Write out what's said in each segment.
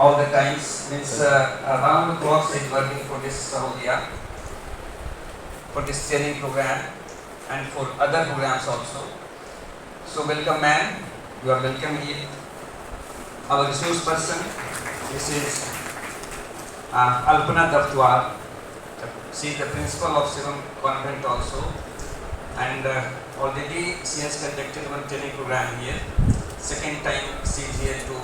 all the times, means around the clock is working for this Sahodaya, for this training program and for other programs also. So welcome ma'am, you are welcome here. Our resource person, this is Alpana Daftwar. She is the principal of Shivam Convent also, and already she has conducted one training program here. Second time she is here to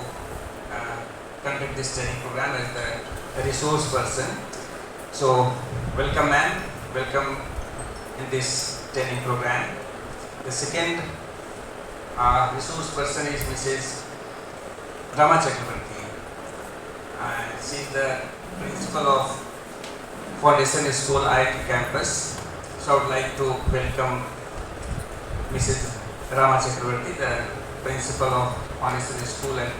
conduct this training program as the resource person. So welcome ma'am, welcome in this training program. The second resource person is Mrs. Rama Chakravarti. She is the principal of Foundation School IIT campus. So I would like to welcome Mrs. Rama Chakravarti, the principal of Foundation School and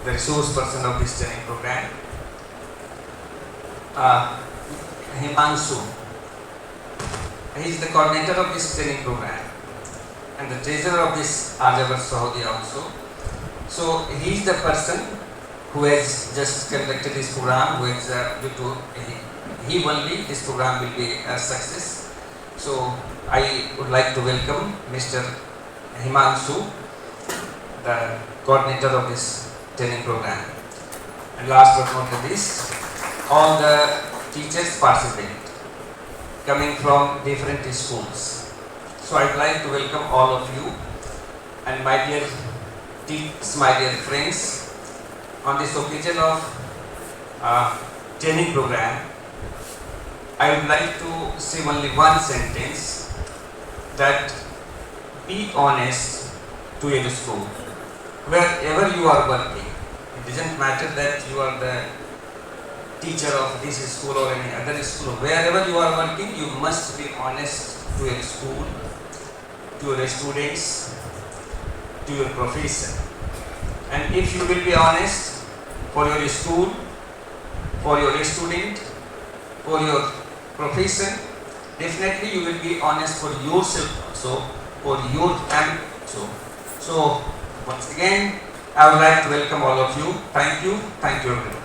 the resource person of this training program. Himanshu, he is the coordinator of this training program and the treasurer of this Aryavarta Sahodaya also. So he is the person who has just conducted this program, who is due to he only this program will be a success. So I would like to welcome Mr. Himanshu, the coordinator of this training program. And last but not the least, all the teachers participate coming from different schools. So I would like to welcome all of you and my dear friends on this occasion of training program. I would like to say only one sentence, that be honest to your school. Wherever you are working, it doesn't matter that you are the teacher of this school or any other school. Wherever you are working, you must be honest to your school, to your students, to your profession. And if you will be honest for your school, for your student, for your profession, definitely you will be honest for yourself also, for your family also. So once again, I would like to welcome all of you. Thank you everyone.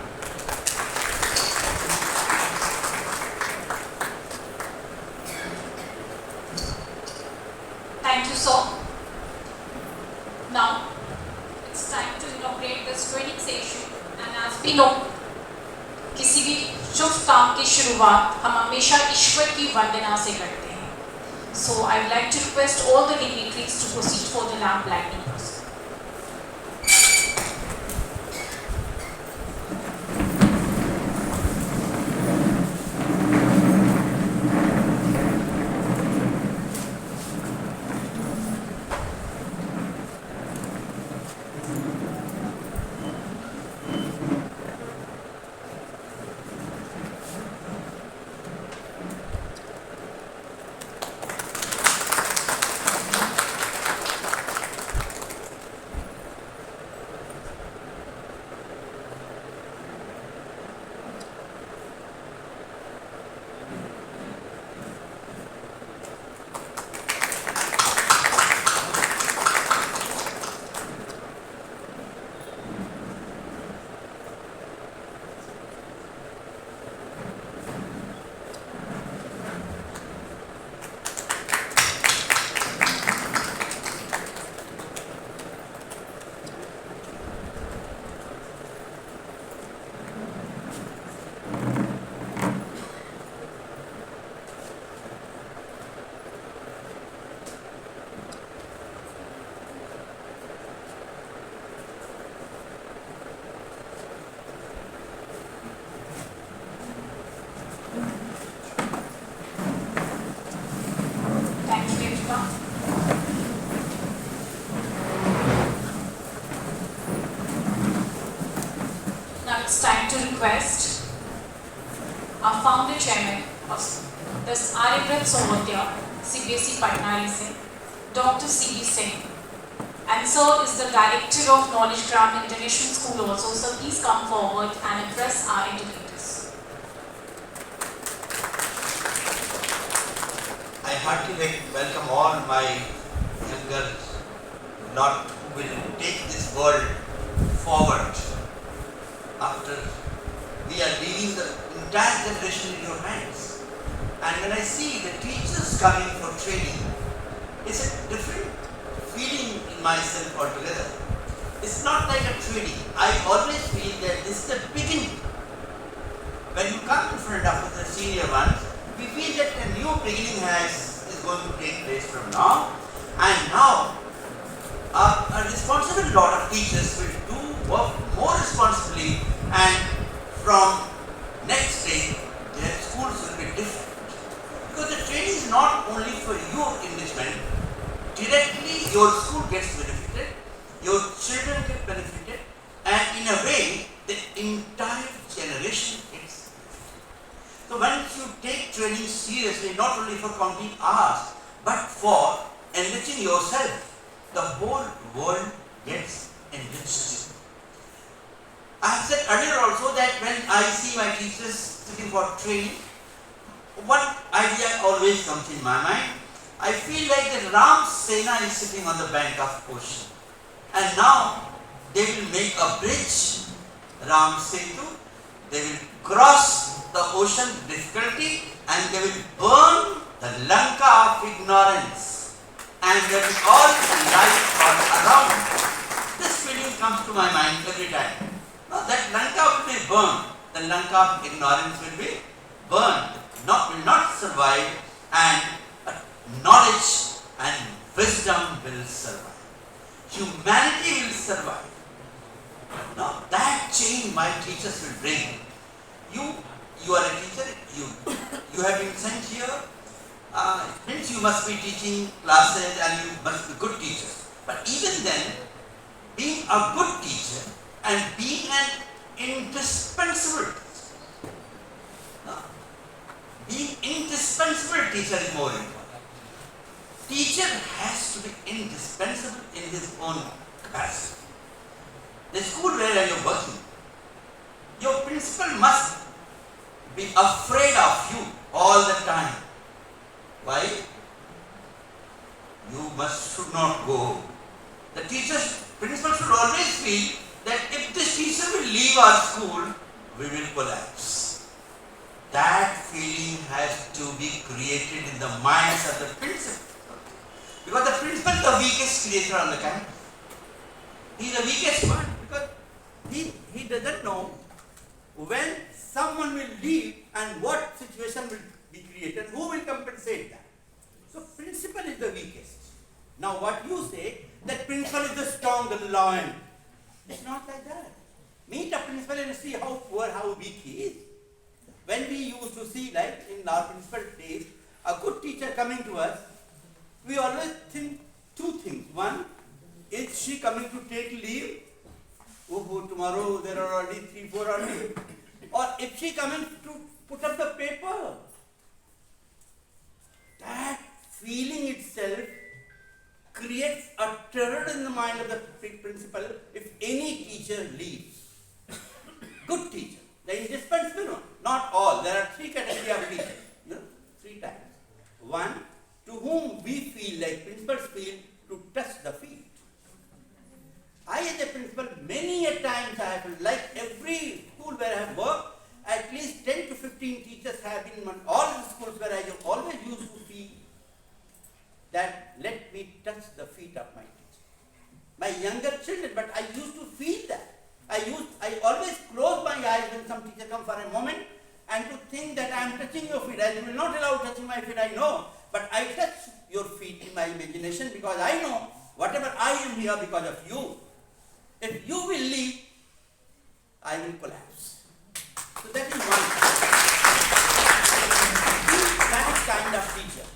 Thank you, sir. Now it's time to inaugurate this training session, and as we know, किसी भी शुभ काम की शुरुआत हम हमेशा ईश्वर की वंदना से करते हैं. So I would like to request all the dignitaries to proceed for the lamp lighting process. Now it's time to request our founder chairman of this Aryavarta Sahodaya CBSE Patna region, Dr. C.B. Singh, and sir is the director of Knowledge Gram International School also. So please come forward and address our educators. I heartily welcome all my younger lot who will take this world forward entire generation in your hands. And when I see the teachers coming for training, it's a different feeling in myself altogether. It's not like a training. I always feel that this is the beginning. When you come in front of the senior ones, we feel that a new beginning is going to take place from now. And now, a responsible lot of teachers will do work more responsibly, and from next day, their schools will be different. Because the training is not only for your enrichment, directly your school gets benefited, your children get benefited, and in a way, the entire generation gets benefited. So once you take training seriously, not only for counting hours, but for enriching yourself, the whole world gets enriched. I have said earlier also that when I see my teachers sitting for training, one idea always comes in my mind. I feel like the Ram Sena is sitting on the bank of ocean. And now they will make a bridge, Ram Setu. They will cross the ocean difficulty and they will burn the Lanka of ignorance. And there will all light all around. This feeling comes to my mind every time. Now that Lanka will be burned. The Lanka of ignorance will be burned. Will not survive, and knowledge and wisdom will survive. Humanity will survive. Now that change my teachers will bring. You are a teacher, you have been sent here. Means you must be teaching classes and you must be good teachers. But even then, being a good teacher and being an indispensable teacher. Being indispensable teacher is more important. Teacher has to be indispensable in his own capacity. The school where you are working, your principal must be afraid of you all the time. Why? You should not go. The principal should always feel that if this teacher will leave our school, we will collapse. That feeling has to be created in the minds of the principal. Because the principal is the weakest creator on the campus. He is the weakest one because he doesn't know when someone will leave and what situation will be created, who will compensate that. So principal is the weakest. Now what you say, that principal is the strong, the lion. It's not like that. Meet a principal and see how poor, how weak he is. When we used to see, like in our principal days, a good teacher coming to us, we always think two things. One, is she coming to take leave? Oh, tomorrow there are already 3-4 on leave. Or if she coming to put up the paper. That feeling itself creates a terror in the mind of the principal if any teacher leaves. Good teacher. The indispensable one, not all. There are 3 categories of teachers, 3 types. One, to whom we feel like principals feel to touch the feet. I as a principal, many a times I have, like every school where I have worked, at least 10 to 15 teachers have been in all the schools where I have always used to feel that let me touch the feet of my teacher. My younger children, but I used to feel that. I always close my eyes when some teacher comes for a moment and to think that I am touching your feet. I will not allow touching my feet, I know. But I touch your feet in my imagination because I know whatever I am here because of you. If you will leave, I will collapse. So that is one. Be that kind of teacher.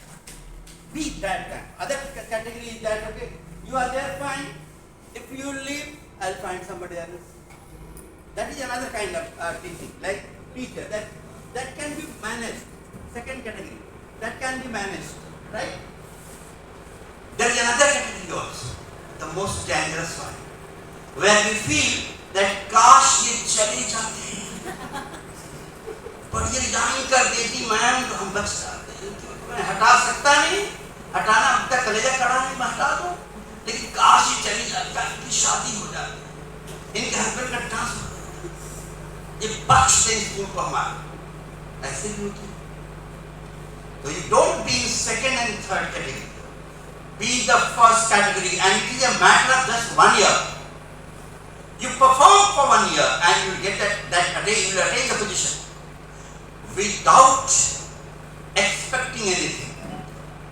Be that kind. Other category is that, okay, you are there, fine. If you leave, I'll find somebody else. That is another kind of teaching, like teacher, that can be managed. Second category, that can be managed, right? There is another category also, the most dangerous one, where we feel that काश ये चले जाते पर ये resign कर देती ma'am तो हम बच जाते। मैं हटा सकता नहीं, हटाना अब तक कलेजा खड़ा नहीं, मैं हटा दूं, लेकिन काश ये चली जाती, इनकी शादी हो जाती, इनके हस्बैंड का ट्रांसफर, ये बख्श दे स्कूल को हमारा। ऐसे भी होते हैं। So you don't be in second and third category. Be the first category, and it is a matter of just 1 year. You perform for 1 year and you will get you will attain the position without expecting anything.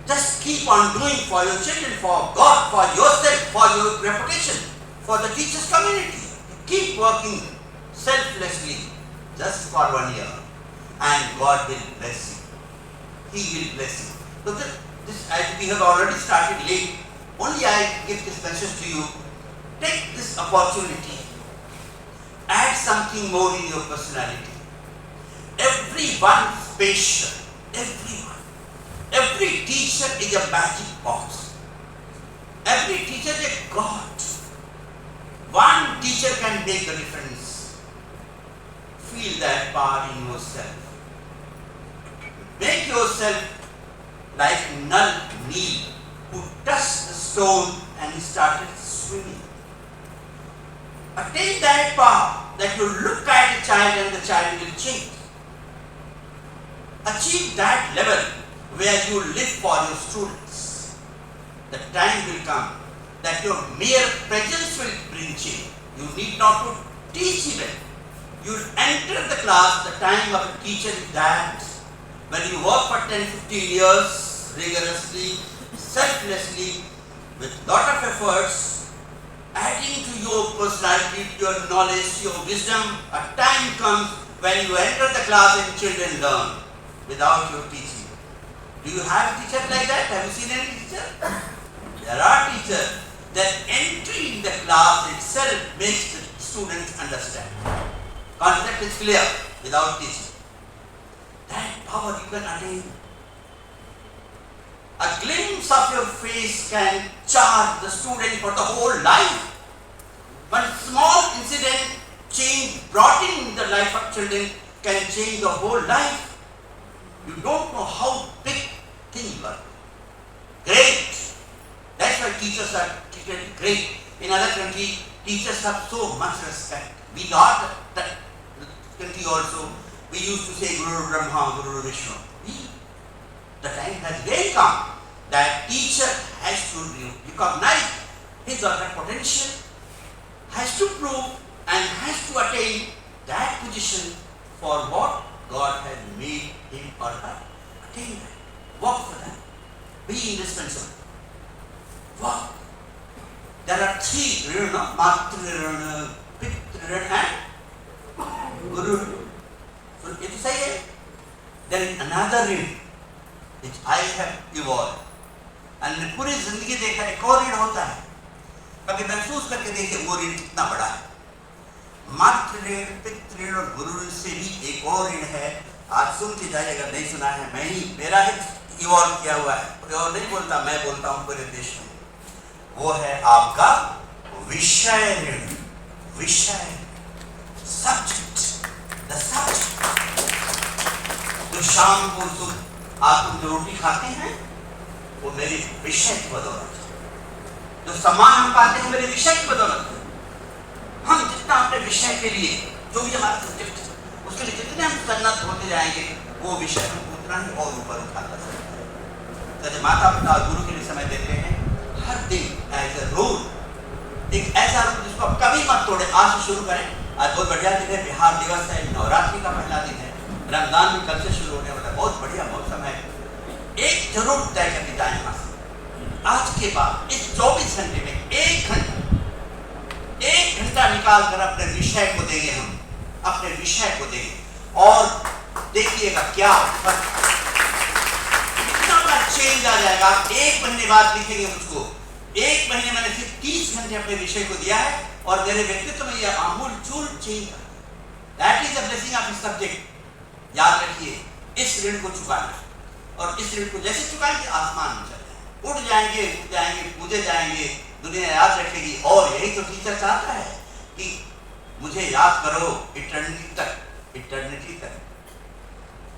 Just keep on doing for your children, for God, for yourself, for your reputation, for the teachers community. Keep working selflessly just for 1 year and God will bless you. He will bless you. So as we have already started late, only I give this message to you. Take this opportunity. Add something more in your personality. Everyone special. Everyone. Every teacher is a magic box. Every teacher is a God. One teacher can make the difference. Feel that power in yourself. Make yourself like Nal Neel, who touched the stone and he started swimming. Attain that power that you look at a child and the child will change. Achieve that level where you live for your students. The time will come that your mere presence will bring change. You need not to teach even. You will enter the class. The time of a teacher is that when you work for 10-15 years rigorously, selflessly, with lot of efforts, adding to your personality, your knowledge, your wisdom, a time comes when you enter the class and children learn without your teaching. Do you have a teacher like that? Have you seen any teacher? There are teachers that entry in the class itself makes the students understand. Concept is clear without teaching. That power you can attain. A glimpse of your face can charge the student for the whole life. One small incident brought in the life of children can change the whole life. You don't know how big things are. Great. That's why teachers are treated great. In other countries, teachers have so much respect. We got that country also. We used to say Guru Brahma, Guru Vishnu. The time has again come that teacher has to recognize his or her potential, has to prove and has to attain that position for what God has made him or her. Attain that. Work for that. Be indispensable. Work. There are three Rana, Matri, Pitri and Guru. So if you say it, there is another ring which I have evolved. And पूरी जिंदगी देखा एक और ऋण होता है. कभी महसूस करके देखिए वो ऋण कितना बड़ा है. मातृ ऋण, पितृ ऋण और गुरु ऋण से भी एक और ऋण है. आज सुन के जाइए, अगर नहीं सुना है, मैं ही मेरा ही इवॉल्व किया हुआ है. कोई और नहीं बोलता, मैं बोलता हूँ पूरे देश में. वो है आपका विषय ऋण. विषय सब्जेक्ट, द सब्जेक्ट. जो शाम को आप तुम जो रोटी खाते हैं वो मेरे विषय की बदौलत है. जो सम्मान हम पाते हैं मेरे विषय की बदौलत है. हम जितना अपने विषय के लिए, जो भी हमारा सब्जेक्ट है, उसके लिए जितने हम सन्नत होते जाएंगे, वो विषय हमको उतना ही और ऊपर उठाता सकता है. जैसे माता पिता गुरु के लिए समय देते हैं हर दिन एज ए रूल, एक ऐसा रूल जिसको आप कभी मत तोड़े. आज से शुरू करें. आज बहुत बढ़िया दिन है, बिहार दिवस है, नवरात्रि का पहला दिन है, रमजान भी कल से शुरू होने वाला है. बहुत बढ़िया मौसम है. एक जरूर तय करके जाए यहाँ से. आज के बाद इस 24 घंटे में एक घंटा निकाल कर अपने विषय को देंगे. हम अपने विषय को देंगे और देखिएगा क्या कितना बड़ा चेंज आ जाएगा. एक महीने बाद लिखेंगे मुझको, एक महीने मैंने सिर्फ 30 घंटे अपने विषय को दिया है और मेरे व्यक्तित्व में यह आमूल चूल चेंज है. That is the blessing of this subject. याद रखिए, इस ऋण को चुकाना, और इस ऋण को जैसे चुकाएंगे आसमान में चले जाएंगे, उड़ जाएंगे, उठ जाएंगे, कूदे जाएंगे, दुनिया याद रखेगी. और यही तो टीचर चाहता है कि मुझे याद करो इटर्निटी तक. इटर्निटी तक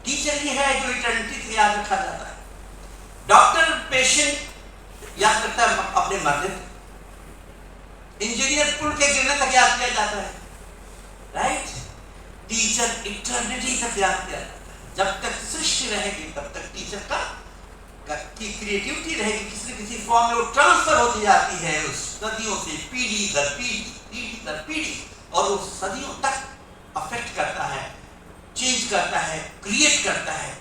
टीचर ही है जो इटर्निटी तक याद रखा जाता है. डॉक्टर पेशेंट याद रखता है अपने मरने तक. इंजीनियर पुल के गिरने तक याद किया जाता है. राइट. टीचर इटर्निटी तक याद किया जाता है. जब तक सृष्टि रहेगी तब तक टीचर की क्रिएटिविटी रहेगी, किसी न किसी फॉर्म में वो ट्रांसफर होती जाती है उस सदियों से पीढ़ी दर पीढ़ी, और वो सदियों तक अफेक्ट करता है, चेंज करता है, क्रिएट करता है।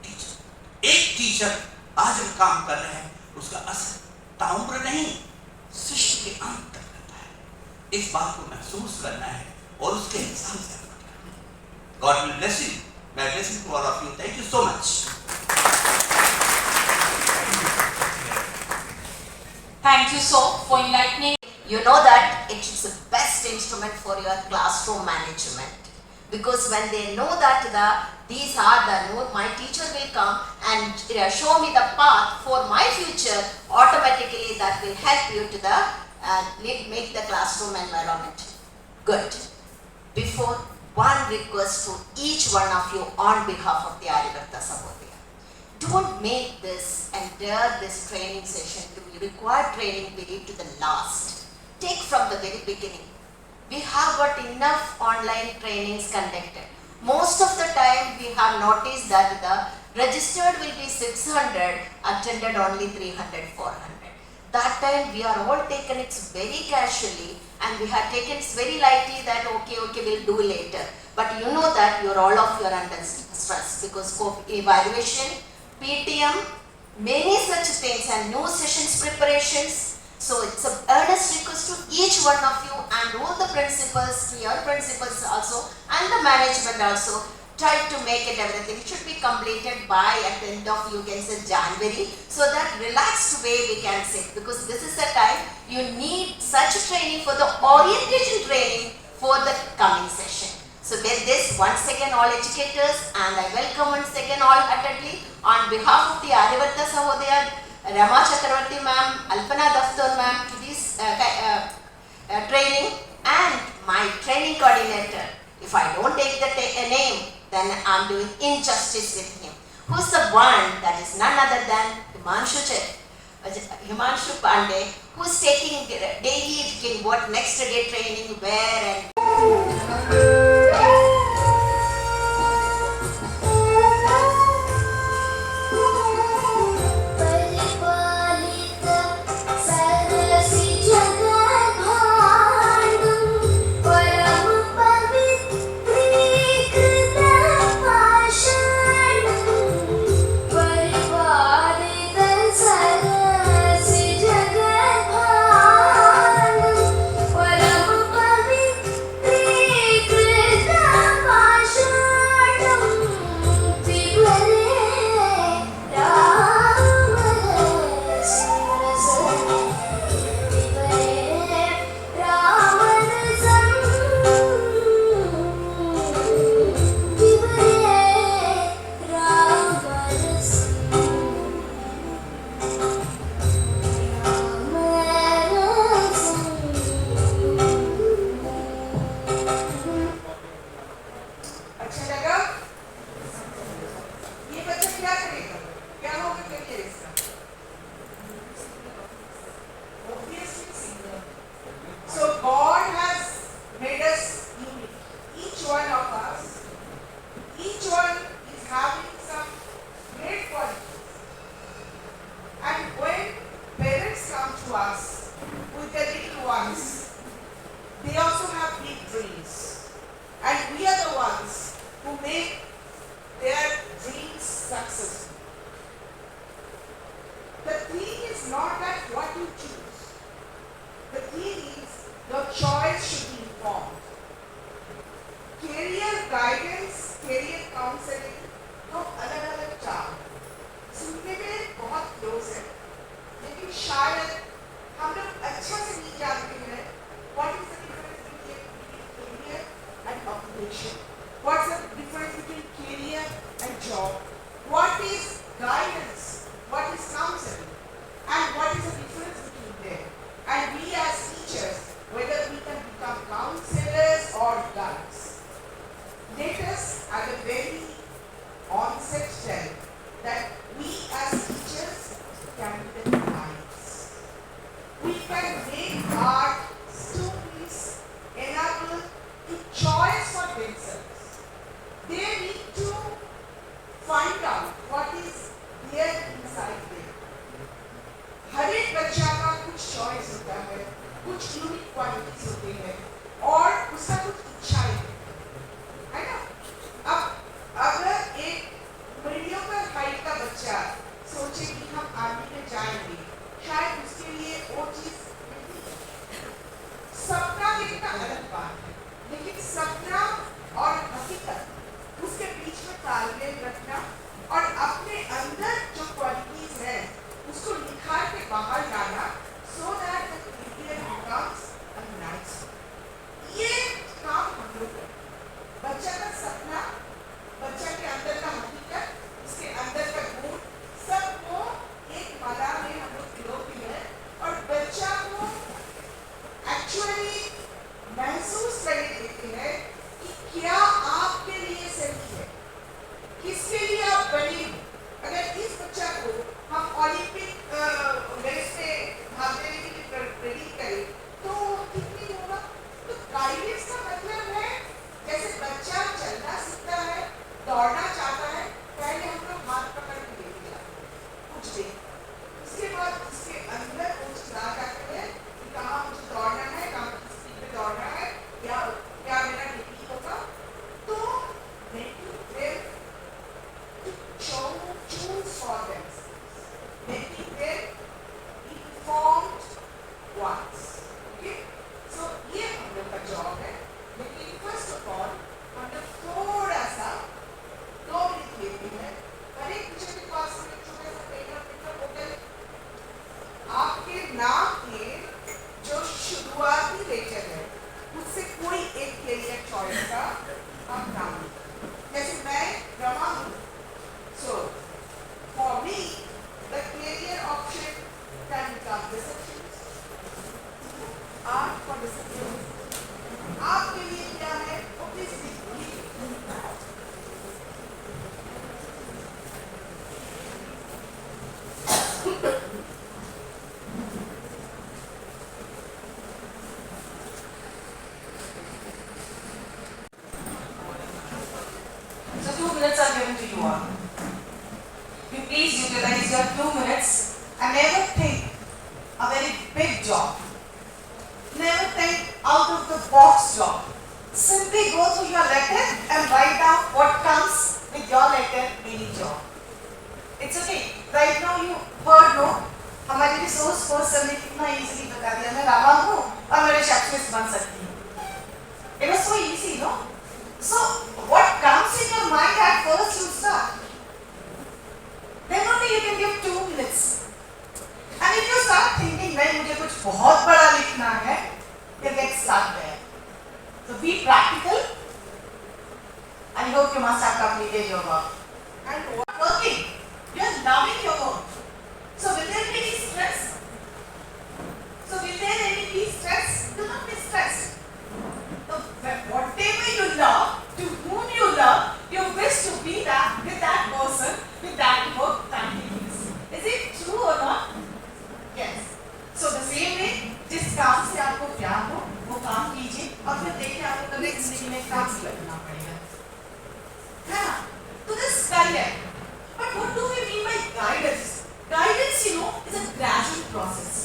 टीचर, एक टीचर आज हम काम कर रहे हैं, उसका असर ताउम्र नहीं, सृष्टि के अंत तक रहता है। इस बात को महसूस करना है और उसके हिसाब से God will bless you. My blessing to all of you. Thank you so much. Thank you so for enlightening. You know that it is the best instrument for your classroom management, because when they know that these are my teacher will come and show me the path for my future, automatically that will help you to make the classroom environment good. Before, one request to each one of you on behalf of the Aryavarta Sahodaya. Don't make this training session to be required training period to the last. Take from the very beginning. We have got enough online trainings conducted. Most of the time we have noticed that the registered will be 600, attended only 300, 400. That time we are all taken it very casually, and we have taken it very lightly that okay we'll do later. But you know that all of you are under stress because of evaluation, PTM, many such things, and new sessions preparations. So it's an earnest request to each one of you and all the principals, your principals also, and the management also. Try to make it everything should be completed by at the end of, you can say, January, so that relaxed way we can sit, because this is the time you need such training for the orientation training for the coming session. So with this, once again all educators, and I welcome once again all attendee on behalf of the Aryavarta Sahodaya, Rama Chakravarti ma'am, Alpana Daftar ma'am to this training, and my training coordinator. If I don't take the name, then I am doing injustice with him. Who's the one? That is none other than Himanshu Pandey, who's taking daily what next day training, where and find out what is there inside there. हर एक बच्चा का कुछ choice होता है, कुछ unique qualities होती है और उसका कुछ इच्छाएं है ना। अब अगर एक मीडियम हाइट का बच्चा सोचे कि हम आर्मी में जाएंगे, शायद उसके लिए वो चीज सपना देखना अलग बात है, लेकिन सपना और हकीकत उसके बीच में तालमेल रखना और अपने अंदर जो क्वालिटीज है उसको निखार के बाहर लाना, so that the career becomes a nice one. ये काम हम लोग करते हैं। बच्चा का सपना, बच्चा के अंदर का हकीकत, उसके अंदर का गुण, सबको एक माला में हम लोग पिरोते हैं और बच्चा को एक्चुअली महसूस करने देते हैं कि क्या आपके लिए सही है, किसके लिए आप बने हो। अगर इस बच्चा को हम ओलंपिक रेस में भाग लेने के लिए प्रेरित करें तो ठीक नहीं होगा। तो गाइडेंस का मतलब है जैसे बच्चा चलना सीखता है, दौड़ना चाहता है, पहले हम लोग हाथ पकड़ के लेके जाते हैं कुछ देर, उसके बाद उसके अंदर वो चला जाते हैं कि कहाँ मुझे दौड़ना है, कहाँ किस स्पीड में दौड़ना है, क्या क्या मेरा टेक्निक होगा। तो making them to choose for themselves, making them informed ones. Okay, so ये हम लोग का जॉब है। लेकिन फर्स्ट ऑफ ऑल हम लोग थोड़ा सा 2 मिनट लेते हैं। हर एक टीचर के पास में एक छोटा सा पेपर होता है। आपके नाम के जो शुरुआती लेटर है उससे कोई एक कैरियर चॉइस का आप नाम लिखें। जैसे मैं रमा हूँ, so for me the career option can become receptionist, art for receptionist. आपके लिए क्या है वो प्लीज लिखिए। So 2 minutes are given to you all. You please utilize your 2 minutes and never think a very big job. Never think out of the box job. Simply go through your letter and write down what comes with your letter any job. It's okay. Right now you heard no. हमारी resource person ने कितना easily बता दिया, मैं रामा हूँ और मैं receptionist बन सकती हूँ। It was so easy, no? So what comes in your mind at first you start. Then only you can give 2 minutes. And if you start thinking, नहीं मुझे कुछ बहुत बड़ा लिखना है, you'll get stuck there. So be practical. I hope you must have completed your work. And what working? You are loving your work. So will there be any stress? So will there be stress? Do not be stressed. So whatever you love, to whom you love, you wish to be that with that person, with that work continues. Is it true or not? Yes. So the same way, जिस काम से आपको प्यार हो, वो काम कीजिए और फिर देखिए आपको कभी जिंदगी में काम भी करना पड़ेगा, है ना? तो this career. But what do we mean by guidance? Guidance, you know, is a gradual process.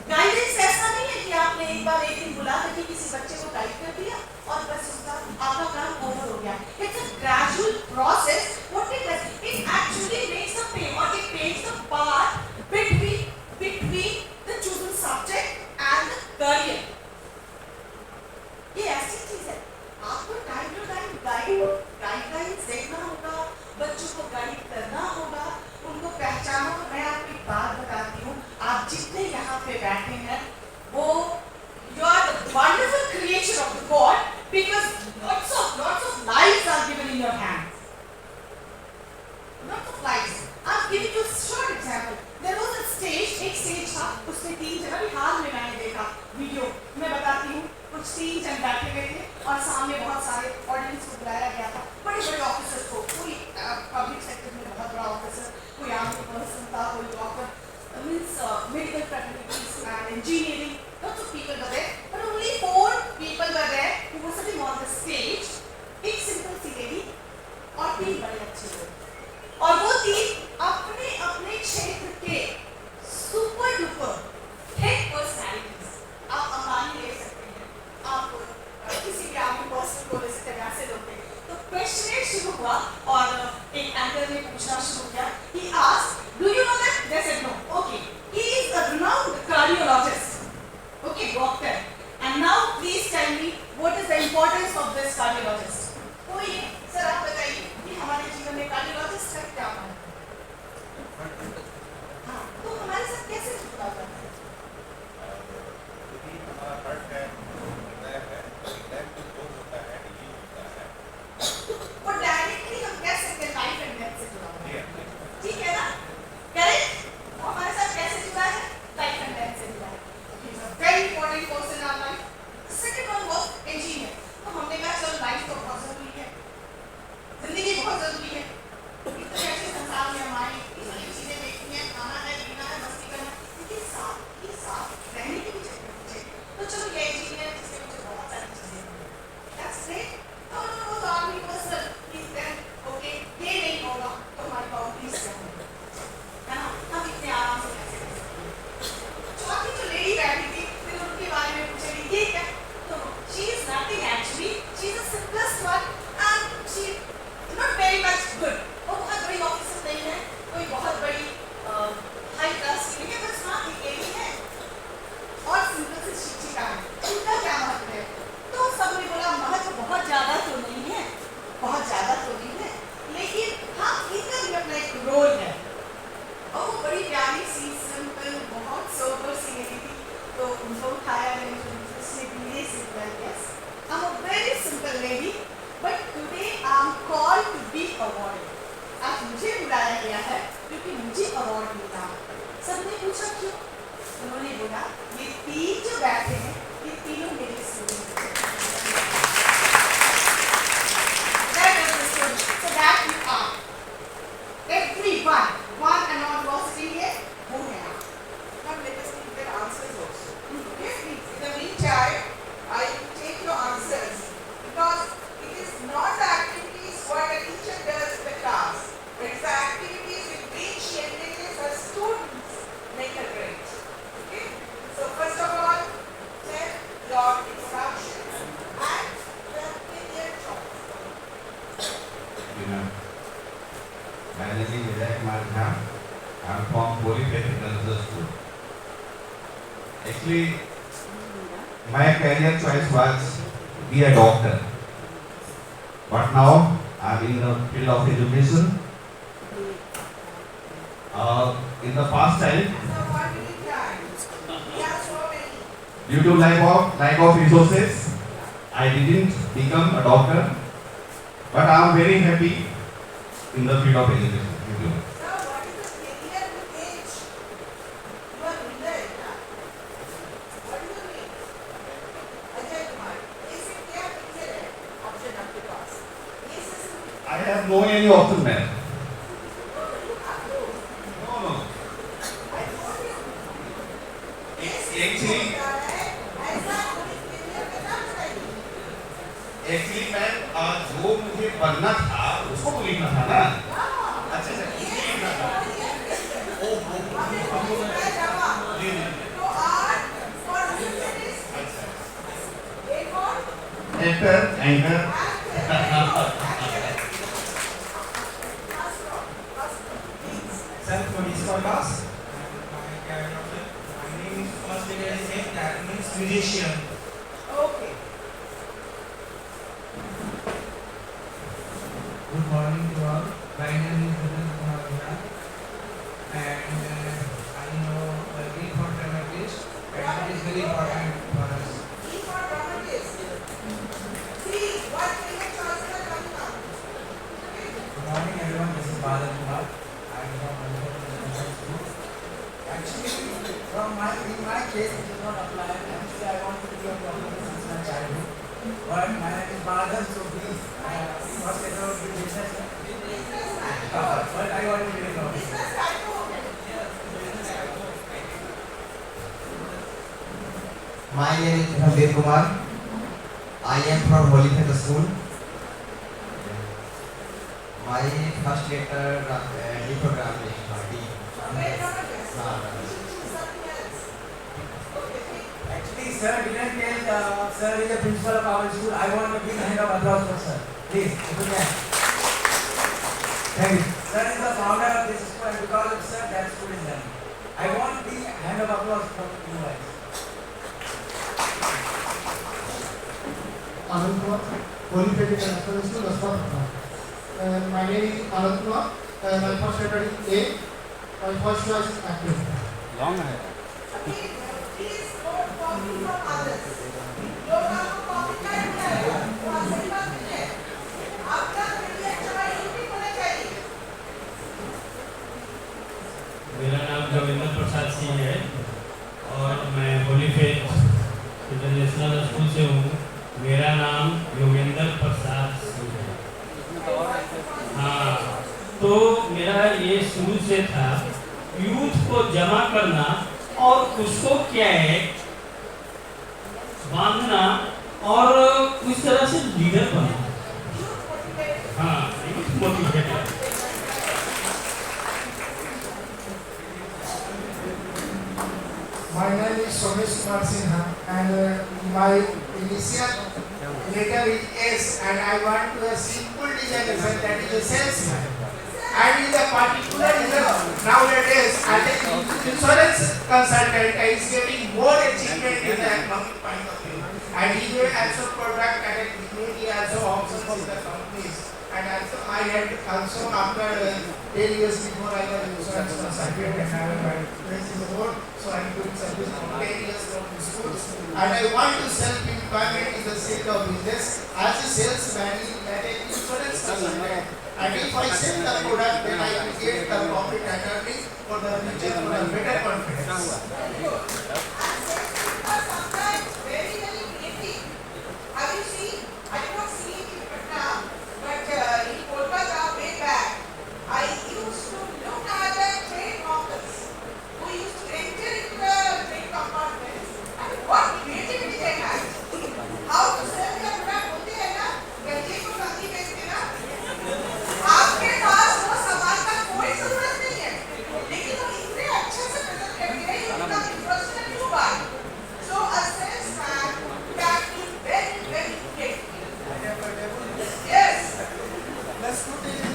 Guidance ऐसा नहीं है कि आपने एक बार एक दिन बुला करके किसी बच्चे को गाइड कर दिया और बस उसका आपका काम ओवर हो गया. It's a gradual process. What it does, it actually makes the path or it paves the path between the chosen subject and the career. ये ऐसी चीज है, आपको टाइम टू टाइम गाइडलाइंस देखना होगा, बच्चों को गाइड करना होगा, उनको पहचानो। मैं आपको एक बात बताती हूँ, आप जितने यहाँ पे बैठे हैं वो you are the wonderful creation of the God because lots of lives are given in your hands. Lots of lives. I'm giving you a short example. There was a stage, एक स्टेज था, उसमें 3 जन, अभी हाल में मैंने देखा video, मैं बताती हूँ, कुछ 3 जन बैठे हुए थे और सामने बहुत सारे ऑडियंस को बुलाया गया था, बड़े बड़े ऑफिसर्स को, कोई पब्लिक सेक्टर में बहुत बड़ा ऑफिसर, कोई आर्मी पर्सन था, कोई doctor, means medical faculties and engineering, lots of people were there, but only 4 people were there who were sitting on the stage. एक सिंपल सी लेडी और तीन बड़े अच्छे लोग और वो तीन अपने अपने क्षेत्र के सुपर डुपर हिट पर्सनैलिटीज। आप अंबानी ले सकते हैं, आप किसी भी आर्मी पर्सन को ले सकते हैं, वैसे लोग थे। तो क्वेश्चन शुरू हुआ और एक एंकर ने पूछना शुरू किया। He asked, "Do you know that?" They said no. Okay, he is a renowned cardiologist. Okay, doctor. And now please tell me what is the importance of this cardiologist? कोई sir आप बताइए कि हमारे जीवन में कार्डियोलॉजिस्ट का क्या महत्व है? हाँ, तो हमारे साथ कैसे जुड़ा हुआ है? यदि हमारा हार्ट है, हृदय है, हृदय में जो होता है, ये होता है। वो डायरेक्टली हम कह सकते हैं लाइफ एंड डेथ से जुड़ा हुआ है। ये ठीक है ना? करेक्ट? वो हमारे साथ कैसे जुड़ा है? लाइफ एंड डेथ से जुड़ा है। He is a very important person in our life. The second one was engineer. तो हमने कहा चलो लाइफ तो बहुत जरूरी है, जिंदगी बहुत जरूरी है। इतने अच्छे संसार में हम आए, इतनी चीजें देखनी है, खाना है, पीना है, मस्ती करना है, लेकिन साथ ही साथ रहने की भी जगह चाहिए। तो चलो ये इंजीनियर जिससे मुझे बहुत सारी चीजें मिली। That's great. तो वो तो आर्मी पर्सन, ओके ये नहीं होगा तो हमारी बाउंड्रीज क्या होंगी, है ना? हम इतने आराम से कैसे कर सकते हैं? चौथी जो लेडी बैठी थी, फिर उनके बारे में पूछेगी ये क्या? तो she is nothing actually. She is the simplest one and she not very much good. वो बहुत बड़ी ऑफिसर नहीं है, कोई बहुत बड़ी हाई क्लास की नहीं है, बस हाँ अकेली है और सिंपल से शिक्षिका है। उनका क्या महत्व है? तो सबने बोला महत्व बहुत ज्यादा तो नहीं है, बहुत ज्यादा तो नहीं है, लेकिन हाँ इनका भी अपना एक रोल है। और वो बड़ी प्यारी सी सिंपल बहुत सोबर सी लगी थी, तो उनको उठाया गया। Yes, I'm a very simple lady, but today I'm called to be awarded. आज मुझे बुलाया गया है क्योंकि मुझे अवार्ड मिला। सबने पूछा क्यों? उन्होंने बोला ये तीन जो बैठे हैं ये तीनों मेरे स्टूडेंट हैं। That is the story. So that you are. Everyone, one and all was sitting here, वो है आप। Now let us take their answers also. Okay, please. In the meantime, I will take your answers because it is not the activities what a teacher does in the class, but it's the activities with which she engages her students make her great. Okay? So first of all, tell your instructions and the career choice. My name is Vijay Kumar Jha. I am from Polytechnic Girls School. Actually, my career choice was to be a doctor. But now I am in the field of education. In the past time, So what will you try? We have so many. due to lack of resources, I didn't become a doctor. But I am very happy in the field of education. Thank you. Sir, what is the career with age? You are Vijay, na? What is your name? Ajay Kumar. ऐसे क्या picture है option आपके पास? ये से I have no any option there. आपको No. I told you. Actually, ऐसा कोई career का नाम बताइए. एक्चुअली मैं जो मुझे बनना था उसको तो लिखना था ना। अच्छा इसलिए लिखना था। जी जी। तो आज for future is अच्छा। A for actor anchor Sir, for this podcast, my name is first letter is A, that means musician. Okay. Good morning to all. My name is Aryavarta, and I know the E for dramatist, and it is very important for us. E for dramatist. See what career choices are coming up. Good morning, everyone. This is Bharat Kumar. I am from Aryavarta School. Actually, in my case, it did not apply. Actually, I wanted to be a doctor since my childhood. But my name is Bharat, so please, first let us do business. But I want to be a doctor. Business type of My name is Ranbir Kumar. I am from Polytechnic School. My first letter D program D. Wait, no, no, yes. No. Something else. Okay. Actually, sir didn't tell sir is the principal of our school. I want a big hand of applause for sir. Please, open your hand. Thank you. Sir is the founder of this school and because of sir that school is running. I want the hand of applause from you guys. Anand Kumar, Holy Faith International School, Raspa. My name is Anand Kumar. My first letter is A. My first choice is active. Please don't copy from others. लोग आपको copy कर रहे हैं, वो सही बात नहीं है। आपका really अच्छा है, यूनिक होना चाहिए। मेरा नाम रविंद्र प्रसाद सिंह है और मैं होली फेथ इंटरनेशनल स्कूल से हूँ। मेरा नाम योगेंद्र प्रसाद सिंह है। हाँ, तो मेरा ये शुरू से था यूथ को जमा करना और उसको क्या है बांधना और उस तरह से लीडर बनना। हाँ, youth motivator. My name is Somesh Kumar Sinha and my initial letter is S and I want to a simple design that is a salesman. And in the particular nowadays as an insurance consultant is getting more achievement in the economic point of view. And he will also product and he also options in the companies. And also I had also after 10 years before I was insurance consultant and I was my place in the board. So I am doing service for 10 years from the schools. And I want to self-employment in the sector of business as a salesman at an insurance consultant. And if I sell the product, then I will get the profit and earning for the future for a better confidence. Sometimes very, very creative. Have you seen? I did not see it in Patna, but in Kolkata way back, I used to look at the train hawkers who used to enter into the train compartments and what creativity they had. How to sell their product होते हैं ना, गंजे को गंजी बेचते ना, आपके पास वो सामान का कोई जरूरत नहीं है, लेकिन वो इतने अच्छे से प्रेजेंट करते हैं, you become interested to buy. So a salesman can be very, very creative. Yes. Let's put it in.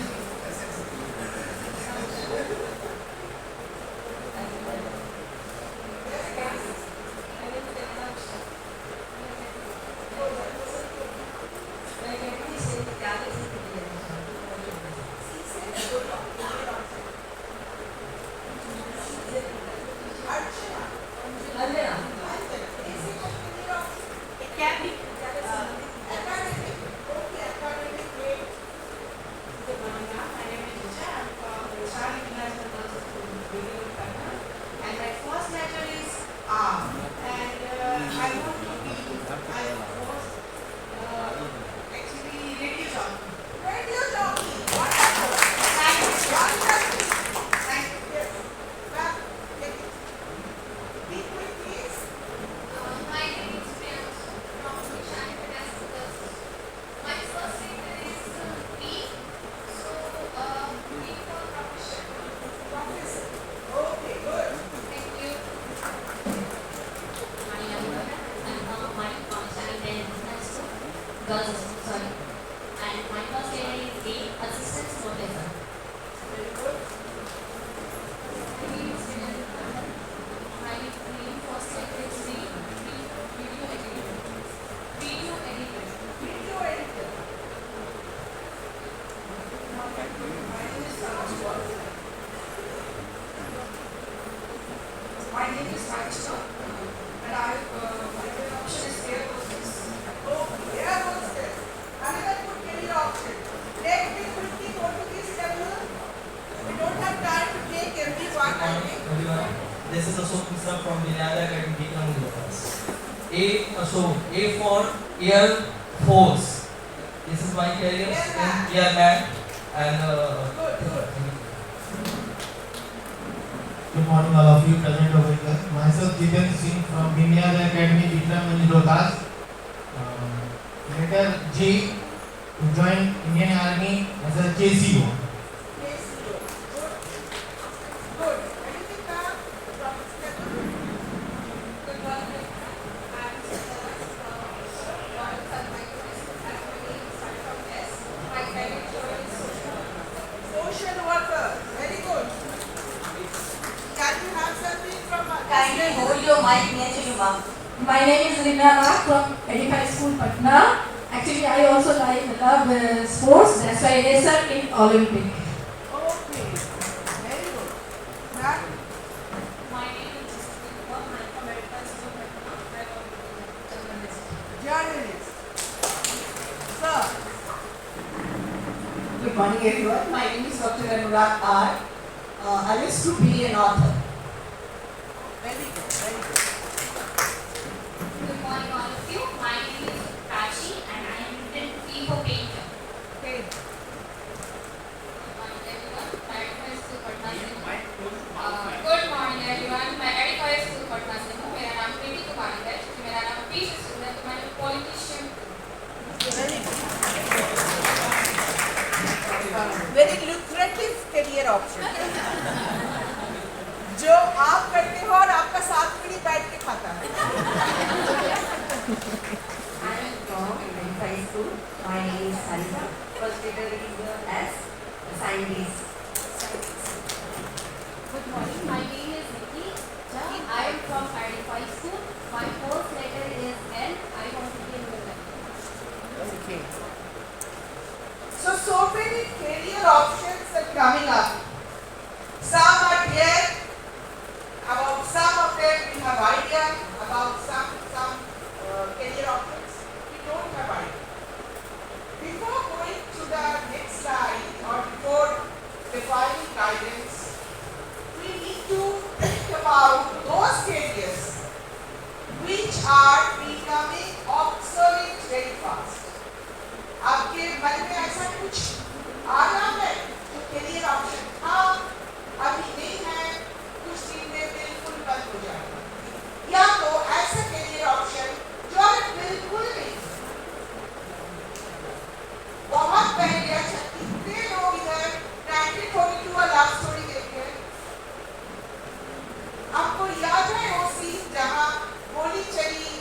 It can be academic. Okay, academic grade. Good morning, ma'am. My name is Richa. I'm from Shah International Girls School, Bangalore, Patna. And my first letter is R. And I want to be, I was actually radio jockey. Radio jockey. Wonderful. Thank you. Wonderful. Thank you. Yes. Ma'am, take it. Be quick, please. My name is Priyansh from Shah International Girls School. My first letter is P. So, P for profession. Professor. Okay, good. Thank you. Aryavarta. I'm from Shah International School, Girls School, sorry. And my first letter is A, assistant professor. Very good. My name is Vinayata. My name first letter is V. Video editor. Video editor. Video editor. My name is Sahodaya. My name is Rachita. And my favorite option is air hostess. Oh, air hostess. Another good career option. Let me quickly go to this level. We don't have time to take everyone, I think. Everyone, this is Ashok Misra from Vinayada Academy, Lokas. Ashok, A for Air Force. This is my career in Airman and Good morning, all of you present over here. Myself, Jiten Singh from Vinayada Academy, Lokas. Letter G, to join Indian Army as a JCO. KCO. Good. Good. Anything back from Stephen? Good morning, I'm Sarah from Royal Microwaves. As my name starts from S. My favorite joy is social work. Social worker. Very good. Can you have something from Kindly hold your mic near to your mouth. My name is Rina Raj from Edify School, Patna. Actually, I also love sports. That's why I racer in Olympic. Okay. Very good. That My name is Jessica. I'm from Edify School, Patna. I work as a journalist. journalist. Sir. Good morning, everyone. My name is Dr. Anurag R. I wish to be an author. Very good. Very good. Good morning, all of you. My name is Prachi and I am written P for painter. Okay. Good morning, everyone. My Edify School, Patna. Good morning, everyone. My Edify School, Patna. मेरा नाम प्रीति कुमारी है. मेरा नाम PCS है. तो मैं politician. Very lucrative career option. जो आप करते हो और आपका साथ में ही बैठ के खाता है. I am from Edify School. My name is Harita. First letter is S. Scientist. Good morning. My name is Nikki. I am from Edify School. My first letter is N. I want to be a lawyer. Okay. So many career options are coming up. Some are here. About some of them we have idea. About some career options we don't have idea. Before going to the next slide or before defining guidance, we need to think about those careers which are becoming obsolete very fast. आपके मन में ऐसा कुछ आ रहा है जो career option था अभी नहीं है कुछ दिन में बिल्कुल बंद हो जाएगा या तो ऐसा करियर ऑप्शन जो अभी बिल्कुल नहीं है। बहुत पहले अच्छा कितने लोग इधर 1942 का लव स्टोरी देखे हैं? आपको याद है वो सीन जहाँ गोली चली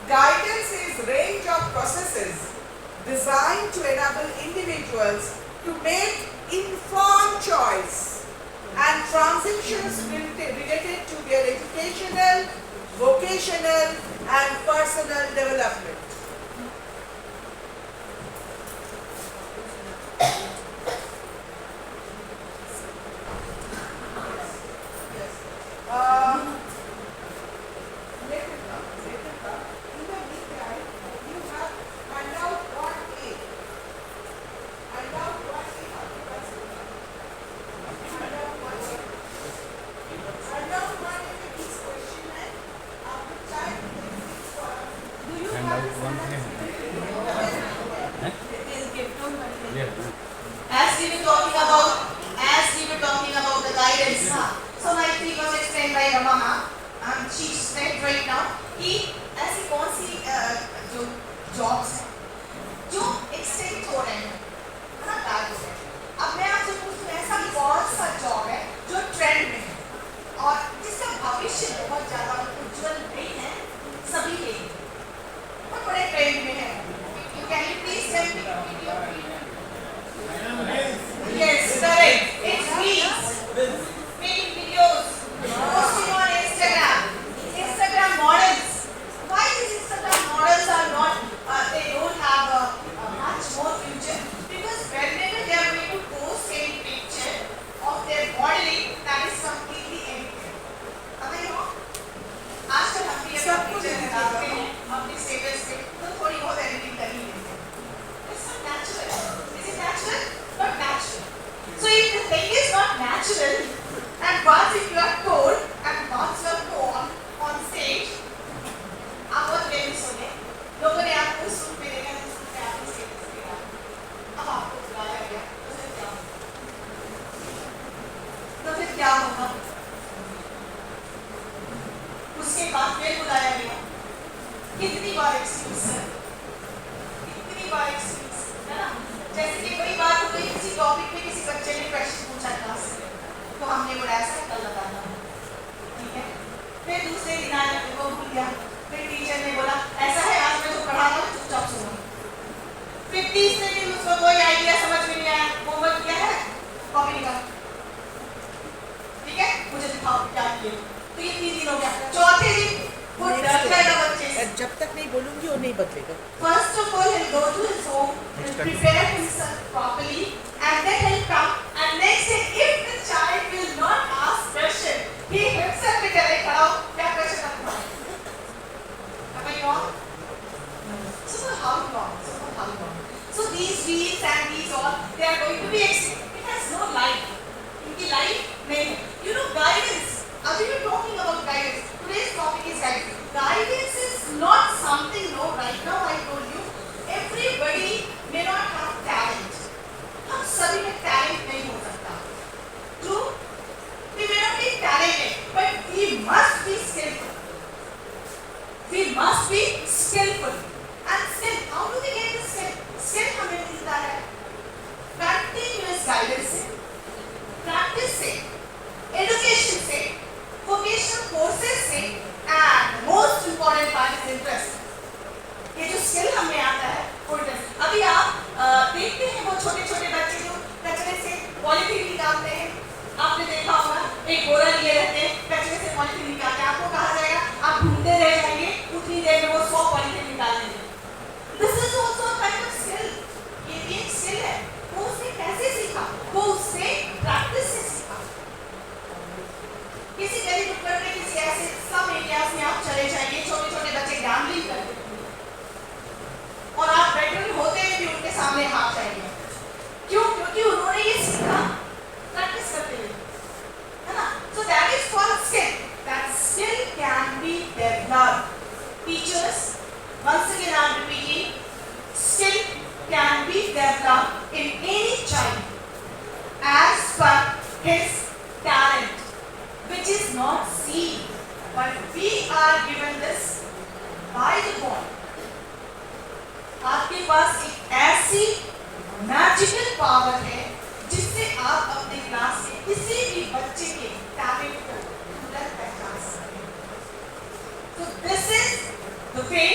Guidance is range of processes designed to enable individuals to make informed choice and transitions related to their educational, vocational and personal development. As we were talking about the guidance, so my thing was explained by Ramana, and she said right now कि ऐसी कौन सी जो jobs हैं जो extinct हो रहे हैं, है ना, tag हो रहे हैं. अब मैं आपसे पूछूं ऐसा कौन सा job है जो trend में है और जिसका भविष्य बहुत ज़्यादा उज्जवल नहीं है सभी के लिए, बहुत बड़े trend में है. Can you please tell me? Yes, correct. It's reels, making videos, posting on Instagram. Instagram models. Why these Instagram models are not? They don't have a much more future because whenever they are going to post any picture of their modeling, that is completely edited. Am I wrong? आजकल हम भी अपना picture डालते हैं अपने status पे, तो थोड़ी बहुत editing कर ही लेते हैं. It's not natural. Is it natural? Not natural. So if the thing is not natural, and once if you are told, and once you are told on stage, आप बहुत famous हो गए, लोगों ने आपको सूट में देखा, सूट में आपको status दिया, अब आपको बुलाया गया, तो फिर क्या होगा? उसके बाद फिर बुलाया गया, कितनी बार excuse है, कितनी बार excuse, है ना? जैसे कि वही बात हो गई किसी टॉपिक पे किसी बच्चे ने क्वेश्चन पूछा क्लास में, तो हमने बोला ऐसा कल लगाना, ठीक है? फिर दूसरे दिन आया वो भूल गया, फिर टीचर ने बोला ऐसा है आज मैं जो पढ़ा रहा हूँ चुपचाप सुनो. फिर तीसरे दिन उसको कोई आइडिया समझ में नहीं आया, होमवर्क किया है, कॉपी निकाल, ठीक है? मुझे दिखाओ क्या किए. तो ये 3 दिन हो गया. चौथे दिन वो डर जाएगा बच्चे से. जब तक नहीं बोलूंगी वो नहीं बदलेगा. First of all, he'll go to his home, he'll prepare himself properly, and then he'll come. And next day, if the child will not ask question, he himself will tell खड़ा हो क्या question आपको है? Am I wrong? So for how long? So these reels and these all, they are going to be extinct. It has no life. इनकी life नहीं है. You know guidance. Are you talking about guidance? Today's topic is guidance. Guidance is not something, no, right now I told you, everybody may not have talent. हम सभी में talent नहीं हो सकता. True? We may not be talented, but we must be skillful. We must be skillful. And skill, how do we get the skill? Skill हमें मिलता है continuous guidance से, practice से, education से, vocational courses से, and most important part is interest. ये जो skill हमें आता है वो interest. अभी आप देखते हैं वो छोटे-छोटे बच्चे जो कचरे से पॉलीथीन निकालते हैं, आपने देखा होगा एक बोरा लिए रहते हैं, कचरे से पॉलीथीन निकालते हैं, आपको कहा जाएगा आप ढूंढते रह जाएंगे, उतनी देर में वो 100 पॉलीथीन निकाल लेंगे. This is also a kind of skill. ये भी एक skill है. वो उसने कैसे सीखा? वो उसने practice से सीखा. किसी गरीब टुकड़े में किसी ऐसे सब एरियाज में आप चले जाइए, छोटे-छोटे बच्चे गैम्बलिंग करते हैं और आप वेटरन होते हुए भी उनके सामने हाथ जाएंगे. क्यों? क्योंकि उन्होंने ये सीखा प्रैक्टिस करते हुए, है ना? So that is called skill. That skill can be developed. Teachers, once again I am repeating, skill can be developed in any child as per his talent, which is not seen, but we are given this by the God. आपके पास एक ऐसी magical power है जिससे आप अपने class में किसी भी बच्चे के टैलेंट को तुरंत पहचान सकते हैं. So this is the way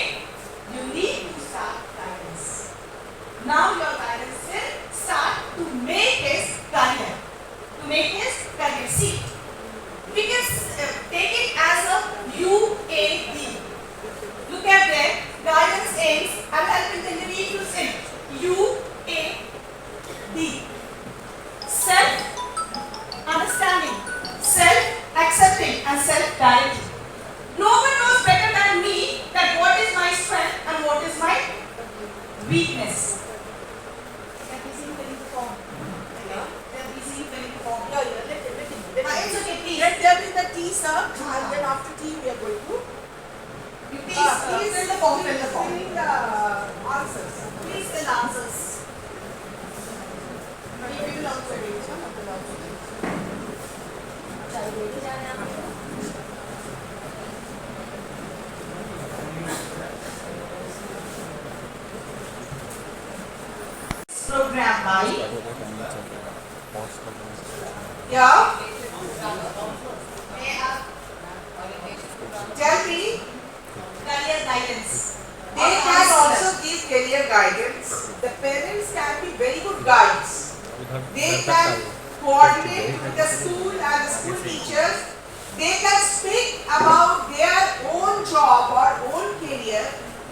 take it as a UAD. Look at that. Guidance aims at helping the individuals in UAD. Self-understanding, self-accepting and self-directing. No one knows better than me that what is my strength and what is my weakness. They're busy filling the form. They're busy filling the form. Let him. It's okay, please. Let them in the tea, sir. And then after tea, we are going to. Please fill the form. Fill the form. Filling the answers. Please fill answers. We will also wait. Sir. We will also wait. Program by yeah. Tell me, Career guidance. they can also give career guidance. The parents can be very good guides. They can coordinate with the school and the school teachers. They can speak about their own job or own career,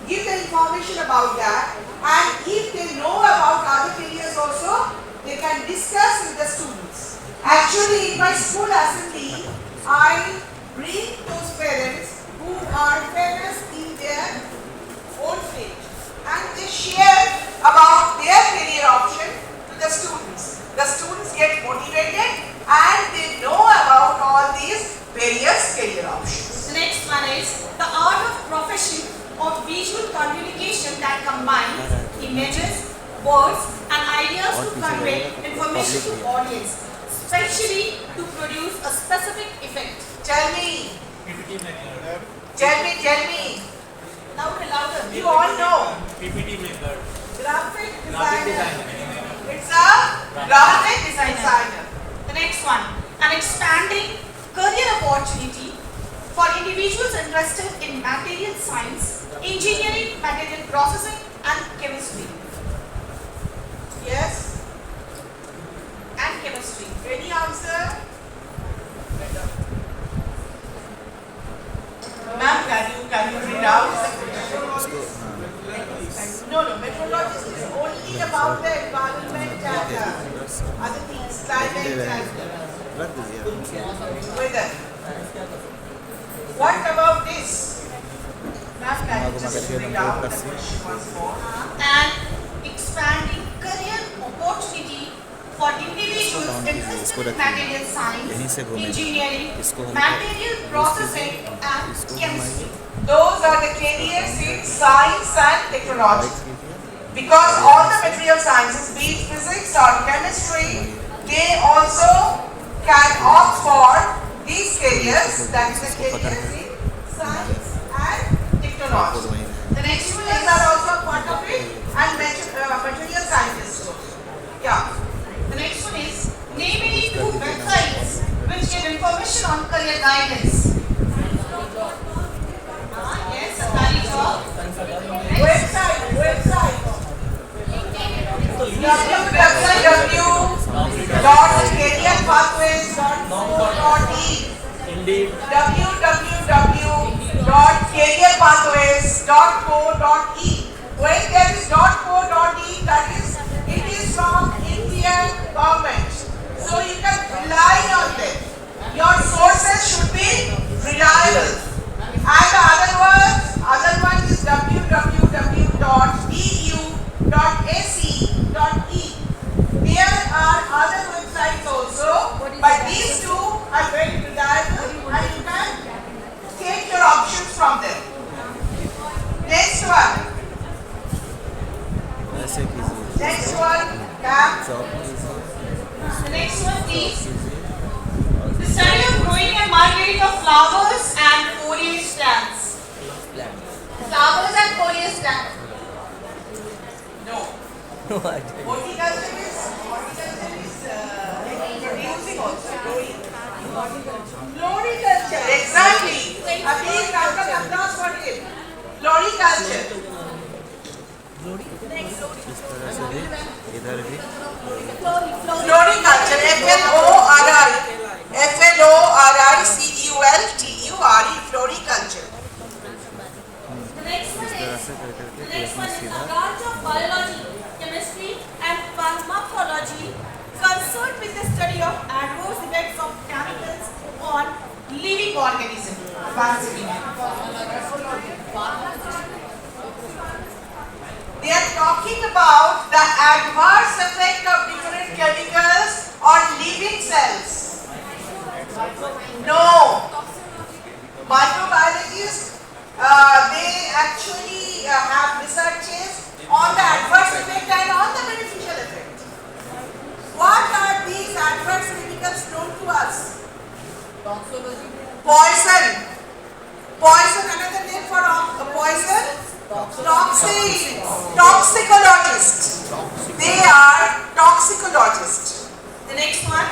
give the information about that, and if they know about other careers also, they can discuss with the students. Actually, in my school assembly, I bring those parents who are famous in their own field, and they share about their career option to the students. The students get motivated and they know about all these various career options. The next one is the art of profession of visual communication that combines images, words and ideas to convey information to audience, especially to produce a specific effect. Tell me. Louder. You all know. PPT maker. Graphic Graphic designer. designer. It's a graphic designer. The next one, an expanding career opportunity for individuals interested in material science, engineering, material processing and chemistry. Yes. And chemistry. Any answer? Ma'am, can you read out the question? No, meteorologist is only about the environment and other things, climate and weather. What about this? Ma'am, can you just read out the question once more? And expanding career opportunity for individuals interested in material science, engineering, material processing and chemistry. Those are the careers in science and technology. Because all the material sciences, be it physics or chemistry, they also can opt for these careers, that is the careers in science and technology. The next one These is are also part of it, and material scientists. Yeah. the next one is name any two websites which give information on career guidance. Yes, Sakari job. Website. www.careerpathways.co.in www.careerpathways.co.in. When there is .co.in, that is, it is from Indian government. So you can rely on them. Your sources should be reliable. And the other one is www.eu.ac.in. There are other websites also, but these two are very reliable and you can take your options from them. Next one. Next one, Cam. The next one is the study of growing and marketing of flowers and foliage plants. Flowers and foliage plants. No. Horticulture is producing also, growing. Floriculture, exactly. Abhi Dr. Nandaz got it. Floriculture. Floriculture, Floriculture, floriculture. The next one is a branch of biology, chemistry and pharmacology concerned with the study of adverse effects of chemicals on living organisms. They are talking about the adverse effect of different chemicals on living cells. No. Microbiologists, they actually have researches on the adverse effect and on the beneficial effect. What are these adverse chemicals known to us? Poison. Poison, another name for poison? Toxins. Toxicologists. They are toxicologists. The next one,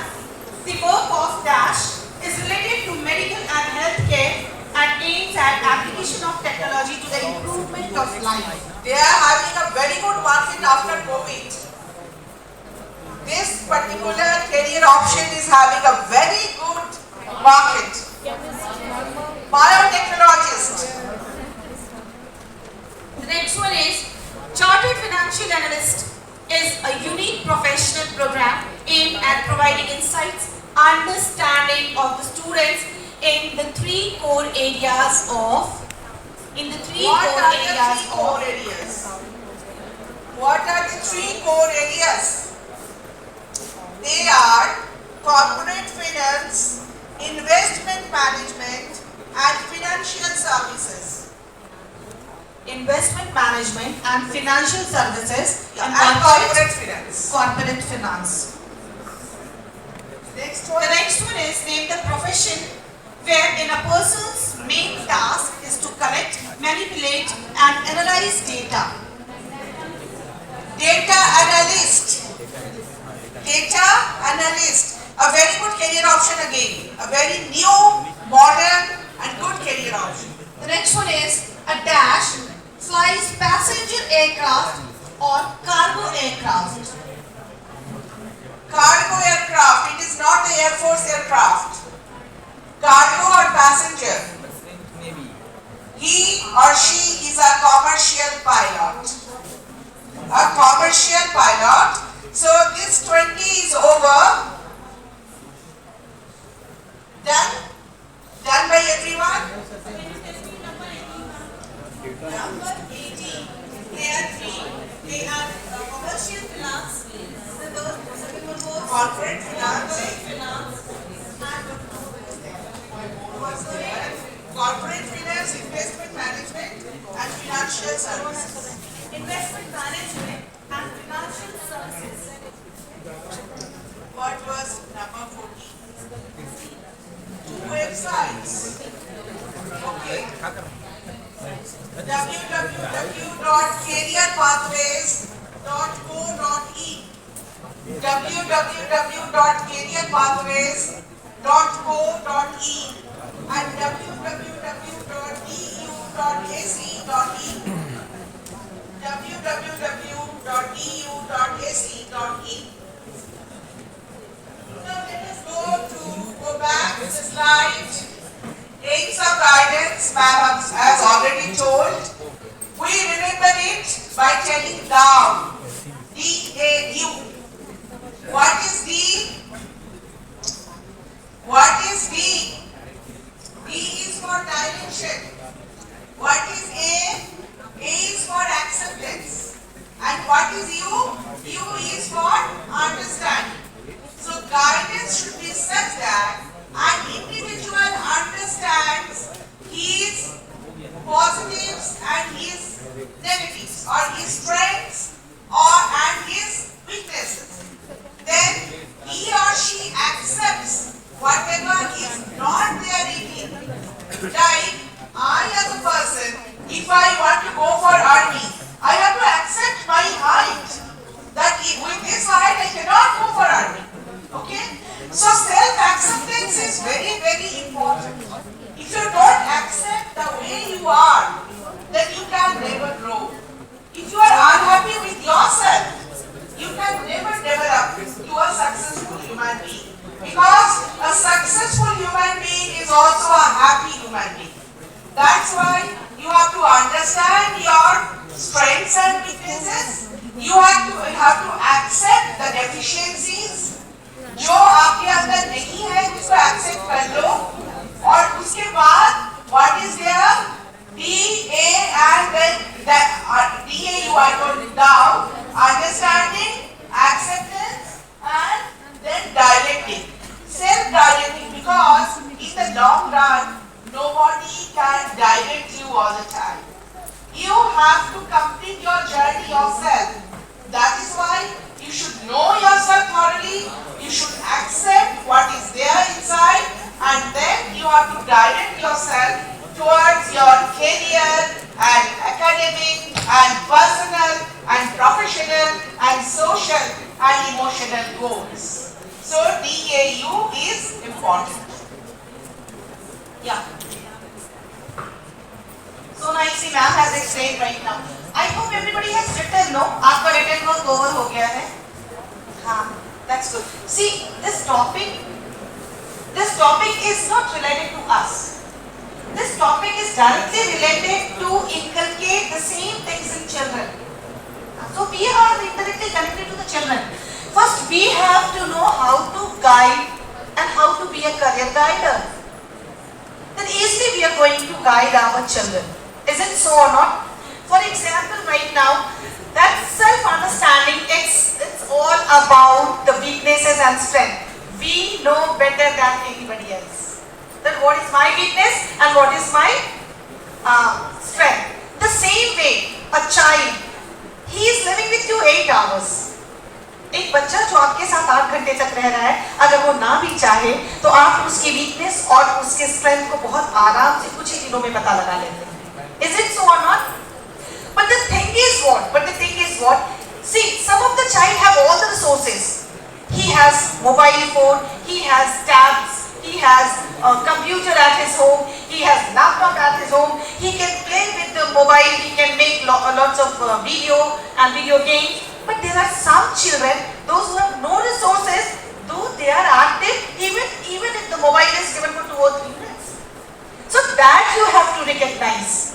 the work of dash is related to medical and healthcare and aims at application of technology to the improvement of life. They are having a very good market after COVID. This particular career option is having a very good market. Biotechnologist. The next one is Chartered Financial Analyst is a unique professional program aimed at providing insights, understanding of the students in the three core areas of What are the three core areas? They are corporate finance, investment management and financial services. Investment management and financial services and corporate finance. Corporate finance. Next one. The next one is named the profession wherein a person's main task is to collect, manipulate and analyze data. Data analyst. Data analyst. A very good career option again. A very new, modern and good career option. The next one is a dash flies passenger aircraft or cargo aircraft. Cargo aircraft. It is not the Air Force aircraft. Cargo or passenger. He or she is a commercial pilot. A commercial pilot. So this 20 is over. Done? Done by everyone? Number 18. They are three. They are commercial finance, corporate finance, corporate finance, investment management and financial services. Investment management and financial services. What was number 14? Two websites. Okay. www.careerpathways.co.in www.careerpathways.co.in and www.eu.ac.in www.eu.ac.in. Now let us go back to the slide. Aims of guidance, ma'am has already told. We remember it by telling down. D-A-U. What is D? What is D? D is for dimension. What is A? A is for acceptance. And what is U? U is for understanding. So guidance should be such that an individual understands his positives and his negatives, or his strengths and his weaknesses. Then he or she accepts whatever is not there in him. Like I as a person, if I want to go for army, I have to accept my height. That with this height I cannot go for army. Okay? So self-acceptance is very, very important. If you don't accept the way you are, then you can never grow. If you are happy human being. That's why you have to understand your strengths and weaknesses. You have to accept the deficiencies. जो आपके अंदर नहीं है उसको accept कर लो और उसके बाद what is there DA and then DA you are going down, understanding, acceptance and then directing, self-directing, because in the long run nobody can direct you all the time. You have to complete your journey yourself. That is why you should know yourself thoroughly, you should accept what is there inside and then you have to direct yourself towards your career and academic and personal and professional and social and emotional goals. So DAU is important. Yeah. So nicely ma'am has explained right now. I hope everybody has written, no? आपका written work over हो गया है? हाँ, that's good. See, this topic is not related to us. This topic is directly related to inculcate the same things in children. So we are indirectly connected to the children. First, we have to know how to guide and how to be a career guider. Then easily we are going to guide our children. Is it so or not? For example, right now, that self-understanding, it's all about the weaknesses and strength. We know better than anybody else. That what is my weakness and what is my strength. The same way, a child, he is living with you 8 hours. एक बच्चा जो आपके साथ 8 घंटे तक रह रहा है, अगर वो ना भी चाहे तो आप उसकी वीकनेस और उसके स्ट्रेंथ को बहुत आराम से कुछ ही दिनों में पता लगा लेते हैं. Is it so or not? But the thing is what? See, some of the child have all the resources. He has mobile phone, he has tabs, he has a computer at his home, he has laptop at his home, he can play with the mobile, he can make lots of video and video games. But there are some children, those who have no resources, though they are active, even if the mobile is given for 2 or 3 minutes. So that you have to recognize.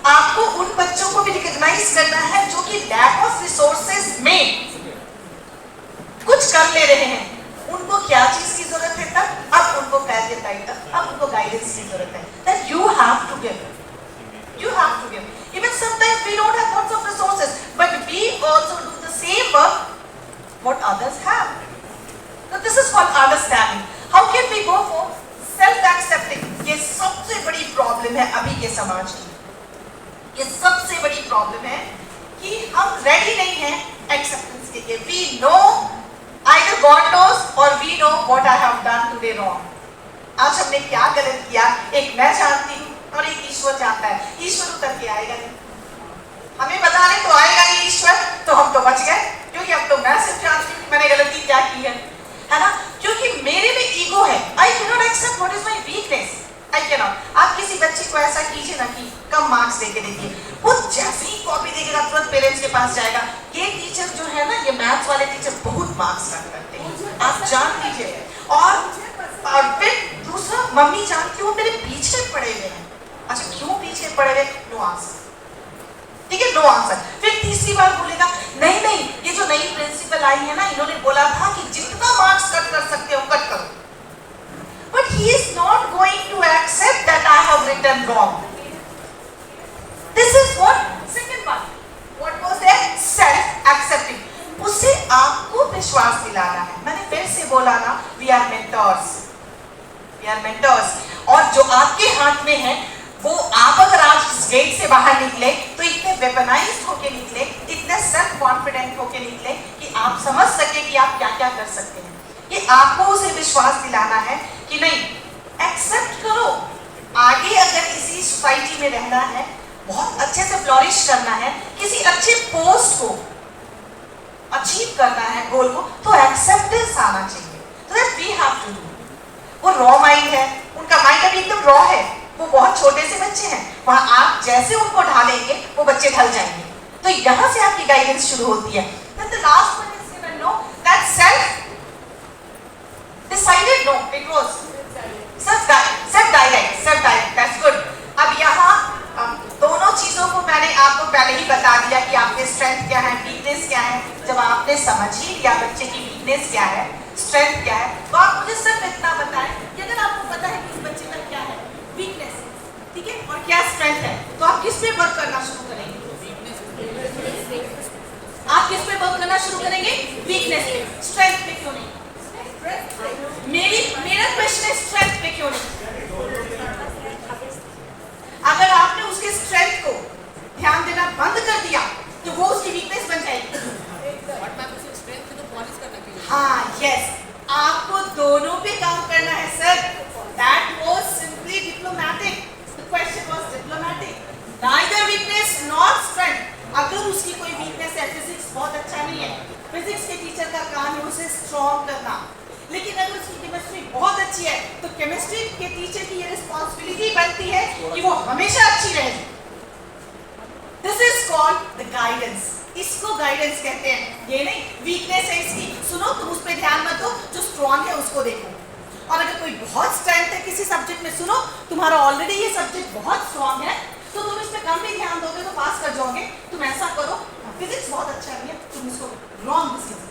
आपको उन बच्चों को भी recognise करना है जो कि lack of resources में कुछ कर ले रहे हैं. उनको क्या चीज की जरूरत है तब, अब उनको कैरियर गाइड, अब उनको गाइडेंस की जरूरत है. That you have to give. You have to give. Even sometimes we don't have lots of resources, but we also do the same work what others have. So this is called understanding. How can we go for self-accepting? ये सबसे बड़ी problem है अभी के समाज की. ये सबसे बड़ी प्रॉब्लम है कि हम रेडी नहीं हैं एक्सेप्टेंस के लिए. We know either God knows or we know what I have done today wrong. आज हमने क्या गलत किया, एक मैं जानती हूँ और एक ईश्वर जानता है. ईश्वर उतर के आएगा नहीं, हमें बताने तो आएगा नहीं ईश्वर, तो हम तो बच गए, क्योंकि अब तो मैं सिर्फ जानती हूँ मैंने गलती क्या की है ना. क्योंकि मेरे में ईगो है. I cannot accept what is my weakness. I cannot. आप किसी बच्चे को ऐसा कीजिए ना कि कम मार्क्स देके देखिए, वो जैसे ही कॉपी देखेगा तुरंत पेरेंट्स के पास जाएगा. ये टीचर जो है ना, ये मैथ्स वाले टीचर बहुत मार्क्स कट करते हैं, आप जान लीजिए. और फिर दूसरा, मम्मी जानती हो मेरे पीछे पड़े हुए हैं. अच्छा क्यों पीछे पड़े हुए? No answer. ठीक है, नो आंसर. फिर तीसरी बार बोलेगा नहीं ये जो नई प्रिंसिपल आई है ना, इन्होंने बोला था कि जितना मार्क्स कट कर सकते हो कट करो. But he is not going to accept that I have written wrong. This is what? Second one. What was there? Self-accepting. उसे आपको विश्वास दिलाना है. मैंने फिर से बोला ना, we are mentors. We are mentors. और जो आपके हाथ में है, वो आप अगर आज इस गेट से बाहर निकले तो इतने वेपनाइज्ड होके निकले, इतने सेल्फ कॉन्फिडेंट होके निकले कि आप समझ सके कि आप क्या क्या कर सकते हैं. ये आपको उसे विश्वास दिलाना है कि नहीं, एक्सेप्ट करो. आगे अगर इसी सोसाइटी में रहना है, बहुत अच्छे से फ्लोरिश करना है, किसी अच्छे पोस्ट को अचीव करना है, गोल को, तो एक्सेप्टेंस आना चाहिए. तो that we have to do. वो रॉ माइंड है, उनका माइंड अभी एकदम रॉ है, वो बहुत छोटे से बच्चे हैं. वहां आप जैसे उनको ढालेंगे वो बच्चे ढल जाएंगे. तो यहाँ से आपकी गाइडेंस शुरू होती है. Then the last one is given, no, that self decided, no, it was self आपने समझ ही लिया बच्चे की वीकनेस क्या है, स्ट्रेंथ क्या है, तो आप मुझे सिर्फ इतना बताएं कि अगर आपको पता है कि इस बच्चे का क्या है वीकनेस, ठीक है, और क्या स्ट्रेंथ है, तो आप किस पे वर्क करना शुरू करेंगे? आप किस पे वर्क करना शुरू करेंगे? वीकनेस पे। स्ट्रेंथ पे क्यों नहीं? मेरा क्वेश्चन है स्ट्रेंथ पे क्यों नहीं? अगर आपने उसके स्ट्रेंथ को ध्यान देना बंद कर दिया तो वो उसकी वीकनेस बन जाएगी। हाँ, यस, आपको दोनों पे काम करना है sir. That was simply diplomatic. The question was diplomatic. Neither weakness not strength. अगर उसकी कोई वीकनेस है, फिजिक्स बहुत अच्छा नहीं है, फिजिक्स के टीचर का काम है उसे स्ट्रॉन्ग करना, लेकिन अगर उसकी केमिस्ट्री बहुत अच्छी है तो केमिस्ट्री के टीचर की ये रिस्पॉन्सिबिलिटी बनती है कि वो हमेशा अच्छी रहे। This is called the guidance. इसको गाइडेंस कहते हैं। ये नहीं वीकनेस है इसकी, सुनो तुम उस पर ध्यान मत दो, जो स्ट्रॉन्ग है उसको देखो। और अगर कोई बहुत स्ट्रेंथ है किसी सब्जेक्ट में, सुनो तुम्हारा ऑलरेडी ये सब्जेक्ट बहुत स्ट्रॉन्ग है तो तुम इस पे कम भी ध्यान दोगे तो पास कर जाओगे, तुम ऐसा करो, फिजिक्स बहुत अच्छा नहीं है, तुम इसको wrong decision,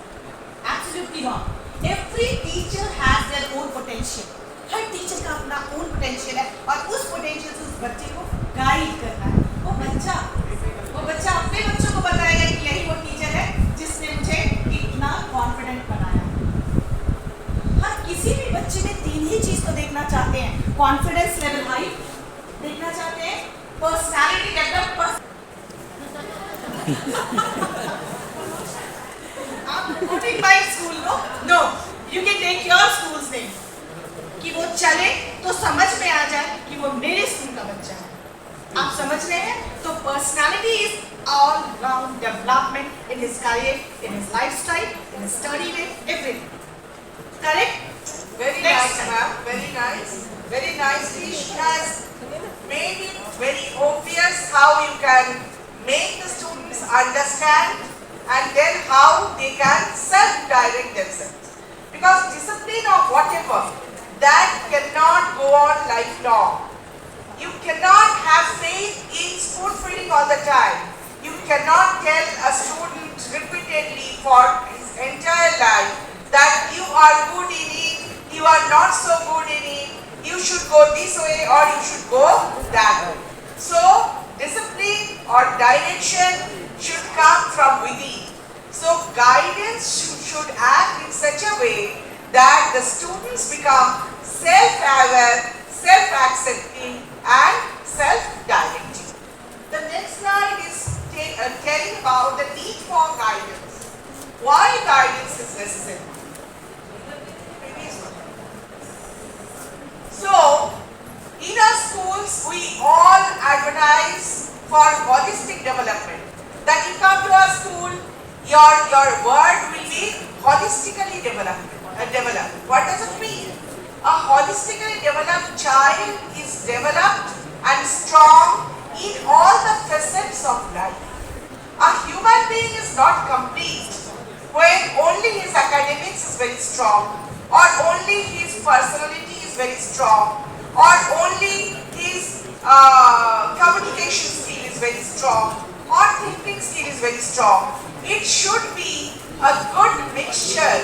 absolutely wrong. Every teacher has their own potential. Her teacher का अपना ओन पोटेंशियल है और उस पोटेंशियल से उस बच्चे को गाइड करना है। वो बच्चा अपने बच्चों को बताएगा कि यही वो टीचर है जिसने मुझे इतना कॉन्फिडेंट बनाया। हाँ, किसी भी बच्चे में तीन ही चीज तो देखना चाहते हैं, कॉन्फिडेंस लेवल हाई देखना चाहते हैं, पर्सनालिटी डेवलप। आप putting my school no, you can take your school's name, कि वो चले तो समझ में आ जाए कि वो मेरे स्कूल का बच्चा है। आप समझ रहे हैं? तो personality is all round development in his career, in his lifestyle, in his study way, everything. Correct? Very nice, ma'am. Very nice. Very nicely. She has made it very obvious how you can make the students understand and then how they can self-direct themselves. Because discipline or whatever, that cannot go on lifelong. You cannot have faith in spoon feeding all the time. You cannot tell a student repeatedly for his entire life that you are good in it, you are not so good in it, you should go this way or you should go that way. So, discipline or direction should come from within. So, guidance should act in such a way that the students become self-aware, self-accepting and self-directing. The next slide is telling about the need for guidance. Why guidance is necessary? So, in our schools, we all advertise for holistic development. That you come to our school, your word will be holistically developed. What does it mean? A holistically developed child is developed and strong in all the facets of life. A human being is not complete when only his academics is very strong, or only his personality is very strong, or only his communication skill is very strong, or thinking skill is very strong. It should be a good mixture,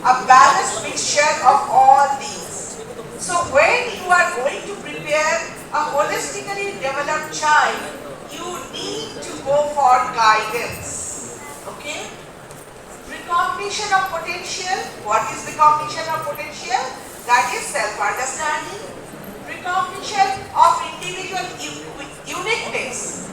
a balanced mixture of all these. So when you are going to prepare a holistically developed child, you need to go for guidance. Okay? Recognition of potential. What is recognition of potential? That is self-understanding. Recognition of individual uniqueness.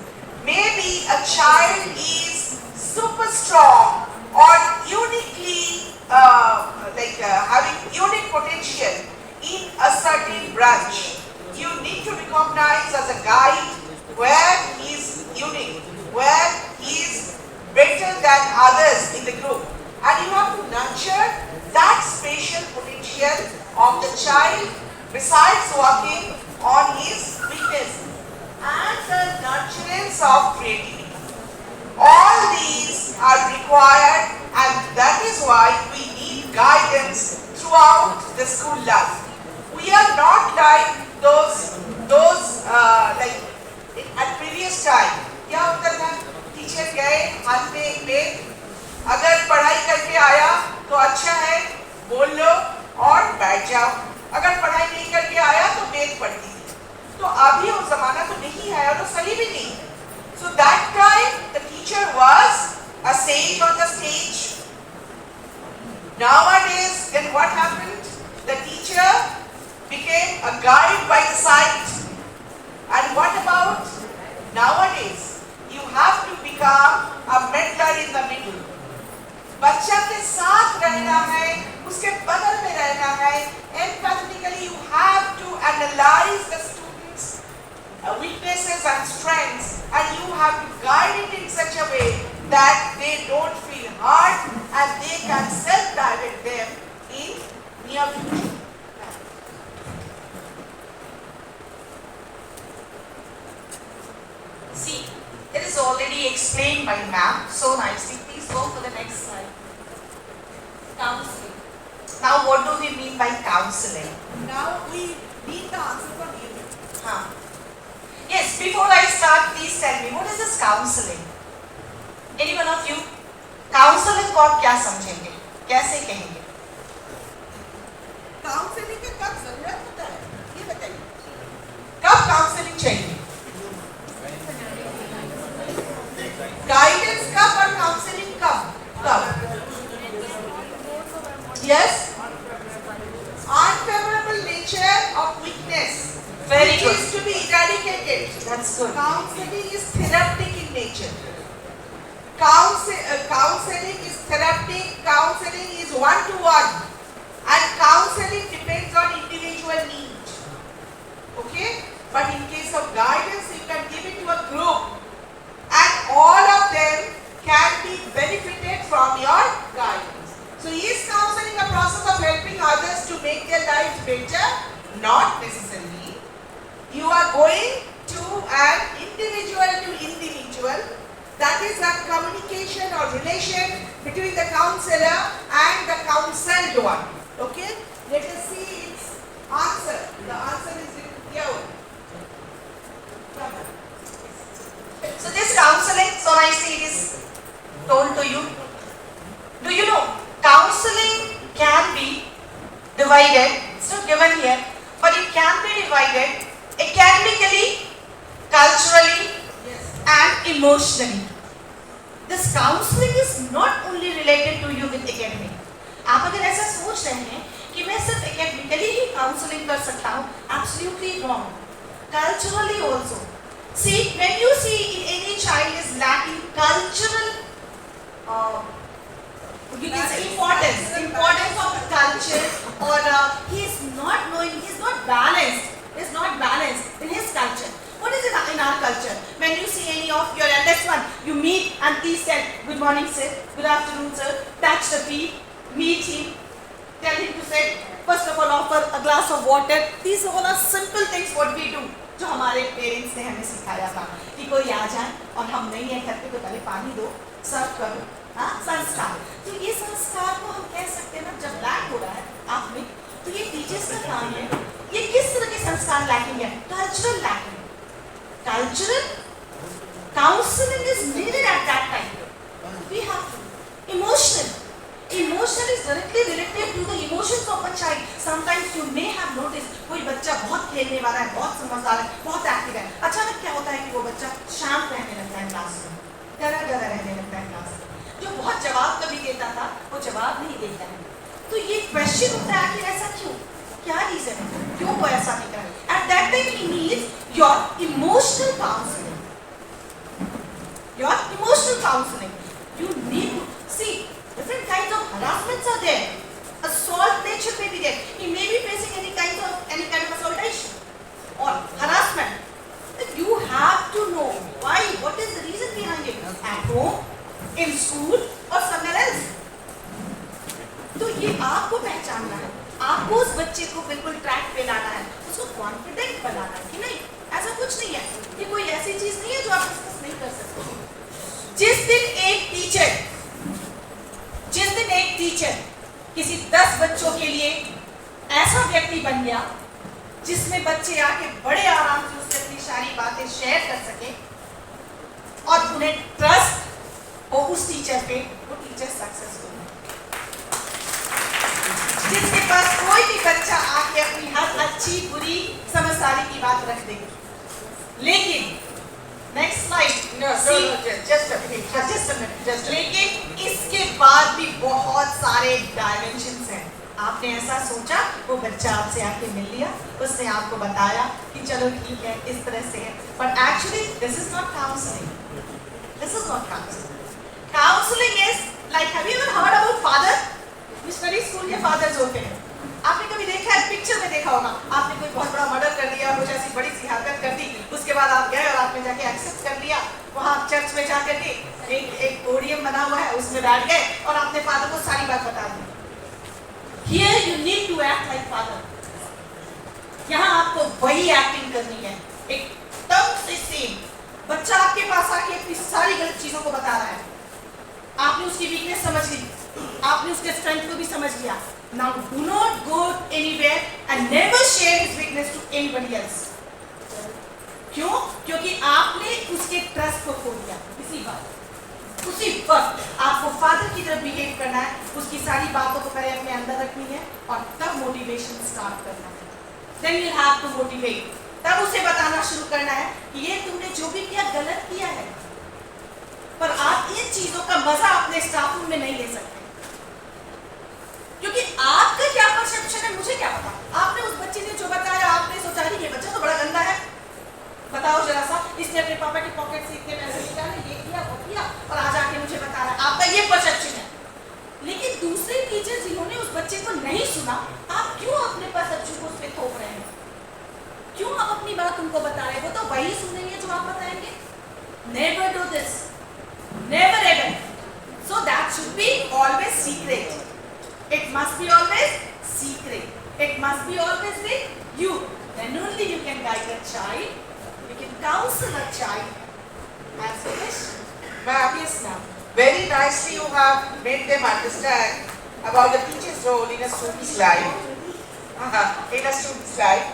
Maybe a child is super strong or uniquely having unique potential in a certain branch. You need to recognize as a guide where he is unique, where he is better than others in the group, and you have to nurture that spatial potential of the child besides working on his weakness and the nurturance of creativity. All these are required, and that is why we need guidance throughout the school life. We are not like those like at previous time. क्या होता था? Teacher गए हाथ में एक bag, अगर पढ़ाई अभी वो जमाना तो नहीं है और वो सही भी नहीं है. So that time the teacher was a sage on the stage. Nowadays, then what happened? The teacher became a guide by the side. And what about nowadays? You have to become a mentor in the middle. बच्चा के साथ रहना है, उसके बगल में रहना है. Empathetically, you have to analyze the students' weaknesses and strengths, and you have to guide it in such a way that they don't feel hurt and they can self-direct them in near future. See, it is already explained by ma'am so nicely. Please go for the next slide. Counseling. Now, what do we mean by counseling? Now we need the answer from you. Yes, before I start, please tell me, what is this counseling? Any one of you? Counseling को आप क्या समझेंगे? कैसे कहेंगे? Counselling का कब जरूरत होता है, ये बताइए. कब काउंसलिंग चाहिए? गाइडेंस कब और काउंसलिंग कब? Yes. Unfavorable nature of weakness. Very good. Which is to be eradicated. That's good. Counseling is therapeutic in nature. Counseling is therapeutic. Counseling is one-to-one, and counseling depends on individual need. Okay. But in case of guidance, you can give it to a group, and all of them can be benefited from your guidance. So is counseling a process of helping others to make their lives better? Not necessarily. You are going to an individual to individual. That is a communication or relation between the counselor and the counseled one. Okay? Let us see its answer. The answer is written here. So this counseling, so nicely it is told to you. Do you know, counseling can be divided, it's not given here, but it can be divided academically, culturally, and emotionally. This counseling is not only related to you with academic. आप अगर ऐसा सोच रहे हैं कि मैं सिर्फ academically ही counseling कर सकता हूँ, absolutely wrong. Culturally also. See, when you see any child is lacking cultural, you can say importance of the culture, or he is not knowing, he is not balanced in his culture. What is it in our culture? When you see any of your eldest one, you meet and he said, good morning sir, good afternoon sir, touch the feet, meet him, tell him to say, first of all offer a glass of water. These all are simple things what we do. जो हमारे parents ने हमें सिखाया था कि कोई आ जाए और हम नहीं है घर पे तो पहले पानी दो, सर्व करो, हाँ संस्कार. तो ये संस्कार को हम कह सकते हैं ना, जब लैक हो रहा है आप में, तो ये टीचर्स का काम है. ये किस तरह के संस्कार लैकिंग है? Cultural lacking. Cultural counseling is needed at that time. We have to. Emotional. Emotion is directly related to the emotions of a child. Sometimes you may have noticed कोई बच्चा बहुत खेलने वाला है, बहुत समझदार है, बहुत एक्टिव है. अचानक क्या होता है कि वो बच्चा शांत रहने लगता है क्लास में, डरा रहने लगता है क्लास में. जो बहुत जवाब कभी देता था वो जवाब नहीं देता है. तो ये क्वेश्चन होता है कि ऐसा क्यों? क्या रीजन है? क्यों वो ऐसा नहीं कर रहा? At that time he needs your emotional counseling. Your emotional counseling. You need to see different kinds of harassments are there. Assault nature may be there. He may be facing any kind of assaultation or harassment. Then you have to know why. What is the reason behind it? At home, in school, or somewhere else. तो ये आपको पहचानना है. आपको उस बच्चे को बिल्कुल ट्रैक पे लाना है, उसको कॉन्फिडेंट बनाना है कि नहीं, ऐसा कुछ नहीं है, ये कोई ऐसी चीज नहीं है जो आप डिस्कस नहीं कर सकते. जिस दिन एक टीचर किसी 10 बच्चों के लिए ऐसा व्यक्ति बन गया जिसमें बच्चे आके बड़े आराम से उससे अपनी सारी बातें शेयर कर सके और उन्हें ट्रस्ट हो उस टीचर पे, वो टीचर सक्सेसफुल है. जिसके पास कोई भी बच्चा आके अपनी हर अच्छी बुरी समझदारी की बात रख दे, लेकिन next slide, just a minute. लेकिन इसके बाद भी बहुत सारे डायमेंशंस हैं. आपने ऐसा सोचा, वो बच्चा आपसे आके मिल लिया, उसने आपको बताया कि चलो ठीक है, इस तरह से है, but actually this is not counseling. This is not counseling. Counseling is like, have you ever heard about father? Missionary school के फादर्स होते हैं. आपने कभी देखा है, पिक्चर में देखा होगा, आपने कोई बहुत बड़ा मर्डर कर दिया, कुछ ऐसी बड़ी सी हरकत कर दी, उसके बाद आप गए और आपने जाके एक्सेप्ट कर लिया, वहाँ चर्च में जाकर के एक पोडियम बना हुआ है, उसमें बैठ गए और आपने फादर को सारी बात बता दी. Here you need to act like father. यहाँ आपको वही एक्टिंग करनी है, एकदम से सेम. बच्चा आपके पास आके अपनी सारी गलत चीजों को बता रहा है, आपने उसकी वीकनेस समझ ली, आपने उसके स्ट्रेंथ को भी समझ लिया. Now do not go anywhere and never share his weakness to anybody else. क्यों? क्योंकि आपने उसके ट्रस्ट को खो दिया. उसी वक्त आपको फादर की तरफ बिहेव करना है, उसकी सारी बातों को पहले अपने अंदर रखनी है और तब मोटिवेशन स्टार्ट करना है. Then you have to motivate. तब उसे बताना शुरू करना है कि ये तुमने जो भी किया गलत किया है, पर आप इन चीजों का मजा अपने स्टाफ रूम में नहीं ले सकते, क्योंकि आपका क्या परसेप्शन है मुझे क्या पता. आपने उस बच्चे ने जो बताया, आपने सोचा ये बच्चा तो बड़ा गंदा है, बताओ जरा सा, इसने अपने पापा की पॉकेट से इतने पैसे निकाले, ये किया वो किया, और आज आके मुझे बता रहा है. आपका ये परसेप्शन है. लेकिन दूसरे टीचर जिन्होंने उस बच्चे को नहीं सुना, आप क्यों अपने परसेप्शन को उस पर थोप रहे हैं? क्यों आप अपनी बात उनको बता रहे हैं? वो तो वही सुनेंगे जो आप बताएंगे. Never do this. Never ever. So that should be always secret. It must be always secret. It must be always with you. Then only you can guide a child. You can counsel a child. As finished? Ma'am, Yes, ma'am. very nicely you have made them understand about the teacher's role in a student's life. In a student's life.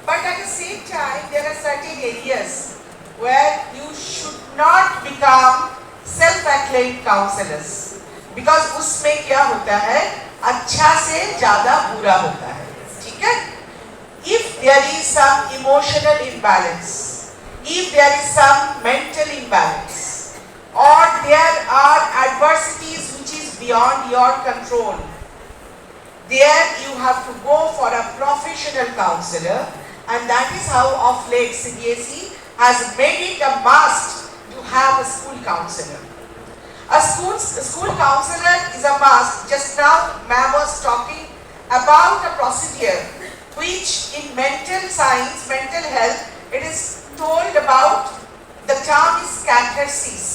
But at the same time, there are certain areas where you should not become self-acclaimed counselors. Because उसमें क्या होता है, अच्छा से ज़्यादा बुरा होता है, ठीक है? If there is some emotional imbalance, if there is some mental imbalance, or there are adversities which is beyond your control, there you have to go for a professional counselor, and that is how of late CBSE has made it a must to have a school counselor. A school counselor is a must. Just now ma'am was talking about a procedure which in mental science, mental health, it is told about, the term is catharsis.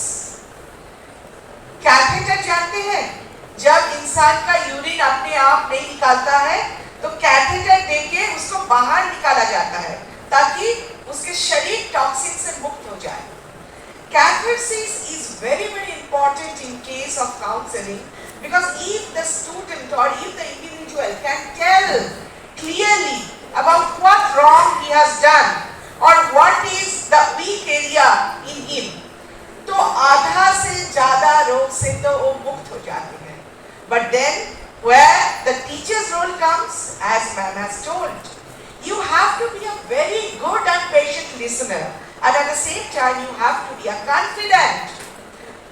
Catheter जानते हैं? जब इंसान का urine अपने आप नहीं निकालता है तो कैथेटर देके उसको बाहर निकाला जाता है ताकि उसके शरीर टॉक्सिन से मुक्त हो जाए. Catharsis is very important in case of counseling, because if the student or if the individual can tell clearly about what wrong he has done or what is the weak area in him, तो आधा से ज़्यादा रोग से तो वो मुक्त हो जाते हैं. But then where the teacher's role comes, as ma'am has told, you have to be a very good and patient listener, and at the same time you have to be a confident.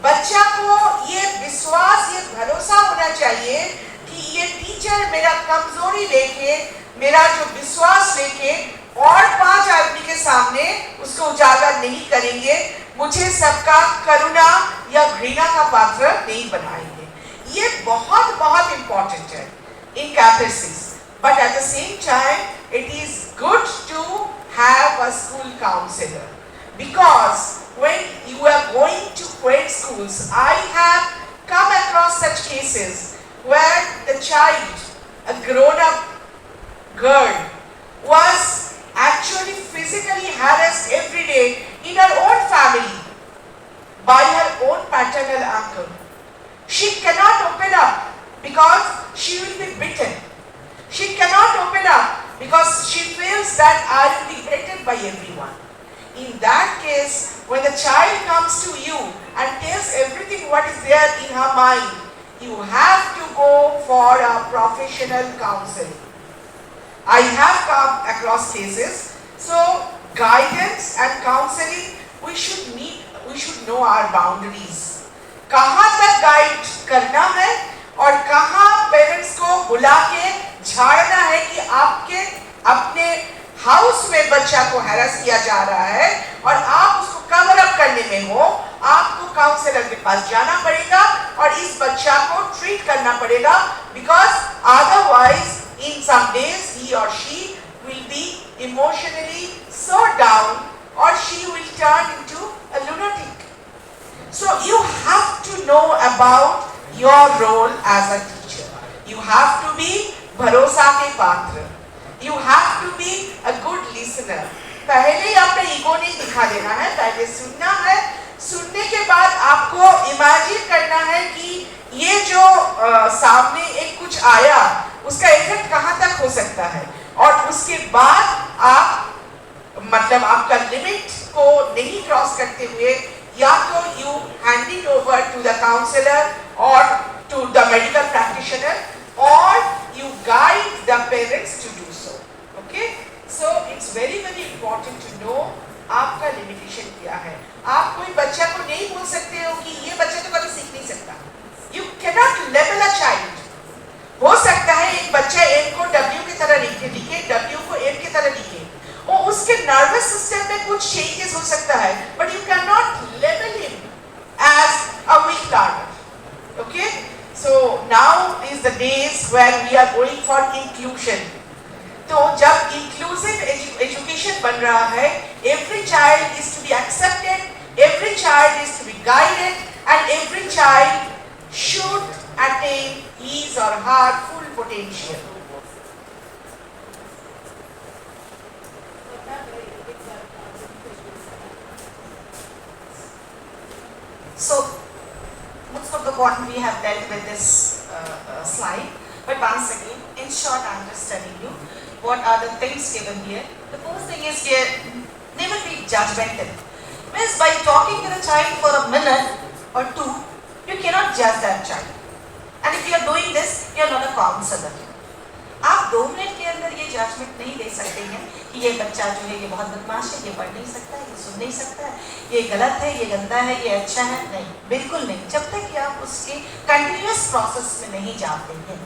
बच्चा को ये विश्वास, ये भरोसा होना चाहिए कि ये टीचर मेरा कमजोरी लेके, मेरा जो विश्वास लेके और 5 आदमी के सामने उसको उजागर नहीं करेंगे, मुझे सबका करुणा या घृणा का पात्र नहीं बनाएंगे. ये बहुत बहुत इम्पोर्टेंट है in catharsis. But at the same time, it is good to have a school counselor, because when you are going to grade schools, I have come across such cases where the child, a grown-up girl, was actually physically harassed every day in her own family by her own paternal uncle. She cannot open up because she will be beaten. She cannot open up because she feels that I will be hated by everyone. In that case, when the child comes to you and tells everything what is there in her mind, you have to go for a professional counseling. I have come across cases, so guidance parents and counseling, we should know our boundaries. कहाँ तक guide करना है और कहाँ parents को बुला के झाड़ना है कि आपके अपने हाउस में बच्चा को हैरेस किया जा रहा है और आप उसको कवर अप करने में हो, आपको काउंसलर के पास जाना पड़ेगा और इस बच्चा को ट्रीट करना पड़ेगा, because otherwise in some days he or she will be emotionally so down or she will turn into a lunatic. So you have to know about your role as a teacher. You have to be भरोसा के पात्र. You have to be a good listener. पहले ही अपने ego नहीं दिखा देना है, पहले सुनना है. सुनने के बाद आपको इमेजिन करना है कि ये जो सामने एक कुछ आया, उसका इफेक्ट कहाँ तक हो सकता है, और उसके बाद आप मतलब आपका लिमिट को नहीं क्रॉस करते हुए या तो you hand it over to the counselor or to the medical practitioner or you guide the parents to do so. Okay? So it's very important to know आपका limitation क्या है. आप कोई बच्चा को नहीं बोल सकते हो कि ये बच्चा तो कभी सीख नहीं सकता. You cannot label a child. हो सकता है एक बच्चा M को W की तरह लिखे, W को M की तरह लिखे, और उसके नर्वस सिस्टम में कुछ चेंजेस हो सकता है, but you cannot label him as a weak learner. Okay? So now is the days where we are going for inclusion. तो जब inclusive education बन रहा है, every child is to be accepted, every child is to be guided, and every child should attain his or her full potential. So, most of the point we have dealt with this slide, but once again, in short, I am just telling you what are the things given here. The first thing is here, never be judgmental. Means by talking to the child for a minute or two, you cannot judge that child. And if you are doing this, you are not a counselor. आप 2 minute के अंदर ये judgement नहीं दे सकते हैं कि ये बच्चा जो है ये बहुत बदमाश है, ये पढ़ नहीं सकता है, ये सुन नहीं सकता है, ये गलत है, ये गंदा है, ये अच्छा है. नहीं, बिल्कुल नहीं, जब तक कि आप उसके कंटिन्यूअस प्रोसेस में नहीं जाते हैं.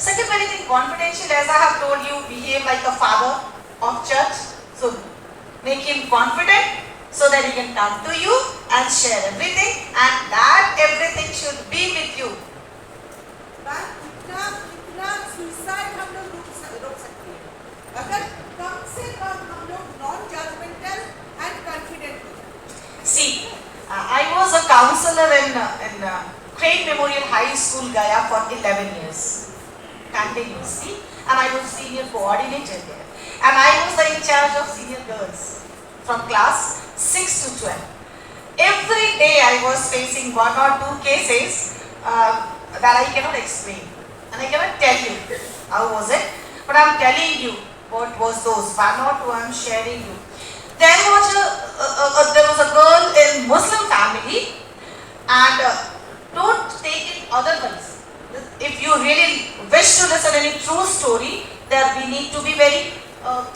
Second very thing, confidential, as I have told you, behave like a father of church. So make him confident so that he can come to you and share everything, and that everything should be with you. Suicide हम लोग रोक सकते हैं अगर कम से कम हम लोग non judgemental and confident हो जाए. See, I was a counselor in Crane Memorial High School, Gaya, for 11 years continuously, and I was senior coordinator there, and I was in charge of senior girls from class 6 to 12. Every day I was facing 1 or 2 cases that I cannot explain. And I cannot tell you how was it, but I am telling you what was those 1 or 2 I am sharing you. There was a girl in Muslim family, and don't take it otherwise. If you really wish to listen any true story, then we need to be very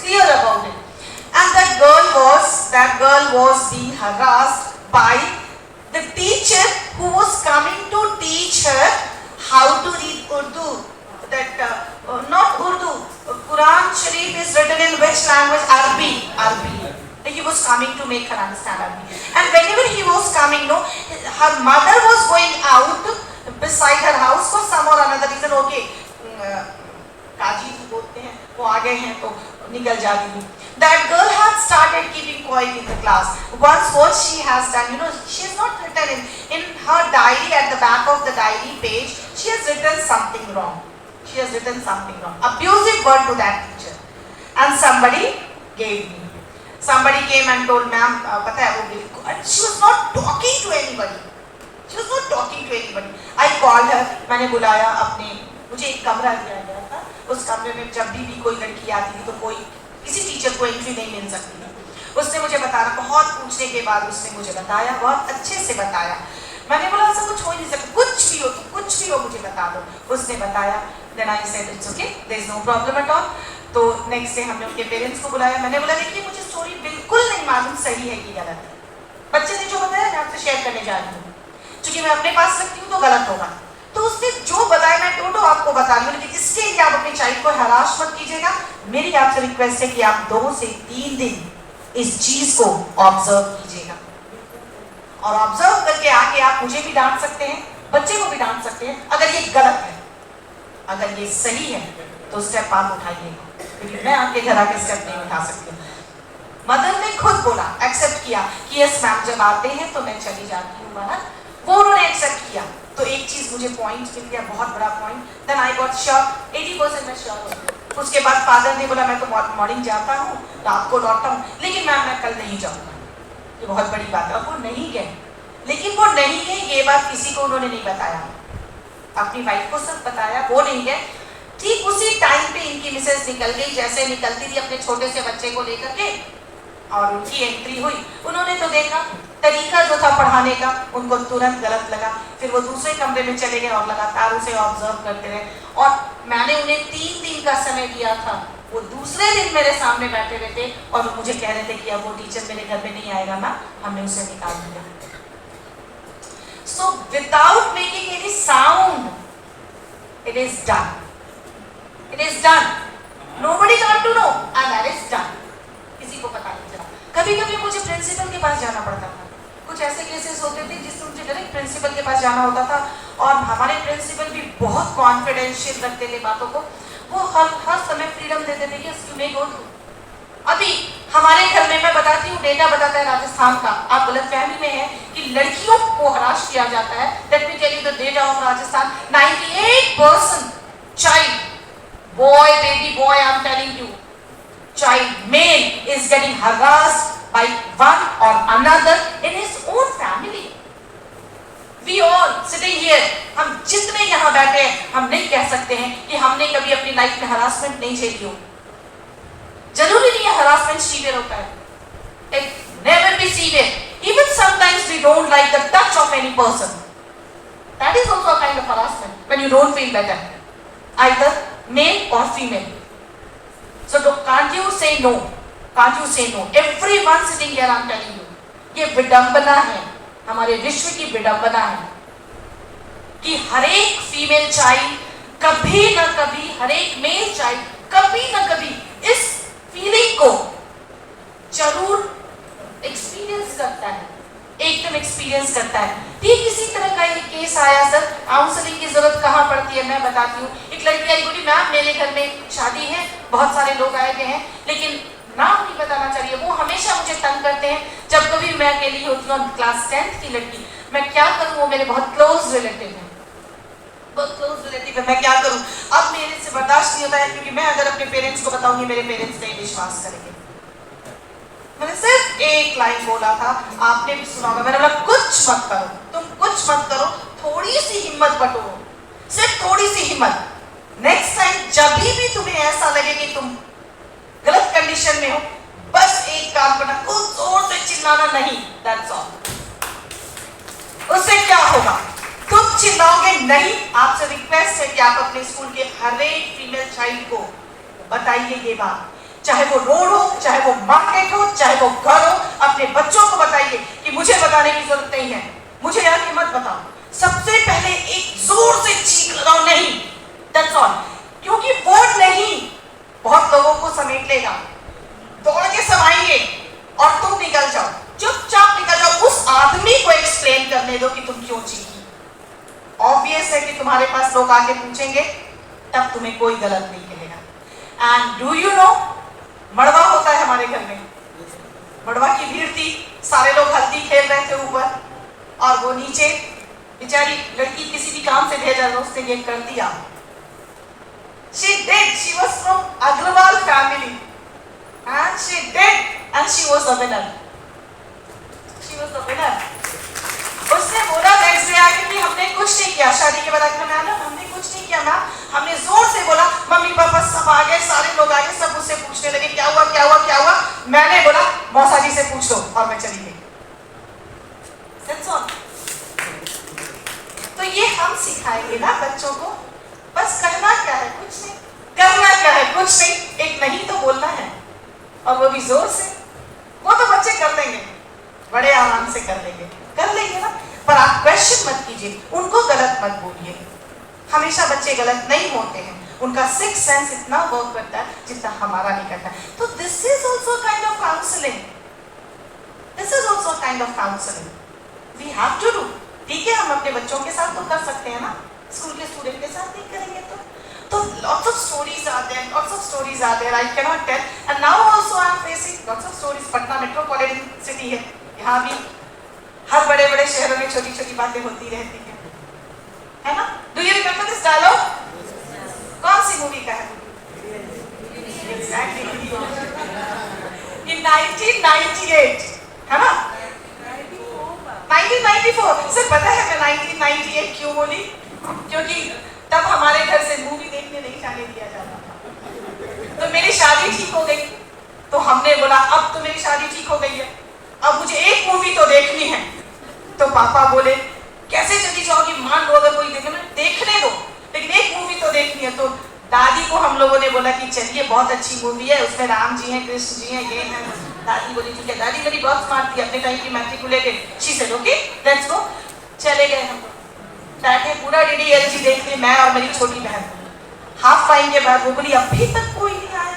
clear about it. And that girl was being harassed by the teacher who was coming to teach her how to read Urdu. Not Urdu. Quran Sharif is written in which language? Arabic. He was coming to make her understand Arabic. And whenever he was coming, her mother was going out beside her house for some or another reason. Okay, काजी जी बोलते हैं, वो आ गए हैं तो निकल जाती हूँ. That girl had started keeping quiet in the class. Once what she has done, she has not written in her diary, at the back of the diary page, she has written something wrong. Abusive word to that teacher. And somebody gave me. Somebody came and told, ma'am, पता है वो बिल्कुल. And she was not talking to anybody. I called her. मैंने बुलाया अपने, मुझे एक कमरा दिया गया था. उस कमरे में जब भी कोई लड़की आती थी तो कोई किसी टीचर को एंट्री नहीं मिल सकती थी. उसने मुझे बताया, बहुत पूछने के बाद उसने मुझे बताया, बहुत अच्छे से बताया. मैंने बोला ऐसा कुछ हो नहीं सकता, कुछ भी हो मुझे बता दो. उसने बताया. Then I said it's okay, there is no problem at all. तो नेक्स्ट डे हमने उनके पेरेंट्स को बुलाया. मैंने बोला देखिए मुझे स्टोरी बिल्कुल नहीं मालूम सही है कि गलत है। बच्चे ने जो बताया मैं आपसे शेयर करने जा रही हूँ, क्योंकि मैं अपने पास रखती हूँ तो गलत होगा। तो उसने जो बताया मैं टोटो आपको बता रही हूँ, लेकिन इसके लिए आप अपने चाइल्ड को हरास मत कीजिएगा। मेरी आपसे रिक्वेस्ट है कि आप 2 से 3 दिन इस चीज को ऑब्जर्व कीजिएगा, और ऑब्जर्व करके आके आप मुझे भी डांट सकते हैं, बच्चे को भी डांट सकते हैं। अगर ये गलत है, अगर ये सही है तो स्टेप आप उठाइएगा, क्योंकि मैं आपके घर आके स्टेप नहीं उठा सकती। मदर ने खुद बोला, एक्सेप्ट किया कि यस मैम जब आते हैं तो मैं चली जाती हूँ बाहर, वो उन्होंने एक्सेप्ट किया। तो एक चीज मुझे पॉइंट मिल गया, बहुत बड़ा point. Then I got sure, 80% मैं श्योर हो गई। उसके बाद फादर ने बोला मैं तो मॉर्निंग जाता हूँ, रात को लौटता हूँ, लेकिन मैम मैं कल नहीं जाऊँगा। ये बहुत बड़ी बात है। और वो नहीं गए, लेकिन वो नहीं गए ये बात किसी को उन्होंने नहीं बताया, अपनी वाइफ को सब बताया, वो नहीं गए। ठीक उसी टाइम पे इनकी मिसेस निकल गई, जैसे निकलती थी अपने छोटे से बच्चे को लेकर के, और उनकी एंट्री हुई। उन्होंने तो देखा तरीका जो था पढ़ाने का, उनको तुरंत गलत लगा। फिर वो दूसरे कमरे में चले गए और लगातार उसे ऑब्जर्व करते रहे। और मैंने उन्हें 3 दिन का समय दिया था, वो दूसरे दिन मेरे सामने बैठे हुए थे और मुझे कह रहे थे कि अब वो टीचर मेरे घर में नहीं आएगा ना, हमने उसे निकाल दिया। So without making any sound, it is done. It is done. Nobody got to know, and that is done. किसी को पता नहीं चला। कभी-कभी मुझे प्रिंसिपल के पास जाना पड़ता था। कुछ ऐसे केसेस होते थे जिसमें मुझे डायरेक्ट प्रिंसिपल के पास जाना होता था, और हमारे प्रिंसिपल भी बहुत कॉन्फिडेंशियल रखते थे बातों को। वो हर समय फ्रीडम देते थे, yes you may go through. अभी हमारे घर में मैं बताती हूँ, डेटा बताता है राजस्थान का, आप गलतफहमी में है कि लड़कियों को हरास किया जाता है। Let me tell you the data of Rajasthan, 98% child, boy, baby boy, I'm telling you, child, male is getting harassed by one or another in his own family. We all sitting here, हम जितने यहाँ बैठे हैं, हम नहीं कह सकते हैं कि हमने कभी अपनी लाइफ में हरासमेंट नहीं झेली हो। जरूरी नहीं है हरासमेंट सीवियर होता है, it never be severe. Even sometimes we don't like the touch of any person. That is also a kind of harassment when you don't feel better, either male or female. So can't you say no? Can't you say no? Everyone sitting here, I'm telling you, ये विडंबना है, हमारे विश्व की विडंबना है कि हर एक फीमेल चाइल्ड कभी न कभी, हर एक मेल चाइल्ड कभी न कभी इस फीलिंग को जरूर एक्सपीरियंस करता है, एकदम एक्सपीरियंस करता है। ठीक इसी तरह का एक केस आया सर, काउंसलिंग की जरूरत कहाँ पड़ती है मैं बताती हूँ। एक लड़की आई, बोली मैम मेरे घर में शादी है, बहुत सारे लोग आए हुए हैं, लेकिन नाम नहीं बताना चाहिए, वो हमेशा मुझे तंग करते हैं जब कभी मैं अकेली होती हूँ। क्लास 10th की लड़की, मैं क्या करूँ, वो मेरे बहुत क्लोज रिलेटिव है, बहुत क्लोज रिलेटिव है, मैं क्या करूँ। अब मेरे से बर्दाश्त नहीं होता है, क्योंकि मैं अगर अपने पेरेंट्स को बताऊंगी मेरे पेरेंट्स नहीं विश्वास करेंगे। मैंने सिर्फ एक लाइन बोला था, आपने भी सुना होगा, मैंने बोला कुछ मत करो, तुम कुछ मत करो, थोड़ी सी हिम्मत बटोरो, सिर्फ थोड़ी सी हिम्मत। नेक्स्ट टाइम जब भी तुम्हें ऐसा लगे कि तुम गलत कंडीशन में हो, बस एक काम करना, खूब जोर से चिल्लाना नहीं, दैट्स ऑल। उससे क्या होगा, तुम चिल्लाओगे नहीं। आपसे रिक्वेस्ट है कि आप अपने स्कूल के हर एक फीमेल चाइल्ड को बताइए ये बात, चाहे वो रोड हो, चाहे वो मार्केट हो, चाहे वो घर हो, अपने बच्चों को बताइए कि मुझे बताने की जरूरत नहीं है, मुझे आके मत बताओ। सबसे पहले एक जोर से चीख लगाओ, नहीं, दैट्स ऑल। क्योंकि वो नहीं बहुत लोगों को समेट लेगा, दौड़ के सब आएंगे और तुम निकल जाओ, चुपचाप निकल जाओ। उस आदमी को एक्सप्लेन करने दो कि तुम क्यों चीखी। ऑब्वियस है कि तुम्हारे पास लोग आके पूछेंगे, तब तुम्हें कोई गलत नहीं कहेगा। एंड डू यू नो, मड़वा होता है हमारे घर में, मड़वा की भीड़ थी, सारे लोग हल्दी खेल रहे थे ऊपर, और वो नीचे बेचारी लड़की किसी भी काम से भेजा, उसने ये कर दिया। She did. She was from Agrawal family, and she did, and she was the winner. She was the winner. उसने बोला नेक्स्ट डे आके कि हमने कुछ नहीं किया, शादी के बाद आकर मैम हमने कुछ नहीं किया मैम, हमने जोर से बोला, मम्मी पापा सब आ गए, सारे लोग आ गए, सब मुझसे पूछने लगे क्या हुआ क्या हुआ क्या हुआ। मैंने बोला मौसा जी से पूछ लो, और मैं चली गई। That's all. तो ये हम सिखाएंगे ना बच्चों को, बस कहना क्या है, कुछ नहीं, करना क्या है, कुछ नहीं, एक नहीं तो बोलना है, और वो भी जोर से। वो तो बच्चे कर बड़े आराम से कर लेंगे ना। पर आप क्वेश्चन मत कीजिए, उनको गलत मत बोलिए। हमेशा बच्चे गलत नहीं होते हैं, उनका सिक्स सेंस इतना वर्क करता है जितना हमारा नहीं करता है। तो this is also kind of counselling, this is also kind of counselling we have to do. ठीक है, हम अपने बच्चों के साथ तो कर सकते हैं ना, स्कूल के स्टूडेंट के साथ नहीं करेंगे तो lots of stories are there, lots of stories are there, I cannot tell. And now also I am facing lots of stories. Patna metropolitan city है, यहाँ भी हर बड़े बड़े शहरों में छोटी छोटी बातें होती रहती हैं, है ना? Do you remember this dialogue? कौन सी मूवी का है? Exactly. In 1998, है ना? 1994. सिर्फ पता है मैं 1998 क्यों बोली? क्योंकि तब हमारे घर से मूवी देखने नहीं जाने दिया जाता था। तो मेरी शादी ठीक हो गई, तो हमने बोला अब तो मेरी शादी ठीक हो गई है, अब मुझे एक मूवी तो देखनी है। तो पापा बोले कैसे चली जाओगी, मान लो अगर कोई देखने दो, लेकिन एक मूवी तो देखनी है। तो दादी को हम लोगों ने बोला कि चलिए बहुत अच्छी मूवी है, उसमें राम जी हैं, कृष्ण जी हैं, ये हैं। दादी बोली ठीक है। दादी मेरी बहुत स्मार्ट थी, अपने टाइम की matriculated. She said okay let's go. चले गए हम, बैठे पूरा DDLG देखने, मैं और मेरी छोटी बहन। हाफ टाइम के बाद वो बोली अभी तक कोई नहीं आया,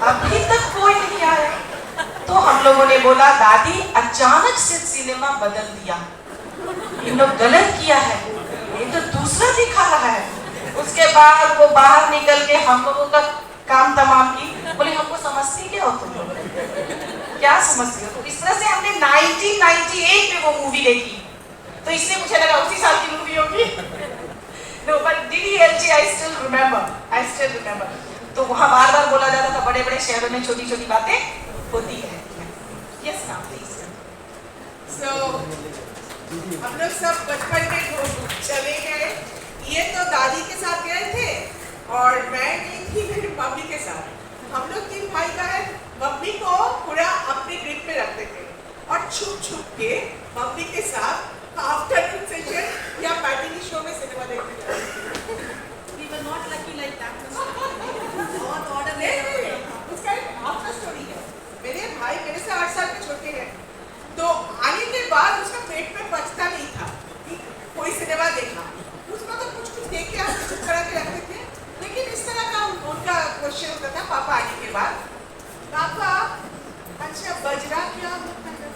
अभी तक कोई नहीं आया। तो हम लोगों ने बोला दादी अचानक से सिनेमा बदल दिया, इन लोग गलत किया है, ये तो दूसरा दिखा रहा है। उसके बाद वो बाहर निकल के हम लोगों का काम तमाम की, बोले हमको समझती क्या हो तुम लोग, क्या समझती हो? तो इस तरह से हमने 1998 में वो मूवी देखी, तो इसलिए मुझे लगा उसी साल की मूवी होगी। No, but DDLG I still remember. तो वहाँ बार बार बोला जाता था बड़े बड़े शहरों में छोटी छोटी बातें होती है। Yes, now please. So, हम लोग सब बचपन में चले गए। ये तो दादी के साथ गए थे और मैं गई थी मेरी मम्मी के साथ। हम लोग 3 भाई बहन मम्मी को पूरा अपने ग्रिप में रखते थे और छुप छुप के मम्मी के साथ आफ्टरनून सेशन या मैटिनी शो में सिनेमा देखने जाते थे। We were not lucky like that. बहुत ऑर्डर है, उसका एक आफ्टर स्टोरी है। मेरे भाई मेरे से 8 साल के छोटे हैं, तो आने के बाद उसका पेट में पचता नहीं था कि कोई सिनेमा देखा। उसको तो कुछ कुछ देख के हम चुप करा के रखते थे, लेकिन इस तरह का उनका क्वेश्चन होता था पापा आने के बाद, पापा अच्छा बजरा क्या होता है?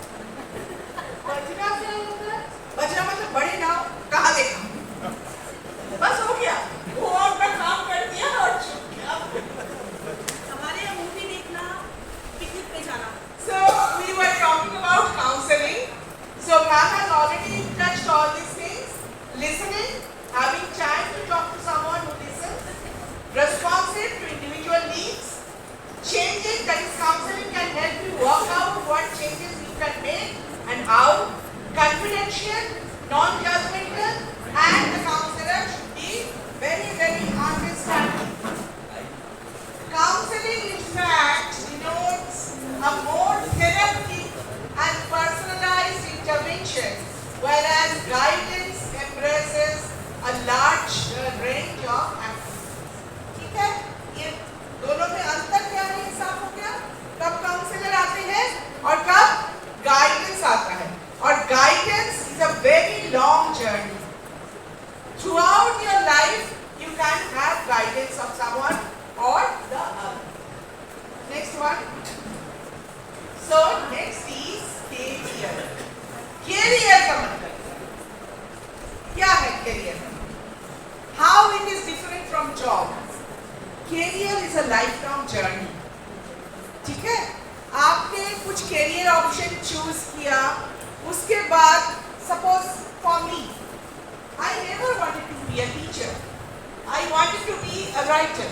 बजरा क्या होता है? बजरा मतलब बड़े नाव, कहाँ देखा? बस हो गया, वो अपना काम कर दिया और चुप गया। हमारे यहाँ मूवी देखना, पिकनिक पे जाना। So we were talking about counseling. So ma'am has already touched all these things. Listening, having time to talk to someone who listens, responsive to individual needs, changing, that is counseling can help you work out what changes you can make and how. Confidential, non-judgmental, and the counselor should be very, very understanding. Counseling, in fact, denotes a more therapeutic and personalized intervention, whereas guidance embraces a large range of activities. ठीक है? ये दोनों में अंतर क्या है? साफ हो गया? कब काउंसलर आते हैं और कब गाइडेंस आता है? और guidance is a very long journey. Throughout your life, you can have guidance of someone or the other. Next one. So next is career. Career का मतलब क्या है? career how it is different from job. Career is a lifelong journey. ठीक है? आपने कुछ career option choose किया, उसके बाद suppose for me, I never wanted to be a teacher. I wanted to be a writer.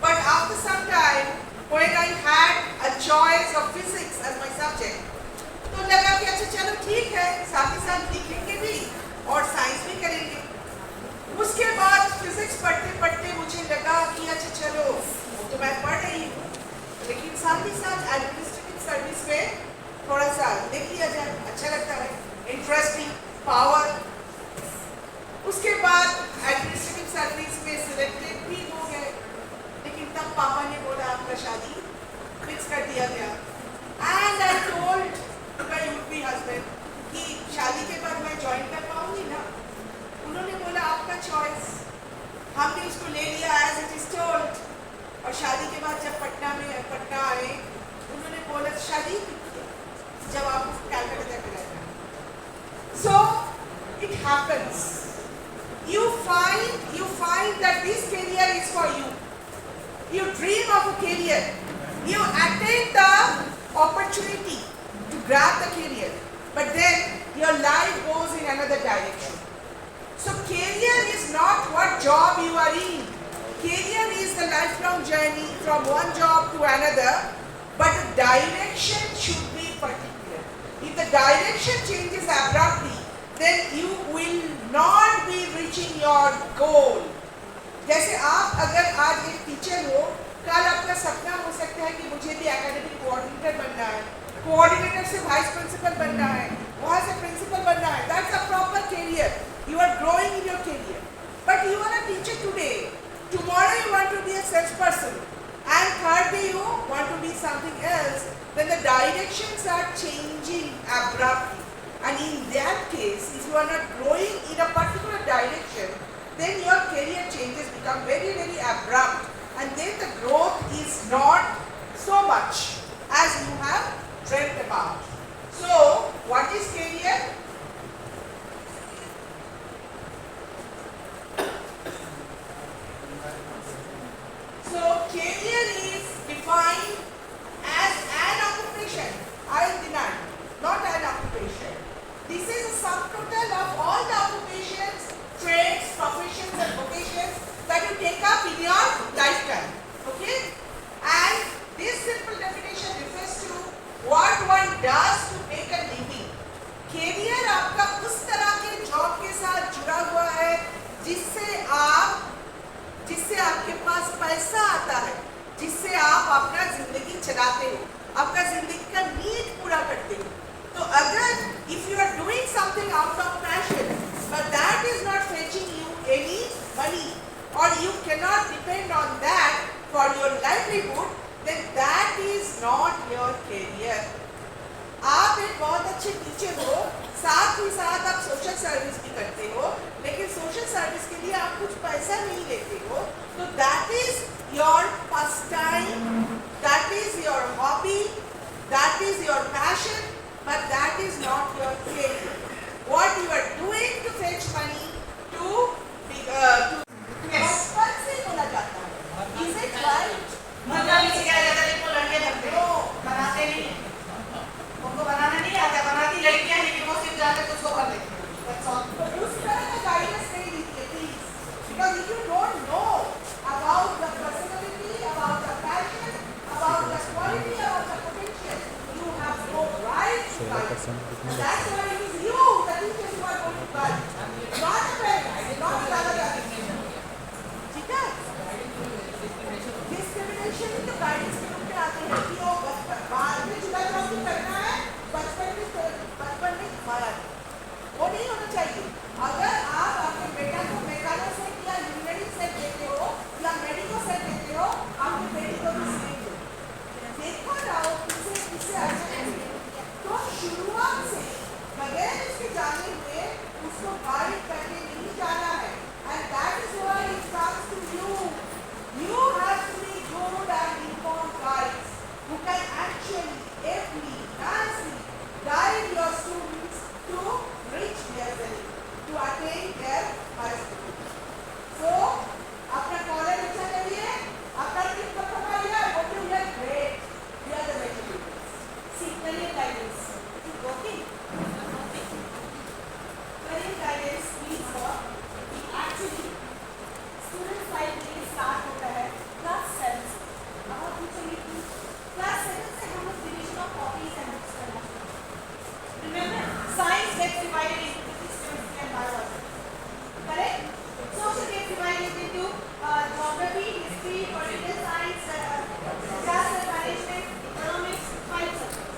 But after some time, when I had a choice of physics as my subject, तो लगा कि अच्छा चलो ठीक है, साथ ही साथ लिखेंगे भी और साइंस भी करेंगे। उसके बाद फिजिक्स पढ़ते पढ़ते मुझे लगा कि अच्छा चलो वो तो मैं पढ़ रही हूँ, लेकिन साथ ही साथ एडमिनिस्ट्रेटिव सर्विस में थोड़ा सा देख लिया जाए, अच्छा लगता है, इंटरेस्टिंग, पावर। उसके बाद एडमिनिस्ट्रेटिव सर्विस में सिलेक्टेड भी हो गए, लेकिन तब पापा ने बोला आपका शादी फिक्स कर दिया गया। एंड आई टोल्ड शादी के बाद जब पटना आए, उन्होंने बोला शादी जब आप कैलकाटा जाकर रहना। So it happens. You find that this career is for you. You dream of a career. You attain the opportunity to grab the career, but then your life goes in another direction. So career is not what job you are in. Career is the lifelong journey from one job to another, but the direction should be particular. If the direction changes abruptly, then you will not be reaching your goal. जैसे आप अगर आज एक teacher हो, कल आपका सपना हो सकता है कि मुझे भी एकेडमिक कोऑर्डिनेटर बनना है, कोऑर्डिनेटर से वाइस प्रिंसिपल बनना है, वहाँ से प्रिंसिपल बनना है. That's a proper career. You are growing in your career. But you are a teacher today. Tomorrow you want to be a salesperson, and third day you want to be something else. Then the directions are changing abruptly. And in that case, if you are not growing in a particular direction, then your career changes become very, very abrupt, and then the growth is not so much as you have dreamt about. So, what is career? So, career is defined as an occupation. I deny, not an occupation. This is a sum total of all the occupations, trades, professions and vocations that you take up in your lifetime. Okay? And this simple definition refers to what one does to make a living. Career आपका उस तरह के job के साथ जुड़ा हुआ है जिससे आपके पास पैसा आता है, जिससे आप अपना जिंदगी चलाते हो, आपका जिंदगी का नीड पूरा करते हो. So if you are doing something out of passion, but that is not fetching you any money, or you cannot depend on that for your livelihood, then that is not your career. आप एक बहुत अच्छे teacher हो, साथ ही साथ आप social service भी करते हो, लेकिन सोशल सर्विस के लिए आप कुछ पैसा नहीं लेते हो, तो that is your pastime, that is your hobby, that is your passion, but that is not your career. What you are doing to fetch money to compulsory बोला जाता है. Is it right? मतलब इसे क्या जाता है को लड़के बनते हो, बनाते नहीं हैं. उनको बनाना नहीं आता, बनाती लड़कियां लेकिन वो सिर्फ जाके कुछ को कर लेती हैं. That's all. तो उस तरह का guidance नहीं दीजिए please, because if you don't know about the personality, about the passion, about the quality, about the potential, you have no right to guide. And that's why it is you, the teachers, who are going to guide, not the parents, not the other. ठीक है? Discrimination ही तो guidance के रूप में आते हैं कि वो बाद में जुदा जॉब करना है, बचपन में मारा है. वो नहीं होना चाहिए. अगर आप अपने बेटा को मैकेनो सेट या यूनिटी सेट देते हो या मेडिको सेट देते हो, आपके बेटी को भी सेट दो. देखो ना वो किससे अच्छा है. तो शुरुआत से बगैर इसके जाने हुए उसको गाइड करके नहीं जाना है. And that is why it comes to you. You have to be good and informed guides who can actually, aptly, nicely guide your students to reach their goal, to attain their highest goal. So, अपना college अच्छा करिए, अपना team को संभालिए, what you are great. We are the vegetarians. See, career guidance. Is it working? Career guidance means what? Actually, students life day start होता है class 7 से. अब आप पूछेंगे कि class 7 से हम लोग division of copies and books करना शुरू करें. Remember, science gets divided into physics, chemistry and biology. Correct? Social gets divided into geography, history, political science, disaster management, economics, 5 subjects.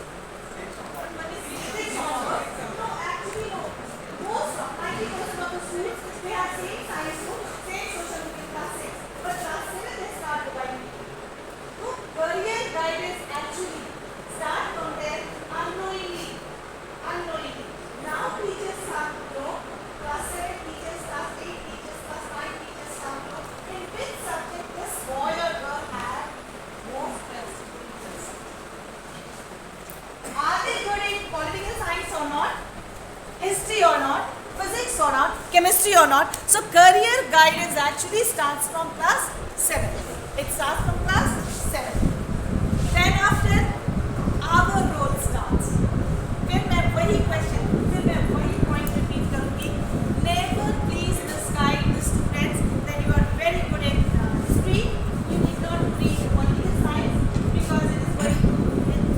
history or not, physics or not, chemistry or not. So career guidance actually starts from class 7. It starts from class 7. Then after our role starts. फिर मैं वही question, फिर मैं वही point repeat करूँगी. Never please misguide the students that you are very good in history. You need not read political science because it's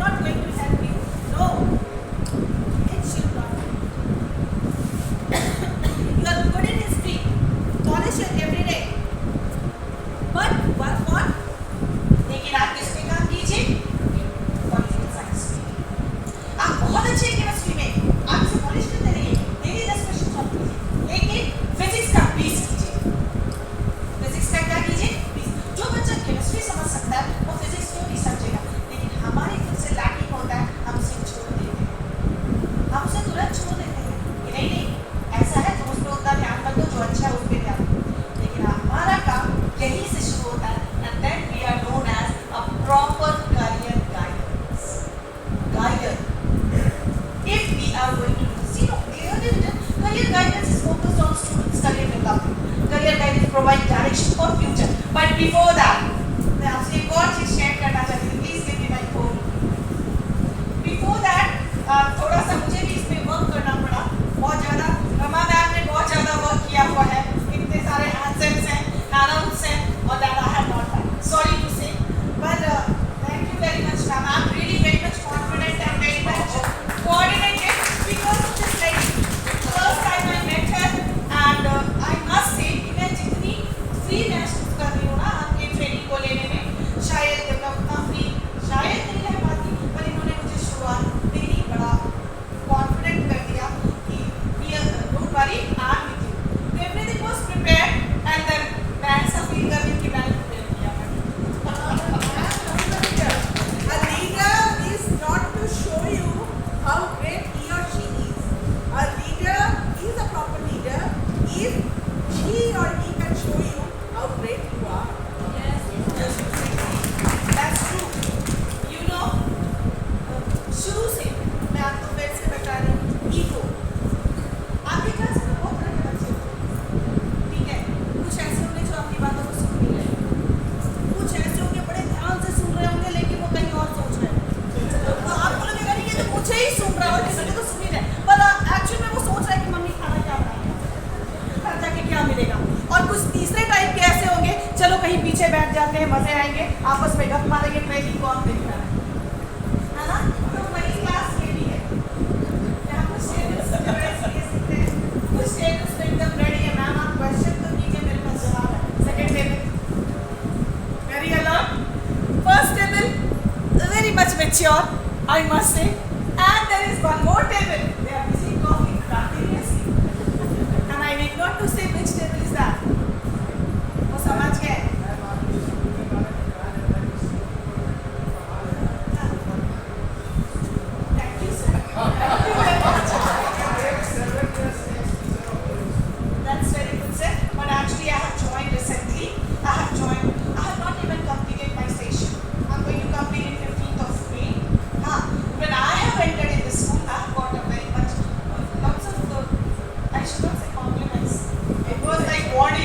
not going to help you. No, it should not. You are good in history. Polish it every day. But work on. लेकिन आप किस पे काम कीजिए? Political science में. आप बहुत अच्छे हैं केमिस्ट्री में, आप इसे पॉलिश करते रहिए, डेली 10 क्वेश्चन सॉल्व कीजिए, लेकिन फिजिक्स का 20 कीजिए. फिजिक्स का क्या कीजिए? 20. जो बच्चा केमिस्ट्री समझ सकता है वो फिजिक्स क्यों नहीं समझेगा, लेकिन हमारी खुद से लैकिंग होता है, हम उसे छोड़ देते हैं, हम उसे तुरंत छोड़ देते हैं कि नहीं नहीं ऐसा है तुम उस पर उतना ध्यान मत दो, जो अच्छा है उस पर ध्यान दो. लेकिन हमारा काम यहीं से शुरू होता है, and then we are known as a proper career guidance. Guider. If we are going to see, clearly written, career guidance is focused on students' career development. Career guidance provides direction for future. But before that, मैं आपसे एक और चीज share करना चाहती हूँ. Please give me my phone. Before that, थोड़ा सा मुझे भी इसमें वर्क करना पड़ा. बहुत ज़्यादा रमा मैम ने बहुत ज़्यादा वर्क किया हुआ है. इतने सारे आंसर्स हैं, एनाउंस हैं, और that I have not done. Sorry to say, but thank you very much, ma'am. I'm really very much confident and very much coordinated because of this lady. First time I met her, and I must say कि मैं जितनी free महसूस कर रही हूँ ना आपके training को लेने में, शायद मैं उतना free शायद नहीं रह पाती, पर इन्होंने मुझे शुरुआत में ही बड़ा confident कर दिया कि don't worry, I'm with you. Everything was prepared, and then मैं ऐसा feel कर रही हूँ कि मैंने prepare किया है. A leader is not to show you how great he or she is. A leader is a proper leader if she or he can show you how great you are. Yes, that's true. You know, शुरू से मैं आपको फिर से बता रही हूँ, ego. आपके क्लास में बहुत तरह के बच्चे होते हैं, ठीक है? कुछ ऐसे होंगे जो आपकी बातों को सुन नहीं रहे, कुछ ऐसे होंगे बड़े ध्यान से सुन रहे होंगे लेकिन वो कहीं और सोच रहे हैं. तो आपको लगेगा नहीं ये तो मुझे ही सुन रहा है और किसी को तो सुन ही रहे, पर एक्चुअल में वो सोच रहा है कि मम्मी खाना क्या बनाएगी, घर जाके क्या मिलेगा. और कुछ तीसरे टाइप के ऐसे होंगे, चलो कहीं पीछे बैठ जाते हैं, मजे आएंगे, आपस में गप मारेंगे, ट्रेनिंग कौन देख रहा है ना. तो वही क्लास ये भी है. यहाँ कुछ स्टेटस बड़े सीरियस दिखते हैं, कुछ स्टेटस तो एकदम रेडी है. मैम आप क्वेश्चन तो कीजिए, मेरे पास जवाब है. Second table very alert. First table very much mature, I must say, and there is one more table. They are busy talking continuously, and I need not to say which table is that. वो समझ गए. Thank you, sir. Thank you very much. That's very good, sir. But actually, I have joined recently. I have not even completed my station. I'm going to complete it 15th of May. When I have entered in this school, I have got a very much, lots of, I should not say compliments. It was like warning.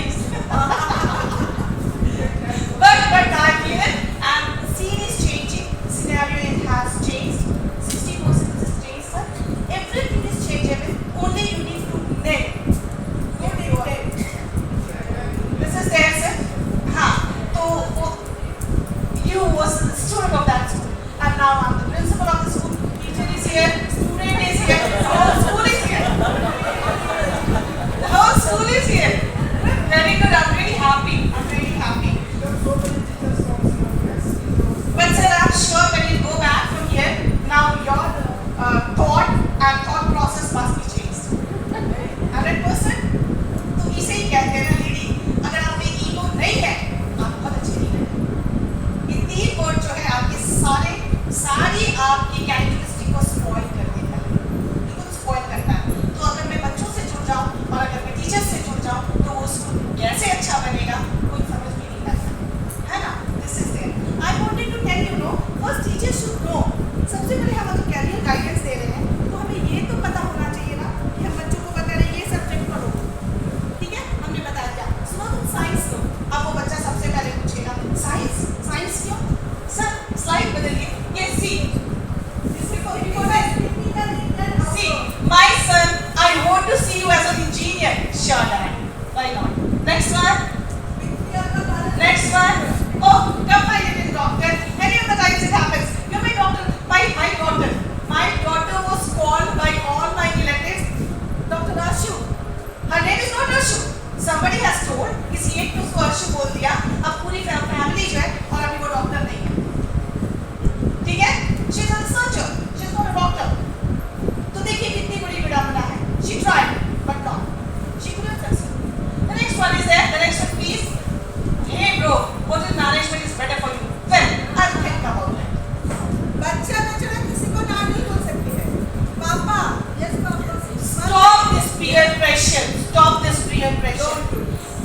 pressure. Stop this peer pressure.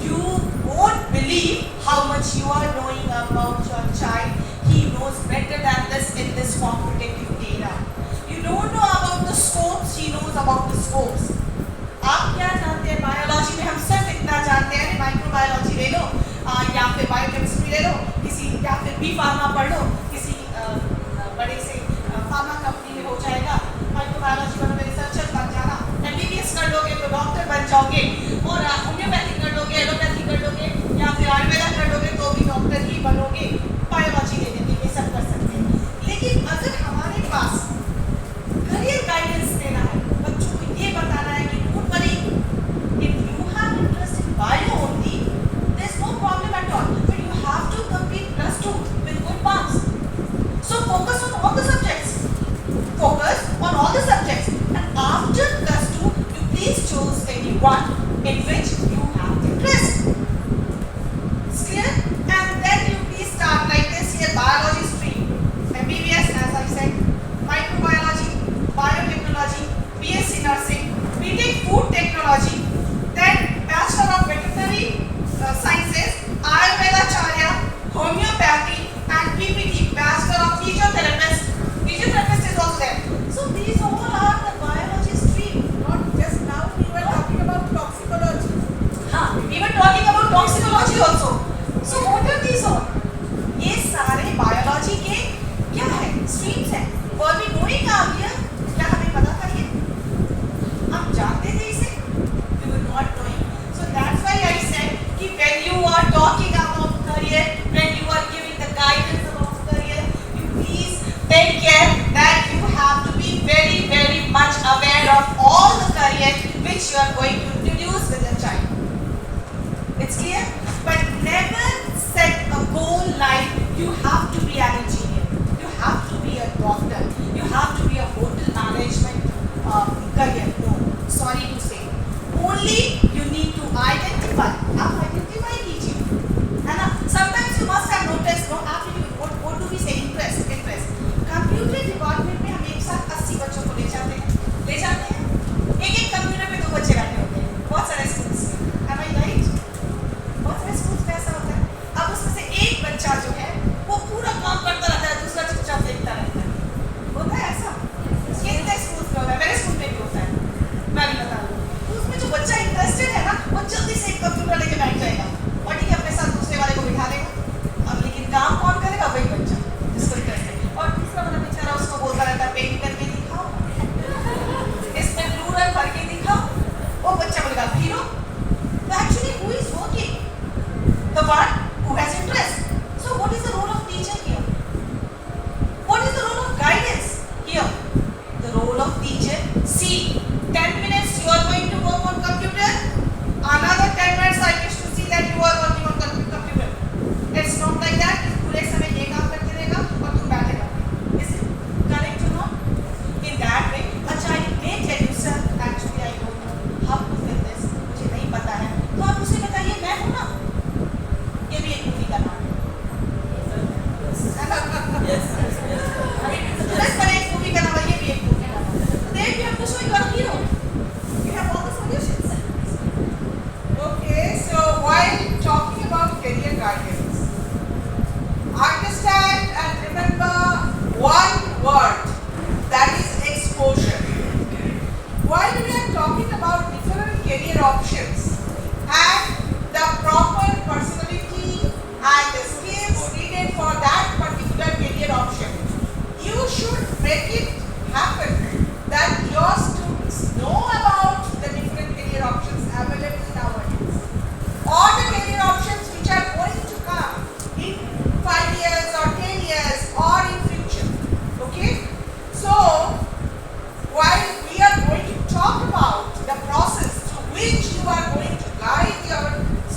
You won't believe how much you are knowing about your child. He knows better than this in this competitive era. You don't know about the scopes, he knows about the scopes. आप क्या जानते हैं biology में? हम सिर्फ इतना जानते हैं माइक्रोबायोलॉजी ले लो या फिर बायोकेमिस्ट्री ले लो, किसी या फिर बी फार्मा पढ़ लो, किसी बड़े से फार्मा कंपनी में हो जाएगा, माइक्रोबायोलॉजी में रिसर्चर बन जाना, एमबीबीएस कर लोगे तो डॉक्टर बन जाओगे, और होम्योपैथी कर लोगे, एलोपैथी कर लोगे या फिर आयुर्वेदा कर लोगे तो भी डॉक्टर ही बनोगे। बायोलॉजी ले लेते ये सब कर सकते हैं, लेकिन अगर हमारे पास करियर गाइडेंस देना है, बच्चों को ये बताना है कि don't worry, if you have interest in bio only there is no problem at all, but you have to complete +2 with good marks. So focus on all the subjects. Focus on all the subjects, and after +2 you please choose any one in which you have interest. It's clear? And then you please start like this here, biology stream, MBBS as I said, microbiology, biotechnology, BSc nursing, BTech food technology, then Bachelor of Veterinary Sciences, Ayurveda, homeopathy, and PPT, Bachelor of Teacher Therapist. Teacher Therapist is also there. So these all are the biology stream. Not just now we were talking about toxicology. We were talking about toxicology also. So what are these all? ये सारे biology के क्या है? Streams हैं. Were we knowing earlier? क्या हमें पता था ये? हम जानते थे इसे? We were not knowing. So that's why I said कि when you are talking about career, when you are giving the guidance about career, you please take care that you have to be very, very much aware of all the career which you are going to introduce with your child. It's clear? But never set a goal like you have to be an engineer, you have to be a doctor, you have to be a hotel management career. No, sorry to say. Only you need to identify. आप identify कीजिए, है ना? Sometimes you must have noticed, no, aptitude. What do we say? Interest. Computer department में हम एक साथ 80 बच्चों को ले जाते हैं. एक कंप्यूटर पे 2 बच्चे बैठे होते हैं. बहुत सारे स्कूल्स में. Am I right? बहुत सारे स्कूल्स में ऐसा होता है. अब उसमें से एक बच्चा जो है वो पूरा काम करता रहता है, दूसरा चुपचाप देखता रहता है. होता है ऐसा? कितने स्कूल्स में होता है? मेरे स्कूल में भी होता है. मैं भी बता दूँ. तो उसमें जो बच्चा इंटरेस्टेड है ना, वो जल्दी से एक कंप्यूटर लेके बैठ जाएगा और ठीक है अपने साथ दूसरे वाले को बिठा देगा. अब लेकिन काम कौन करेगा? वही बच्चा जिसको इंटरेस्ट है. और दूसरा वाला बेचारा उसको बोलता रहता है पेंट करके दिखाओ, इसमें ब्लू रंग भर के दिखाओ. वो बच्चा बोलेगा हीरो. तो actually who is working? The one who has interest. So what is the role of teacher here? What is the role of guidance here? The role of teacher. See, 10 minutes you are going to work on computer. Another 10 minutes I wish to see that you are working on computer. It's not like that. पूरे समय ये काम करते रहेगा और तुम बैठेगा. Is it correct or not? In that way, a child may tell you, sir, actually I don't know how to fill this. मुझे नहीं पता है. तो आप उसे बताइए मैं हूँ ना. ये भी एक मूवी का नाम है. बस पर एक मूवी का नाम है, ये भी एक मूवी का नाम है. Then you have to show you are a hero. You have all the solutions. Okay, so while talking about career guidance, understand and remember one word, that is exposure. While we are talking about different career options and the proper personality and the skills needed for that particular career option, you should make it happen that your students know about the different career options available nowadays, or the career options which are going to come in 5 years or 10 years or in future. Okay? So, while we are going to talk about the process through which you are going to guide your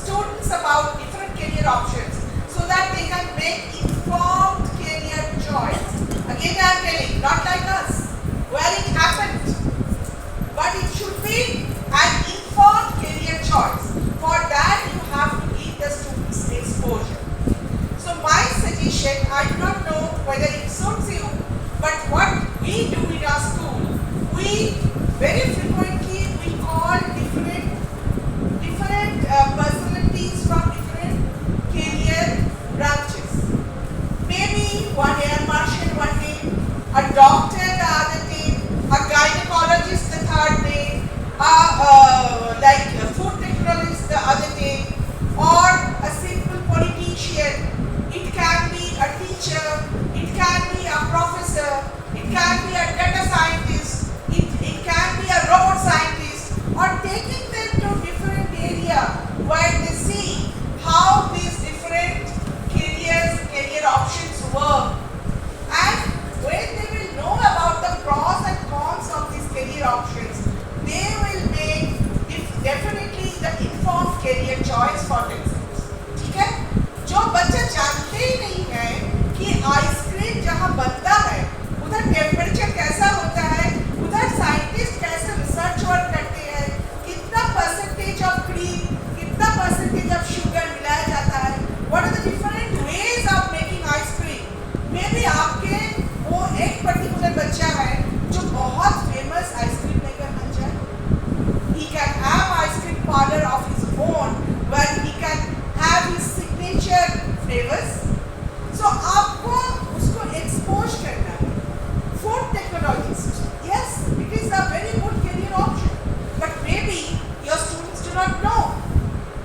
students about different career options so that they can make informed career choice. Again I am telling, not like us, where it happened, but it should be an informed career choice. For that you have to give the students exposure. So my suggestion, I do not know whether it suits you, but what we do in our school, we very frequently we call different जहाँ बनता है उधर temperature कैसा होता है, उधर scientist कैसे research work करते हैं, कितना परसेंटेज ऑफ क्रीम, कितना परसेंटेज ऑफ शुगर मिलाया जाता है, what are the different ways of making ice cream. Maybe आपके वो एक पर्टिकुलर बच्चा है जो बहुत फेमस आइसक्रीम मेकर बन जाए। He can have ice cream parlor of his own where he can have his signature flavors. So आपको उसको expose करना है। Food technologist, yes, it is a very good career option, but maybe your students do not know.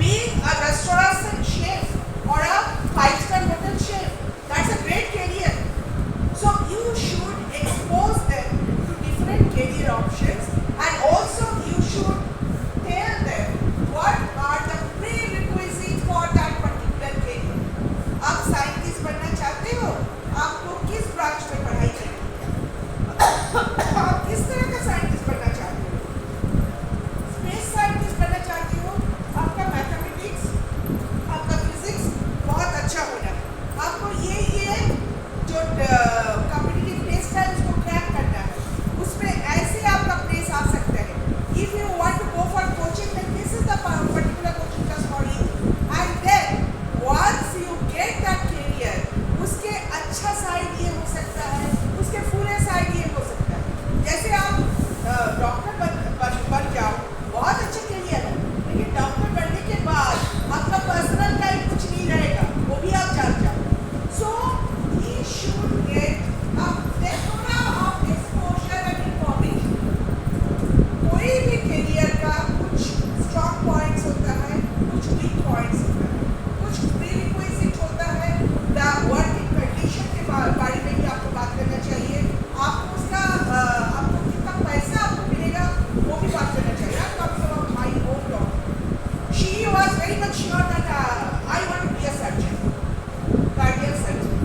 Being a restaurant chef or a 5-star hotel chef, that's a great career. So you should expose them to different career options, and also you should tell them what are the prerequisites for that particular career. आप scientist बनना चाहते हो, आपको किस branch में पढ़ाई करनी है, आप किस तरह का साइंटिस्ट बनना चाहते हो, स्पेस साइंटिस्ट बनना चाहते हो, आपका मैथमेटिक्स, आपका फिजिक्स बहुत अच्छा होना है, आपको ये जो कॉम्पिटिटिव टेस्ट है उसको क्रैक करना है, उसमें ऐसे आपका प्लेस आ सकता है। If you want to go for coaching, then this is the particular coaching class for you. And then once you get that career, उसके अच्छा साइड ये हो सकता है, उसके पूरे साइड ये हो सकता है। जैसे आप डॉक्टर बन जाओ, बहुत अच्छा करियर है, लेकिन डॉक्टर बनने के बाद आपका पर्सनल टाइम कुछ नहीं रहेगा, वो भी आप जान जाओ। So he should get थोड़ा आप exposure and information। कोई भी करियर का कुछ स्ट्रॉन्ग पॉइंट्स होता है, कुछ वीक पॉइंट्स होता है, कुछ प्रीरिक्विजिट होता है, द वर्किंग कंडीशन के बारे में भी आपको बात करना चाहिए, आपको उसका आपको कितना पैसा आपको मिलेगा वो भी बात करना चाहिए। I'm talking about my own daughter. She was very much sure that I want to be a surgeon, cardiac surgeon.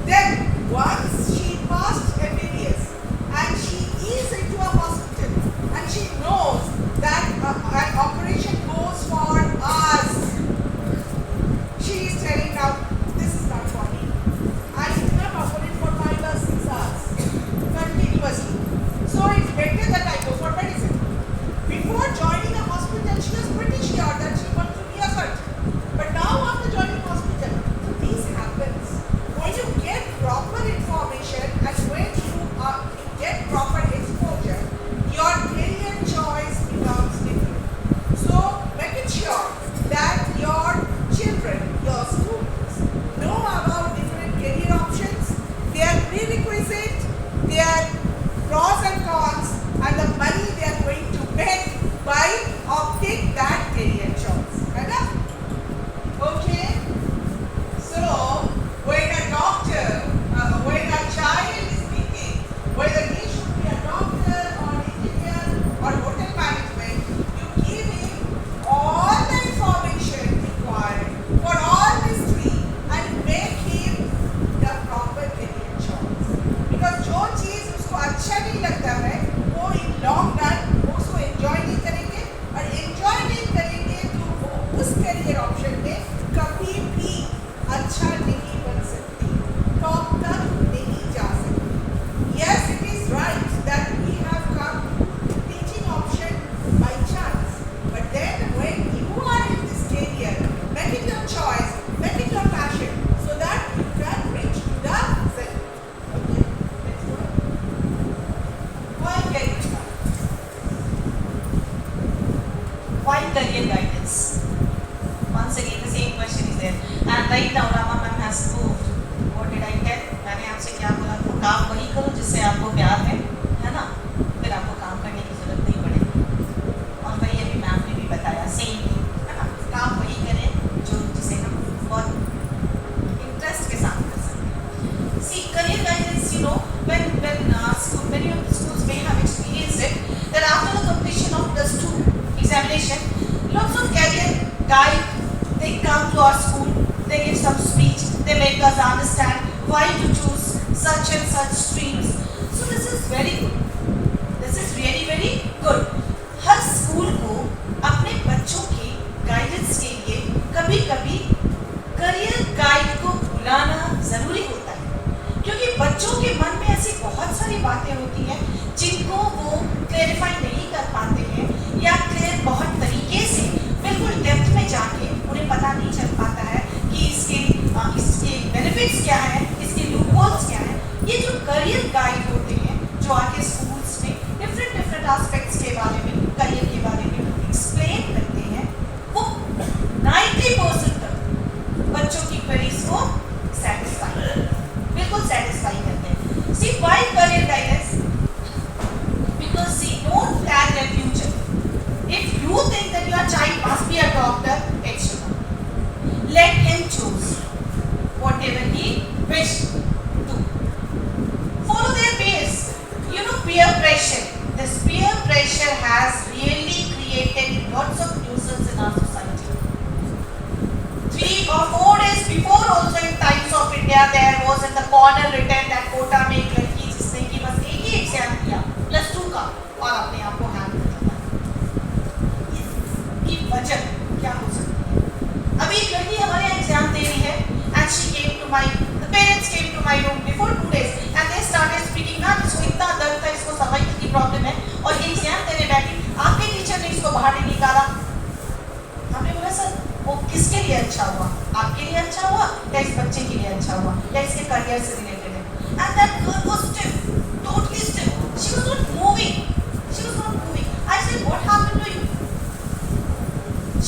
Then once she passed MBBS and she is into a hospital and she knows that an operation goes for hours, she is telling now, this is not for me. I cannot operate for 5 or 6 hours continuously. So it's better that I go for medicine. Before joining a hospital, she was pretty sure that she wants to be a surgeon. But now after joining hospital, this happens. When you get proper information and when you get proper exposure, your career choice becomes different. So make it sure that your children, your students know about different career options, their prerequisite, their pros and cons, and the money they are going to make by opting that career choice. Right? Okay? So when a doctor, when a child is thinking whether he should be a doctor or engineer or hotel management, you give him all the information required for all these three and make him the proper career choice. Because जो चीज़ उसको अच्छा नहीं लगता है, वो in long run वो उसको enjoy नहीं करेंगे, और enjoy नहीं करेंगे तो वो उस career option में कभी भी अच्छा नहीं बन सकती, टॉप तक नहीं जा सकती। Yes, it is right that we have come to teaching option by chance, but then when you are in this career, make it your choice, make it your passion, so that you can reach to the center. Okay, let's go. Why career guidance? Why career guidance? Once again, the same question is there. And right now, Rama ma'am has moved. What did I tell? मैंने आपसे क्या बोला था? काम वही करो जिससे आपको प्यार है ना? फिर आपको काम करने की जरूरत नहीं पड़ेगी। और वही अभी मैम ने भी बताया, सेम थिंग, है ना? काम वही करें जो जिसे हम बहुत इंटरेस्ट के साथ कर सकते हैं। See, career guidance, you know, when many of the schools may have experienced it, that after the completion of the examination, lots of career guide, they come to our school, they give some speech, they make us understand why to choose such and such streams. So this is very good. This is really very good. Her school को अपने बच्चों की guidance के लिए कभी-कभी career guide को बुलाना जरूरी होता है, क्योंकि बच्चों ऑनर रिटर्न दैट कोटा में एक लड़की जिसने कि बस एक ही एग्जाम दिया +2 का और अपने आप को हैंड कर दिया। इसकी वजह क्या हो सकती है? अभी एक लड़की हमारे यहाँ एग्जाम दे रही है and she came to my the parents came to my room before 2 days and they started speaking ma'am इसको इतना दर्द था, इसको सर्वाइकल की प्रॉब्लम है और ये एग्जाम देने बैठी, आपके टीचर ने इसको बाहर नहीं निकाला। हमने बोला सर वो किसके लिए अच्छा हुआ, आपके लिए अच्छा हुआ या इस बच्चे के लिए अच्छा हुआ या इसके करियर से रिलेटेड है? And that girl was stiff, totally stiff, she was not moving, I said what happened to you?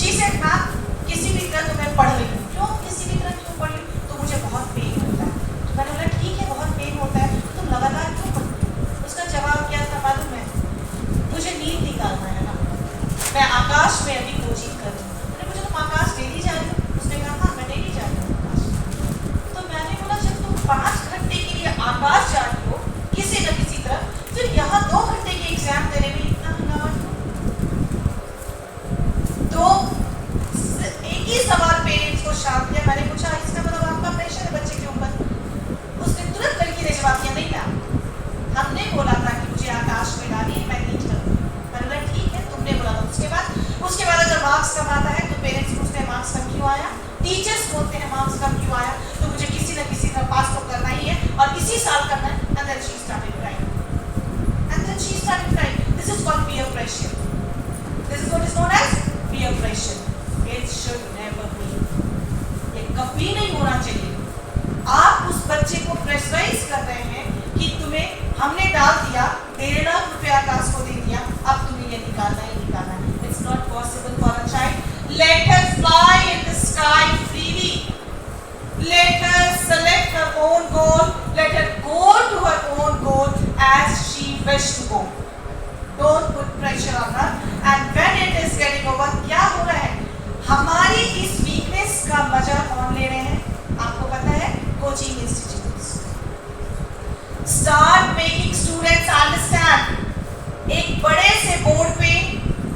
She said ma'am किसी भी तरह तो मैं पढ़ रही हूँ। क्यों किसी भी तरह क्यों पढ़ रही हूँ? तो मुझे बहुत पेन होता है। तो मैंने बोला ठीक है बहुत पेन होता है तो तुम लगातार क्यों पढ़ती हो? उसका जवाब क्या था मालूम है? मुझे नींद निकालना है ना, मैं आकाश में अभी कोचिंग कर रही हूँ। मैंने पूछा तुम आकाश डेली जा रही हो? उसने कहा हाँ मैं डेली जा रही हूँ आकाश। तो मैंने बोला जब तुम 5 घंटे के लिए आकाश जा रही हो किसी न किसी तरह, फिर यहाँ 2 घंटे के एग्जाम देने में इतना हंगामा क्यों? तो एक ही सवाल पेरेंट्स को शाम दिया, मैंने पूछा इसका मतलब आपका प्रेशर है बच्चे के ऊपर? उसने तुरंत लड़की ने जवाब दिया नहीं मैम, हमने बोला था कि मुझे आकाश में डालिए मैं नीट करूँगी। मैंने बोला ठीक है तुमने बोला था। उसके बाद अगर मार्क्स कम आता है तो पेरेंट्स पूछते हैं मार्क्स कम क्यों आया, टीचर्स बोलते हैं मार्क्स कम क्यों आया, तो मुझे किसी न किसी तरह पास तो करना ही है और इसी साल करना है। And then she started crying, this is called peer pressure, this is what is known as peer pressure. It should never be, ये कभी नहीं होना चाहिए। आप उस बच्चे को प्रेशराइज कर रहे हैं कि तुम्हें हमने डाल दिया, 1.5 लाख रुपया आकाश को दे दिया, अब तुम्हें ये निकालना ही निकालना है। It's not possible for a child. Let her fly in the sky freely. Let her select her own goal. Let her go to her own goal as she wishes to go. Don't put pressure on her. And when it is getting over, क्या हो रहा है? हमारी इस weakness का मजा कौन ले रहे हैं? आपको पता है? Coaching institutes. Start making students understand. एक बड़े से बोर्ड पे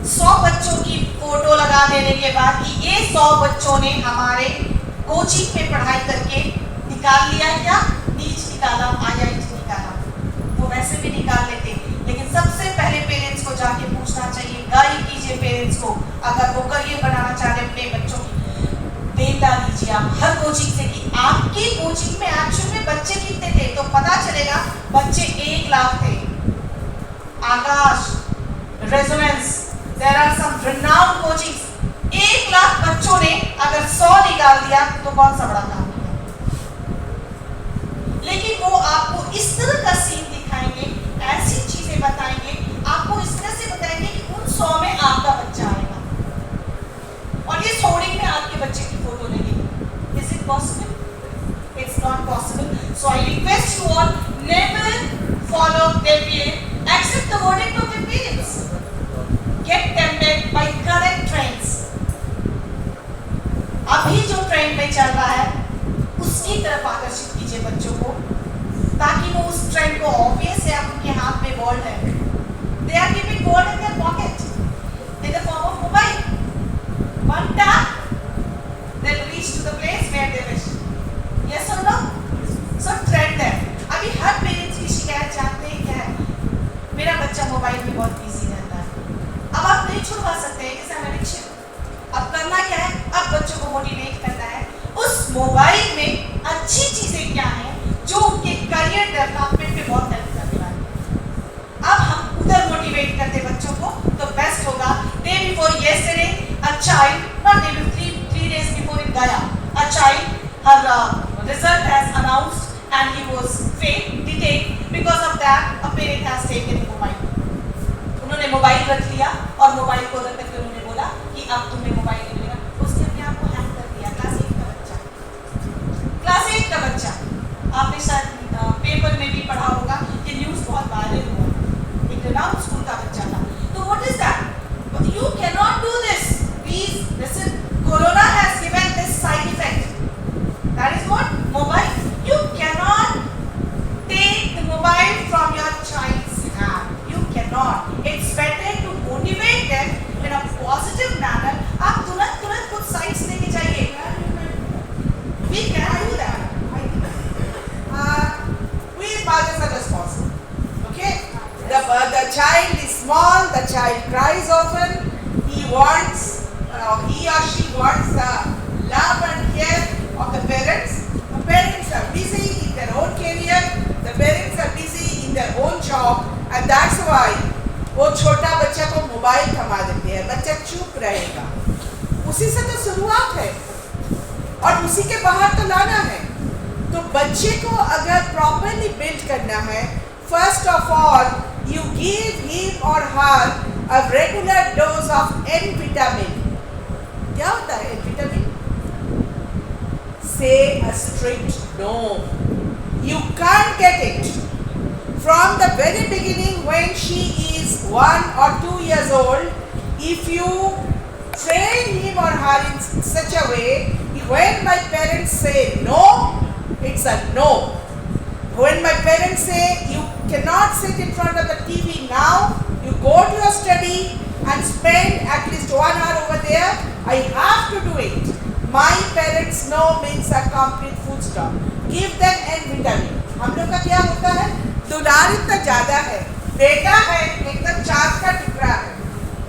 100 बच्चों की फोटो लगा देने के बाद कि ये 100 बच्चों ने हमारे कोचिंग में पढ़ाई करके निकाल लिया, क्या नीट निकाला, IIT निकाला, वो वैसे भी निकाल लेते। लेकिन सबसे पहले पेरेंट्स को जाके पूछना चाहिए, गाइड कीजिए पेरेंट्स को, अगर वो करियर बनाना चाहते अपने बच्चों की, डेटा लीजिए आप हर कोचिंग से कि आपकी कोचिंग में एक्चुअल में बच्चे कितने थे, तो पता चलेगा बच्चे 1 लाख थे। Aakash, Resonance, there are some renowned coachings, 1 lakh बच्चों ने अगर 100 निकाल दिया तो कौन सा बड़ा काम किया? लेकिन वो आपको इस तरह का सीन दिखाएंगे, ऐसी चीजें बताएंगे, आपको इस तरह से बताएंगे कि उन 100 में आपका बच्चा आएगा और इस होर्डिंग में आपके बच्चे की फोटो लगेगी। Is it possible? It's not possible. So I request you all, never follow their peer, accept the verdict of their parents. Get tempted by correct trends. अभी जो ट्रेंड में चल रहा है उसकी तरफ आकर्षित कीजिए बच्चों को, ताकि वो उस ट्रेंड को, ऑब्वियस है अब उनके हाथ में वर्ल्ड है, they are keeping world in their pocket in the form of mobile. One tap, they'll reach to the place where they wish. Yes or no? So trend है। अभी हर पेरेंट्स की शिकायत जानते हैं क्या है? मेरा बच्चा मोबाइल में बहुत बिजी रहता है। अब आप नहीं छुड़वा सकते हैं किसी एडिक्शन। अब करना क्या है? अब बच्चों को मोटिवेट करना है उस मोबाइल में अच्छी चीजें क्या हैं जो उनके करियर डेवलपमेंट में बहुत हेल्प करने वाली है। अब हम उधर मोटिवेट करते बच्चों को तो बेस्ट होगा। Day before yesterday a child, not day before, 3 days before it gaya, a child, her result has announced and he was failed, detained. Because of that, a parent has taken a mobile. उन्होंने mobile रख लिया और mobile को रख करके उन्होंने बोला कि अब तुम्हें मोबाइल नहीं मिलेगा। उसने अपने आप को हैक कर दिया। क्लास 8 का बच्चा, आपने शायद पेपर में भी पढ़ा होगा कि न्यूज़ बहुत वायरल हुआ, एक रिनाउंड स्कूल का बच्चा था। तो what is that? You cannot do this. Please listen. Corona has given this side effect. That is what? Mobile. You cannot take the mobile from your child's hand. You cannot. It's better to motivate them in a positive manner. आप तुरंत कुछ sites लेके जाइए. We can do that. The child is small, the child cries often, he or she wants the love and care of the parents. The parents are busy in their own career, the parents are busy in their own job, and that's why वो छोटा बच्चा को mobile थमा देते हैं, बच्चा चुप रहेगा। उसी से तो शुरुआत है और उसी के बाहर तो लाना है। तो बच्चे को अगर प्रॉपरली बिल्ड करना है, first of all you give him or her a regular dose of N vitamin. क्या होता है N vitamin? Say a strict no. You can't get it. From the very beginning when she is 1 or 2 years old, if you train him or her in such a way, when my parents say no, it's a no. When my parents say you cannot sit in front of the TV now, you go to your study and spend at least 1 hour over there, I have to do it. My parents know means a complete full stop. Give them N vitamin. हम लोग का क्या होता है? दुलार इतना ज़्यादा है, बेटा है एकदम चाँद का टुकड़ा है,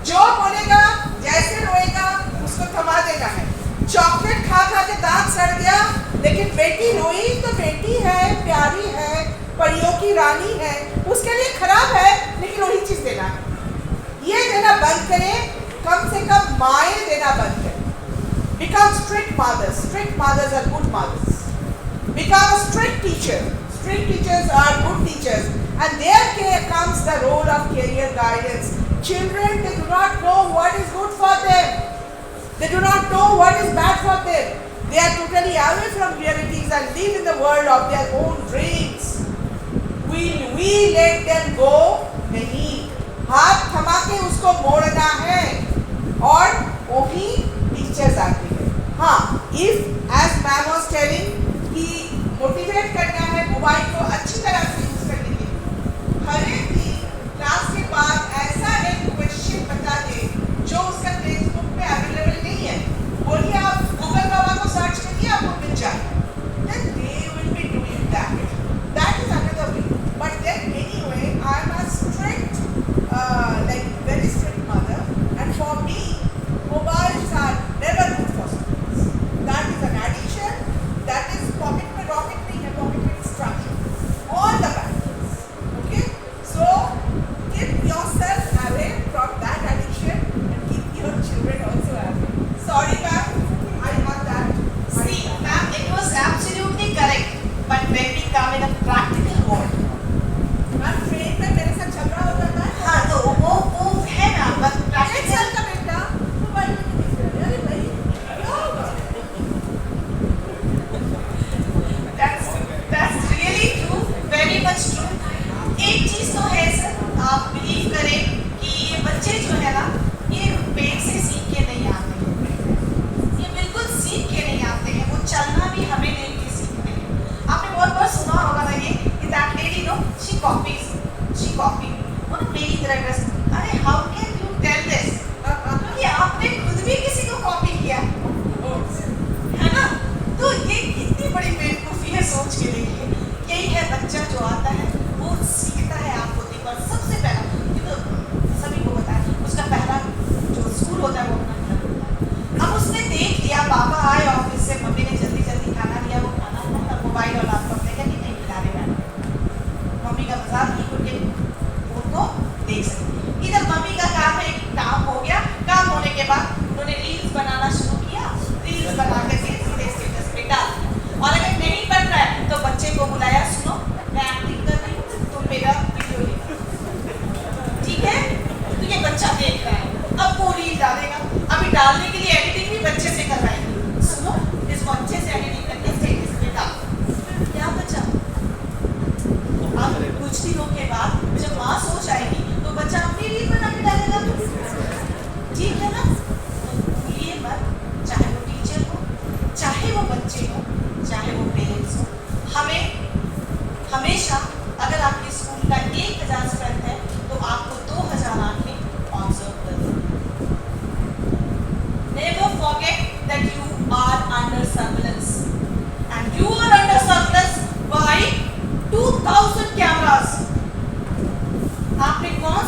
जो बोलेगा जैसे रोएगा उसको थमा देना है। चॉकलेट खा खा के दांत सड़ गया, लेकिन बेटी रोई तो बेटी है, प्यारी है, परियों की रानी है, उसके लिए खराब है, लेकिन वही चीज़ देना है। ये देना बंद करें, कम से कम माएँ देना बंद करें। Become strict mothers. Strict mothers are good mothers. Become a strict teacher. Strict teachers are good teachers, and there comes the role of career guidance. Children, they do not know what is good for them. They do not know what is bad for them. They are totally away from realities and live in the world of their own dreams. Will we let them go? नहीं, हाथ थमा के उसको मोड़ना है और वही teachers आते हैं। हाँ, if as ma'am was telling कि मोटिवेट करना है मोबाइल को अच्छी तरह से यूज करने के लिए, हर एक भी क्लास के बाद ऐसा एक क्वेश्चन बता दे जो उसका टेक्स्ट बुक में अवेलेबल नहीं है, बोलिए आप गूगल बाबा को सर्च करिए आपको मिल जाए, then they will be doing that. That is another way. But then anyway, I am a strict, very strict mother, and for me, mobiles are never good for students. That is an addiction. That is pocket नहीं है, pocket में distraction. All the bad things. Okay? So keep yourself away from that addiction and keep your children also away. Sorry, ma'am, I got that. See, ma'am, it was absolutely correct. But when we come in a practical world, ma'am train में मेरे साथ झगड़ा हो जाता है। हाँ, तो वो है मैम, बस एक साल का बेटा मोबाइल में दिख रहा है, अरे भाई क्या होगा? That's really true, very much true. एक चीज तो है सर, आप बिलीव करें कि ये बच्चे जो है ना, ये पेट से सीख के नहीं आते हैं, ये बिल्कुल सीख के नहीं आते हैं, वो चलना भी हमें देख के सीखते हैं। आपने बहुत बार सुना होगा ना ये कि that lady no, she copied, वो ना मेरी तरह ड्रेस, अरे how can you tell this? कि आपने खुद भी किसी को कॉपी किया है ना, तो ये कितनी बड़ी बेवकूफ़ी है, सोच के देखिए। यही है बच्चा जो आता है वो सीखता है आपको देख, और सबसे पहला ये तो सभी को पता है, उसका पहला जो स्कूल होता है वो अपना घर होता है। अब उसने देख लिया पापा आए ऑफिस से, मम्मी ने जल्दी जल्दी खाना दिया, वो खाना है और मोबाइल और लैपटॉप लेकर कि नहीं खिला रहे मैम, मम्मी का मजाक नहीं करके उनको देख सकते। इधर मम्मी का काम है कि काम हो गया, काम होने के बाद उन्होंने रील्स बनाना शुरू किया, रील्स बना करके सीधे स्टेटस पे डाल दिया, और अगर नहीं बन रहा है तो बच्चे को बुलाया, सुनो मैं एक्टिंग कर रही हूँ, तुम मेरा वीडियो ले, ठीक है? तो ये बच्चा देख रहा है, अब वो रील डालेगा, अभी डालने के लिए एडिटिंग भी बच्चे से करवाएंगे, सुनो इस बच्चे से एडिटिंग करके स्टेटस पे डाल, क्या बचा? अब कुछ दिनों के बाद जब माँ सो जाएगी तो बच्चा अपनी रील बना के डालेगा, ठीक है ना? तो ये मत, चाहे वो टीचर हो, चाहे वो बच्चे हो, चाहे वो पेरेंट्स हो, हमें हमेशा अगर आपके स्कूल का 1000 स्ट्रेंथ है तो आपको 2000 आंखें ऑब्जर्व करनी। नेवर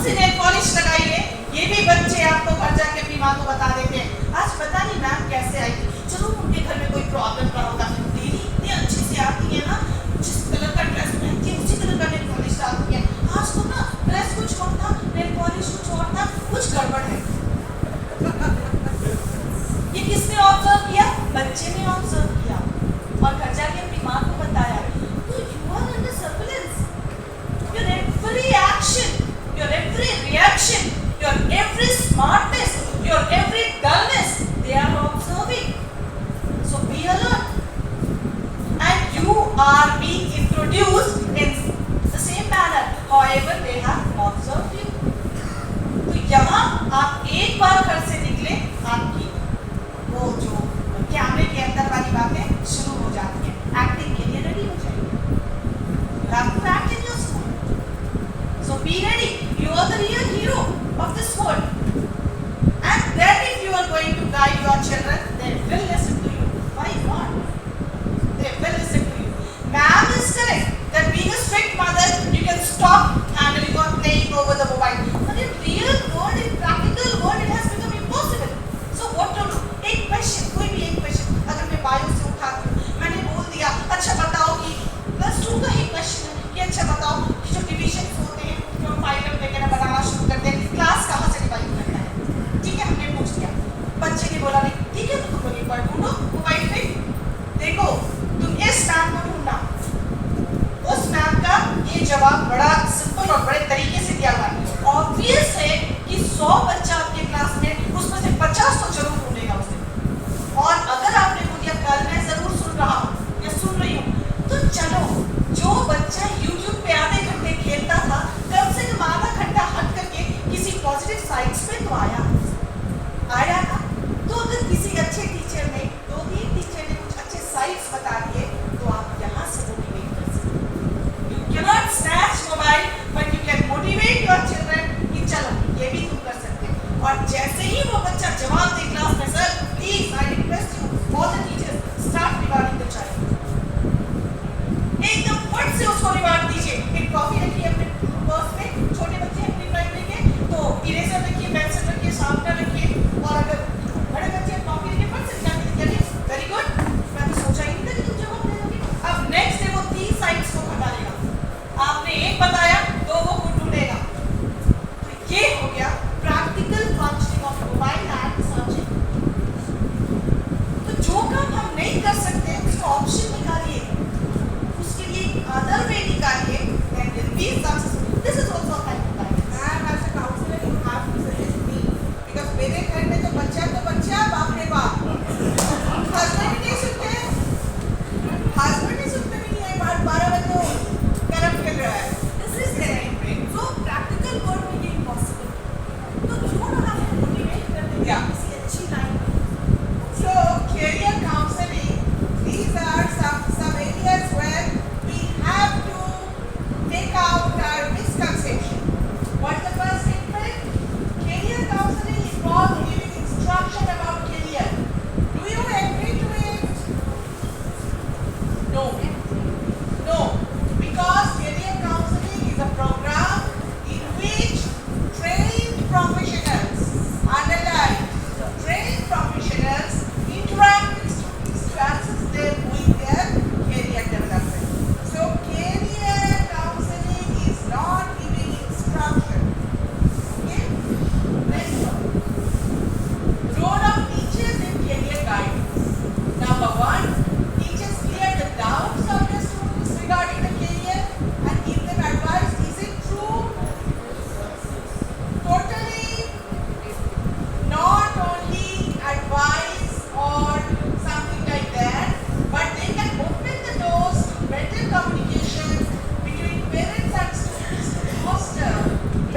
सी नेल पॉलिश लगाई है, ये भी बच्चे आपको घर जाके अपनी माँ को बता देते हैं। आज पता नहीं मैम कैसे आई थी, चलो उनके घर में कोई प्रॉब्लम रहा होगा। दीदी इतनी अच्छी से आती है ना, जिस कलर का ड्रेस पहनती है उसी कलर का नेल पॉलिश डालती है। आज तो ना ड्रेस कुछ और था, नेल पॉलिश कुछ और था, कुछ गड़बड़ है। ये किसने ऑब्जर्व किया? बच्चे ने ऑब्जर्व किया और घर जाके अपनी माँ को बताया। तो you are under surveillance. Your every action, your every reaction, your every smartness, your every dullness, they are observing. So be alert. And you are being introduced in the same manner, however they have observed you. तो यहाँ आप एक बार घर से निकले, आपकी वो जो कैमरे के अंदर वाली बातें शुरू हो जाती हैं, एक्टिंग के लिए रेडी हो जाइए। You have to act in your school. So be ready. You are the real hero of this world. And then if you are going to guide your children, they will listen to you. Why not? They will listen to you. Ma'am is correct that being a strict mother, you can stop handling or playing over the mobile. But in real world, in practical world, it has become impossible. So what to do? एक question, कोई भी एक question. अगर मैं bio से उठाती हूँ, मैंने बोल दिया, अच्छा बताओ कि +2 का ही question है कि अच्छा बताओ कि जो divisions होते हैं, जो फाइल वगैरह बनाना शुरू करते हैं, क्लास कहाँ से डिवाइड करना है? ठीक है, हमने पूछ लिया। बच्चे ने बोला नहीं, ठीक है तो तुम लोग एक बार ढूंढो मोबाइल पे, देखो तुम इस मैम को ढूंढना, उस मैम का ये जवाब बड़ा सिंपल और बड़े तरीके से दिया हुआ है। ऑब्वियस है कि 100 बच्चा आपके क्लास में, उसमें से 50 तो जरूर ढूंढेगा उसे। और अगर आपने बोल दिया कल मैं जरूर सुन रहा हूँ या सुन रही हूँ, तो चलो जो बच्चा YouTube पे आधे घंटे खेलता था, कम से कम आधा घंटा हट करके किसी पॉजिटिव साइड्स पे तो आया था। तो अगर किसी अच्छे टीचर ने, 2-3 टीचर ने कुछ अच्छे साइड्स बता दिए, तो आप यहाँ से मोटिवेट कर सकते। You cannot snatch mobile, but you can motivate your children कि चलो ये भी तुम कर सकते हो। और जैसे ही वो बच्चा जवाब दे क्लास में, sir please I request you all the teachers start rewarding the child, एकदम फट से उसको रिवार्ड दीजिए। एक कॉफी रखिए अपने पर्स में, छोटे बच्चे अपनी प्राइमरी के, तो इरेजर रखिए, पेंसिल रखिए, शार्पनर रखिए, और अगर बड़े बच्चे कॉफी रखिए, फट से निकाल के दीजिए, वेरी गुड, मैं तो सोचा ही नहीं था कि तुम जवाब दे दोगे। अब नेक्स्ट डे वो 3 साइड्स को हटा लेगा, आपने एक बताया तो वो खुद ढूंढेगा। तो ये हो गया practical functioning of mobile and searching. तो जो काम हम नहीं कर सकते उसका ऑप्शन निकालिए, उसके लिए अदर वे निकालिए, and will be successful. This is also a kind of guidance. Ma'am, as a counselor, you have to suggest me because मेरे घर में तो बच्चा बाप रे बाप, हस्बैंड नहीं सुनते, नहीं है, 12 बजे करप्ट कर रहा है। This is the right way. So practical world में ये impossible. तो क्यों ना हमें मोटिवेट कर दें किसी अच्छी लाइन में? So career counseling, these are some areas where we have to take out our misconception. What's the first statement? Career counseling involves giving instruction about career. Do you agree to it? No. No. Because career counseling is a program in which trained professionals, underline, trained professionals interact with students to assist them with their career development. So career counseling is not giving instruction. Okay? Next one. Role of teachers in career guidance. Number 1, teachers clear the doubts of the students regarding the career and give them advice. Is it true? Totally not only advice or something like that, but they can open the doors to better communication between parents and students to foster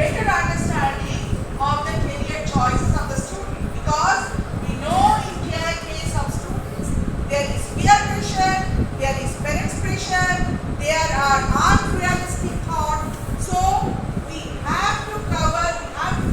better understanding of the career choices of the student. Because we know in case of students, there is peer pressure, there is parents pressure, there are unrealistic thoughts. So we have to cover, we have to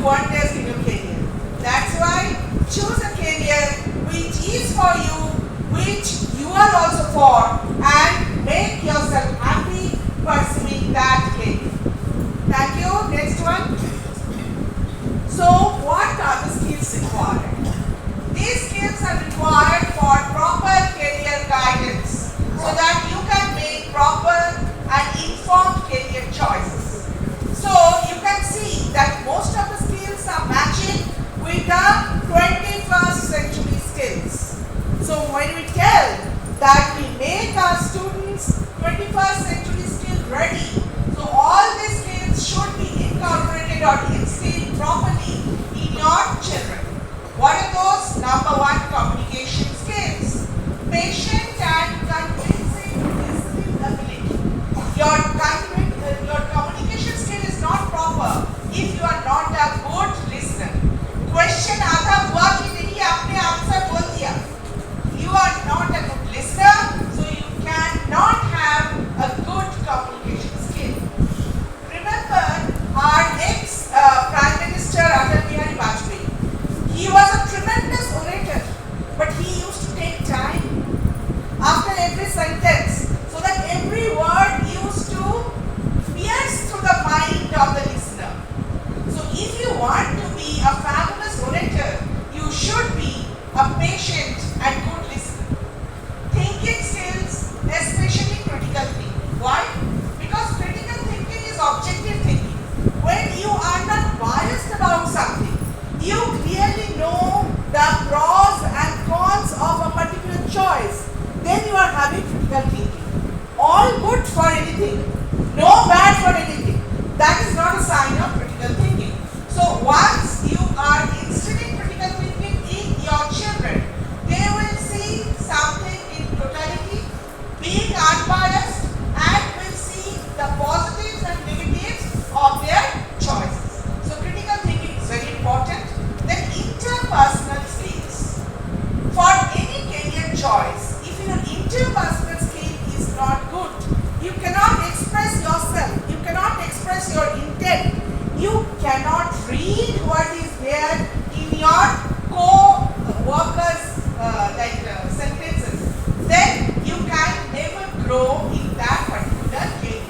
wonders in your career. That's why choose a career which is for you, which you are also for, and make yourself happy pursuing that career. Thank you. Next one. So, what are the skills required? These skills are required for proper career guidance so that you can make proper and informed career choices. So, you can see that most of the skills are matching with the 21st century skills. So, when we tell that we make our students 21st century skills ready, so all these skills should be incorporated or instilled properly in your children. What are those? Number one, communication skills. Patient and convincing listening ability. Your communication skill is not proper if you are not a good listener. Question आधा हुआ कि नहीं आपने answer बोल दिया. You are not a good listener, so you cannot have a good communication skill. Remember our ex-Prime Minister Atal Bihari Vajpayee. He was a tremendous orator, but he used to take time after every sentence so that every word used to pierce through the mind of the listener. So if you want to be a fabulous orator, you should be a patient and good listener. Thinking skills, especially critical thinking. Why? Because critical thinking is objective thinking. When you are not biased about something, you clearly know the pros and cons of a particular choice, then you are having critical thinking. All good for anything, no bad for anything. That is not a sign of critical thinking. So once you are instilling critical thinking in your children, they will see something in totality, being unbiased, and will see the positives and negatives of their choices. So critical thinking is very important. Then interpersonal skills. For any career choice, if your interpersonal skill is not good, you cannot express yourself, you cannot express your intent, you cannot read what is there in your co-workers sentences, then you can never grow in that particular career.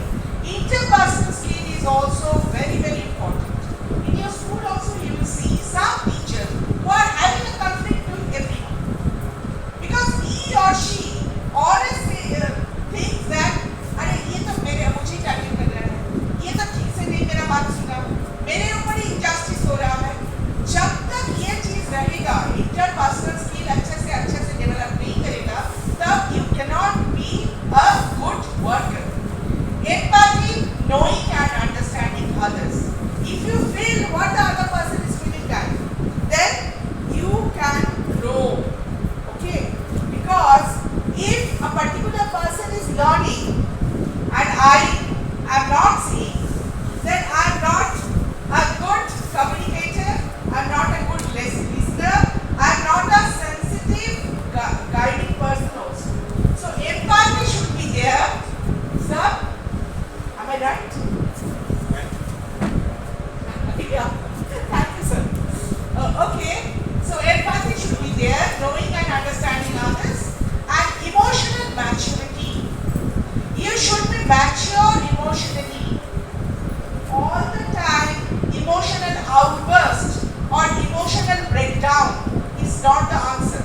Interpersonal skill is also very, very important. In your school also you will see some teachers who are having a conflict with everyone. Because he or she always thinks that अरे ये तो मुझे target कर रहा है, ये तो ठीक से नहीं मेरा बात सुना, मेरे ऊपर ही injustice हो रहा है. जब तक ये चीज रहेगा, interpersonal skill अच्छे से develop नहीं करेगा, तब you cannot be a good worker. Empathy, knowing and understanding others. If you feel what the other person is feeling like, then you can grow. Okay? Because if a particular person is learning and I am not seeing, then I am not a good communicator, I am not a good listener, I am not a sensitive guiding person also. So empathy should be there. Sir, am I right? Yeah. Thank you, sir. Okay. So empathy should be there, knowing and understanding others, and emotional maturity. You should be mature emotionally. All the time, emotional outburst or emotional breakdown is not the answer.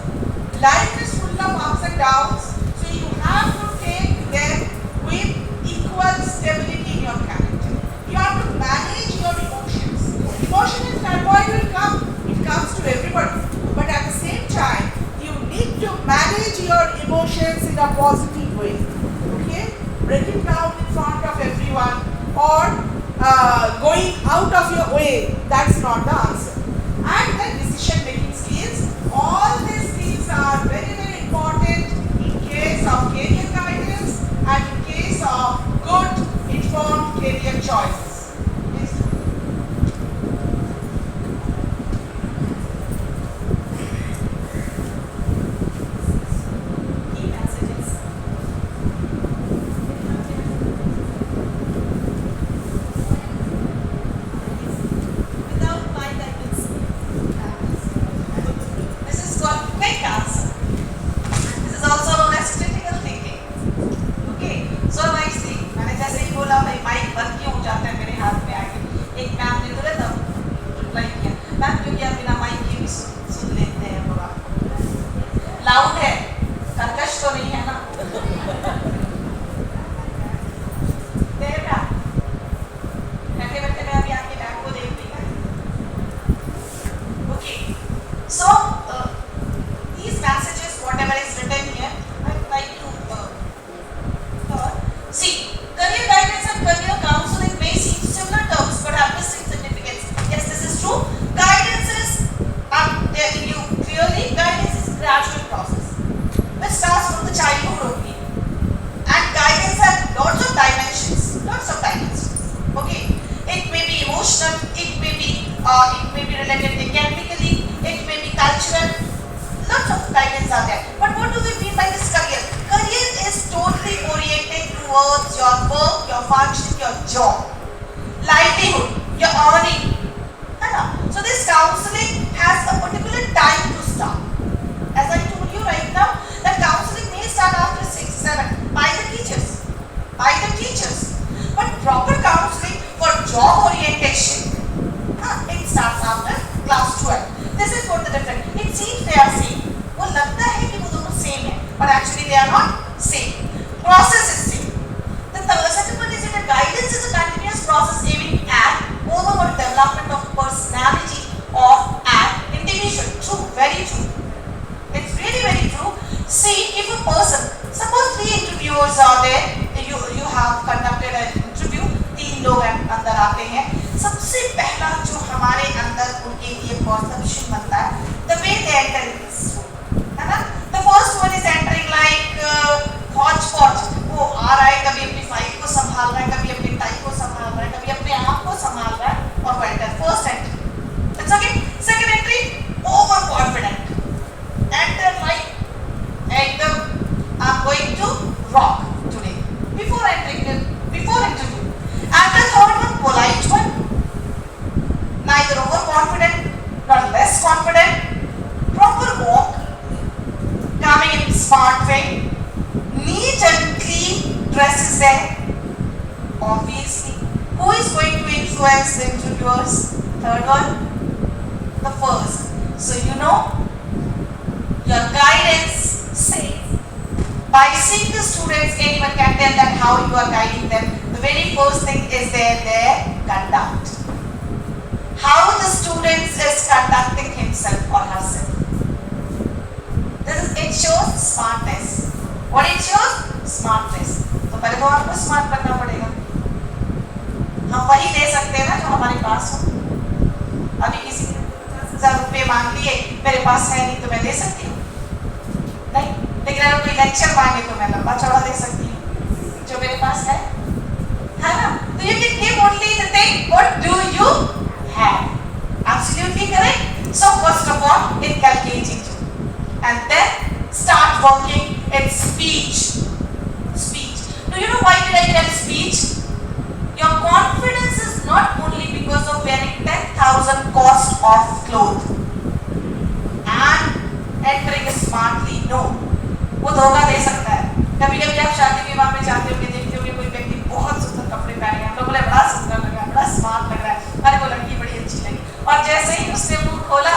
Life is full of ups and downs, so you have to take them with equal stability in your character. You have to manage your emotions. Emotional turmoil will come. It comes to everybody. But at the same time, you need to manage your emotions in a positive way. Okay? Breaking down in front of everyone or going out of your way, that's not the answer. And then decision making skills. All these skills are very, very important in case of career guidance and in case of good informed career choices. Please. Key messages. Without mind are there. But what do we mean by this career? Career is totally oriented towards your work, your function, your job, livelihood, your earning. So this counseling has a particular time to start. As I told you right now, that counseling may start after 6, 7 by the teachers. But proper counseling for job orientation, it starts after class 12. This is what the difference. It seems they are same. वो लगता है कि वो दोनों same है, but actually they are not same. Process is same. The second one is that guidance is a continuous process aiming at overall development of personality of an individual. True, very true. It's really very true. See, if a person, suppose 3 interviewers are there, you have conducted an interview, 3 लोग अंदर आते हैं. सबसे पहला जो हमारे अंदर उनके लिए perception बनता है, the way they enter in this room, है ना? The first one is entering like hodgepodge. वो आ रहा है, कभी अपनी फाइल को संभाल रहा है, कभी अपनी टाई को संभाल रहा है, कभी अपने आप को संभाल रहा है, और वो enter. First entry, it's okay. Second entry, over confident, enter like एकदम I am going to rock today before interview. And the third one, polite one, neither overconfident nor less confident, proper walk, coming in smart way, neat and clean dress is there. Obviously, who is going to influence the interviewers? Third one, the first. So you know, your guidance says, by seeing the students, anyone can tell that how you are guiding them. The very first thing is their conduct. How the student is conducting himself or herself. It shows smartness. What it shows? Smartness. तो पहले तो आपको smart बनना पड़ेगा. हम वही दे सकते हैं ना जो हमारे पास हो. अभी किसी ने 1000 रुपये मांग लिए, मेरे पास है नहीं तो मैं दे सकती हूँ नहीं. लेकिन अगर कोई लेक्चर मांगे तो मैं लंबा चौड़ा दे सकती हूँ जो मेरे पास है ना. तो you can give only the thing what do you have. Absolutely correct. So first of all, inculcate it, and then start working in speech. Do you know why did I tell speech? Your confidence is not only because of wearing 10,000 cost of clothes and entering smartly. No, वो धोखा दे सकता है. कभी-कभी आप शादी विवाह में जाते होंगे, देखते होंगे कोई व्यक्ति बहुत सुंदर कपड़े पहने हैं, हम लोग बोले बड़ा सुंदर लग रहा है, बड़ा स्मार्ट लग रहा है, अरे वो लड़की बड़ी अच्छी लगी, और जैसे ही उसने मुंह खोला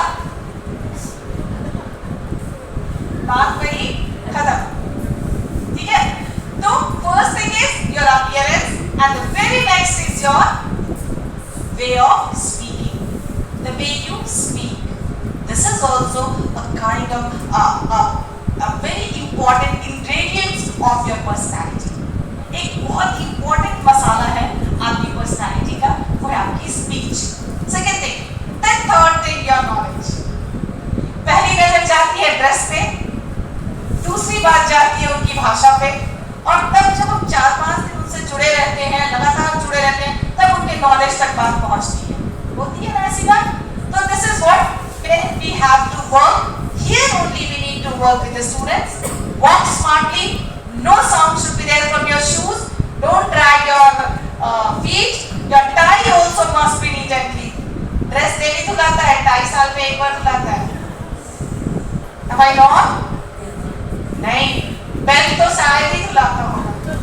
बात वही खत्म. ठीक है? तो first thing is your appearance, and the very next is your way of speaking, the way you speak. This is also a kind of a very important ingredients of your personality. एक बहुत important मसाला है आपकी personality का, वो है आपकी speech. Second thing, then third thing, your knowledge. पहली नजर जाती है ड्रेस पे, दूसरी बात जाती है उनकी भाषा पे, और तब जब हम 4-5 दिन उनसे जुड़े रहते हैं, लगातार जुड़े रहते हैं, तब उनके नॉलेज तक बात पहुंचती है. होती है ना ऐसी बात? तो this is what we have to work. Here only we need to work with the students. Walk smartly. No sound should be there from your shoes. Don't drag your feet. Your tie also must be neat and clean. Dress daily धुलाता है, tie साल में एक बार धुलाता है. Am I wrong? नहीं. Belt तो शायद ही धुलाता होगा,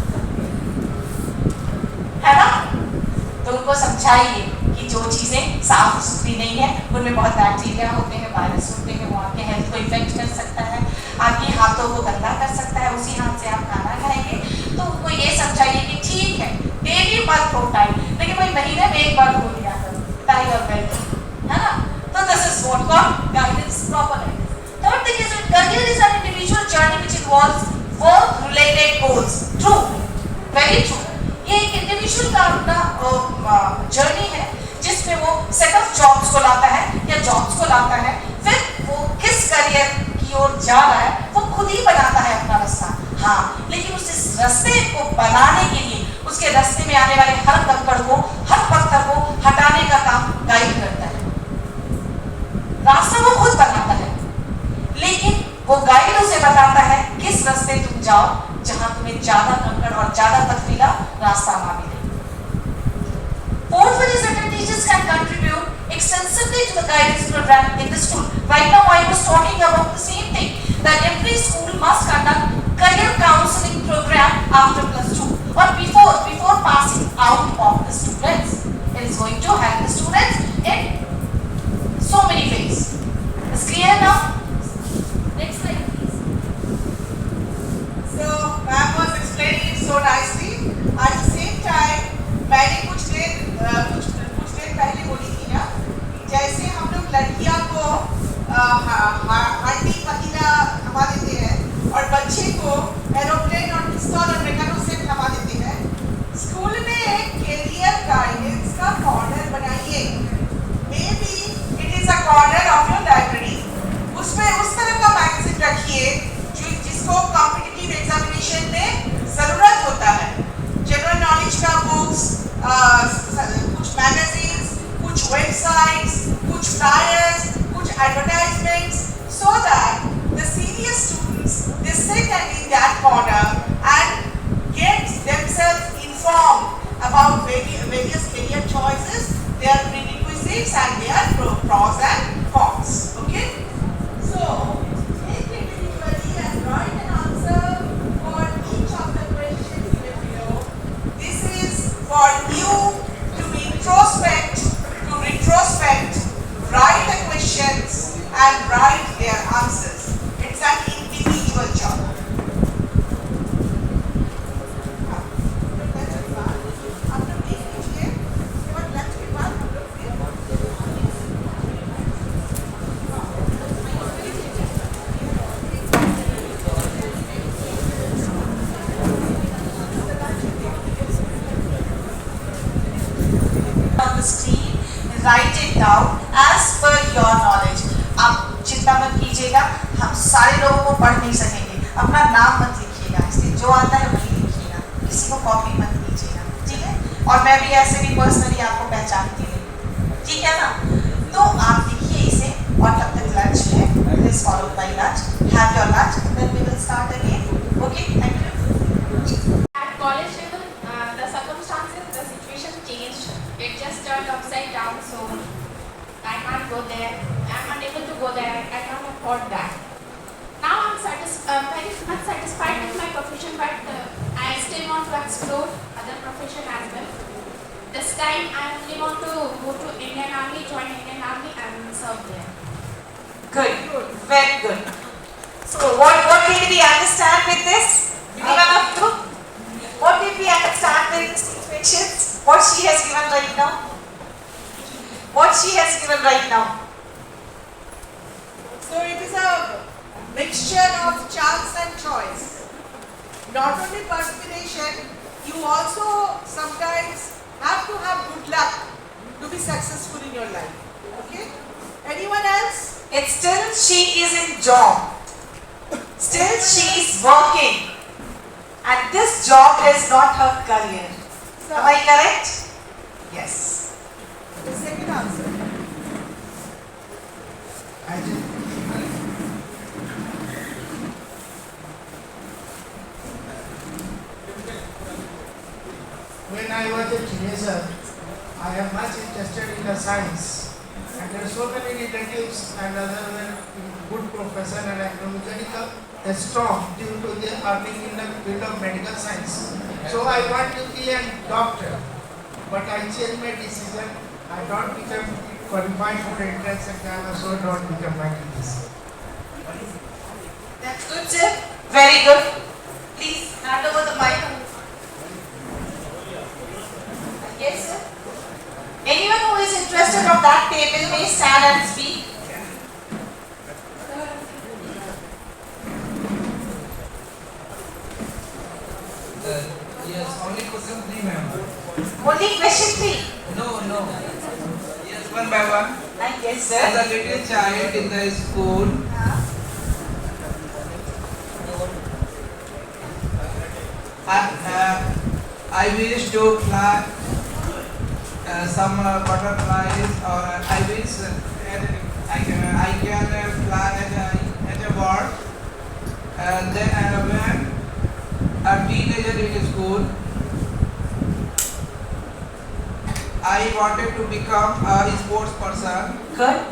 है ना? तो उनको समझाइए कि जो चीजें साफ सुथरी नहीं है, उनमें बहुत बैक्टीरिया होते हैं, वायरस होते हैं, वो आपके हेल्थ को इफेक्ट कर सकता है, आपके हाथों को गंदा कर सकता है, उसी हाथ से आप खाना खाएंगे. तो उनको ये समझाइए कि ठीक है, डेली मत धो टाई, लेकिन वही महीने में एक बार धो लिया करो टाई और बेल्ट, है ना? तो this is what called guidance, proper guidance. Third thing is that career is an individual journey which involves work related goals. True, very true. ये एक इंडिविजुअल का अपना जर्नी है जिसमें वो सेट ऑफ जॉब्स को लाता है या जॉब्स को लाता है. फिर वो किस करियर की ओर जा रहा है वो खुद ही बनाता है अपना रास्ता. हाँ, लेकिन उस रास्ते को बनाने के लिए उसके रास्ते में आने वाले हर कंकड़ को, हर पत्थर को हटाने का काम गाइड करता है. रास्ता वो खुद बनाता है, लेकिन वो गाइड उसे बताता है किस रास्ते तुम जाओ जहां तुम्हें ज्यादा कंकड़ और ज्यादा पथरीला रास्ता ना मिले. Fourth one is that the teachers can contribute extensively to the guidance program in the school. Right now I was talking about the same thing, that every school must conduct career counseling program after +2 or before passing out of the students. It is going to help the students in so many ways. Is clear now? Next slide please. So ma'am was explaining it so nicely. At the same time, मैंने कुछ देर पहले बोली थी ना, जैसे हम लोग लड़कियां को हड्डी पतीला थमा देते हैं और बच्चे को एरोप्लेन और पिस्तौल और मैकेनो से थमा देते हैं, स्कूल में एक कैरियर गाइडेंस का कॉर्नर बनाइए. May be it is a corner of your library. उसमें उस तरह का मैगजीन रखिए जिसको कॉम्पिटिटिव एग्जामिनेशन में जरूरत होता है. जनरल नॉलेज का बुक्स, कुछ मैगजीन्स, कुछ वेबसाइट्स, कुछ फ्लायर्स, कुछ advertisements, so that the serious students they sit and in that corner and get themselves informed about various career choices, their prerequisites and their pros and cons. Okay? So, think individually and write an answer for each of the questions given below. This is for you to introspect, to retrospect, write the questions and write their answers. It's an individual job. On the screen, write it down as per your knowledge. आप चिंता मत कीजिएगा, हम सारे लोगों को पढ़ नहीं सकेंगे. अपना नाम मत लिखिएगा, इसलिए जो आता है वही लिखिएगा, किसी को कॉपी मत कीजिएगा, ठीक है? और मैं भी ऐसे भी पर्सनली आपको पहचानती हूँ, ठीक है ना? तो आप लिखिए इसे और तब तक लंच है. Please follow by lunch. Have your lunch, then we will start again. Okay? Thank you. At college level, the circumstances, the situation changed. It just turned upside down, so I can't go there. I'm unable to go there. I can't afford that. Now I'm very much satisfied with my profession, but I still want to explore other profession as well. This time I only want to go to Indian Army, join Indian Army and serve there. Good, very good. So what did we understand with this? Anyone of you? What did we understand with this situations? What she has given right now? What she has given right now? So it is a mixture of chance and choice. Not only perspiration, you also sometimes have to have good luck to be successful in your life. Okay? Anyone else? It's still she is in job. Still she is working. And this job is not her career. Am I correct? Yes. The second answer. When I was a teenager, I am much interested in the science. And there are so many relatives and other good professor and economically strong due to their earning in the field of medical science. So I want to be a doctor, but I changed my decision. I don't become qualified for the entrance exam, so I don't become my decision. That's good, sir. Very good. Please hand over the mic. Yes, sir. Anyone who is interested on that table may stand and speak. Yes, only question 3, ma'am. Only question 3. No. Yes, one by one. Yes, sir. As a little child in the school, I wish to fly some butterflies, or I wish I can fly as a bird. teenager in school, I wanted to become a sports person. Good.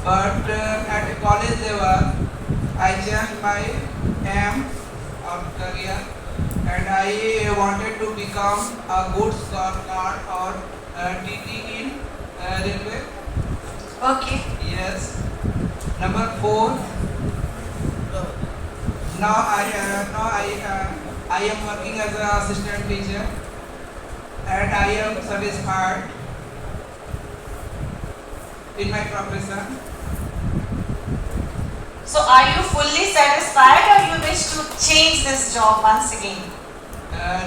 But at college level, I changed my aim of career, and I wanted to become a good guard or TT in railway. Okay. Yes. Number 4. Now I am working as an assistant teacher, and I am satisfied in my profession. So are you fully satisfied or you wish to change this job once again?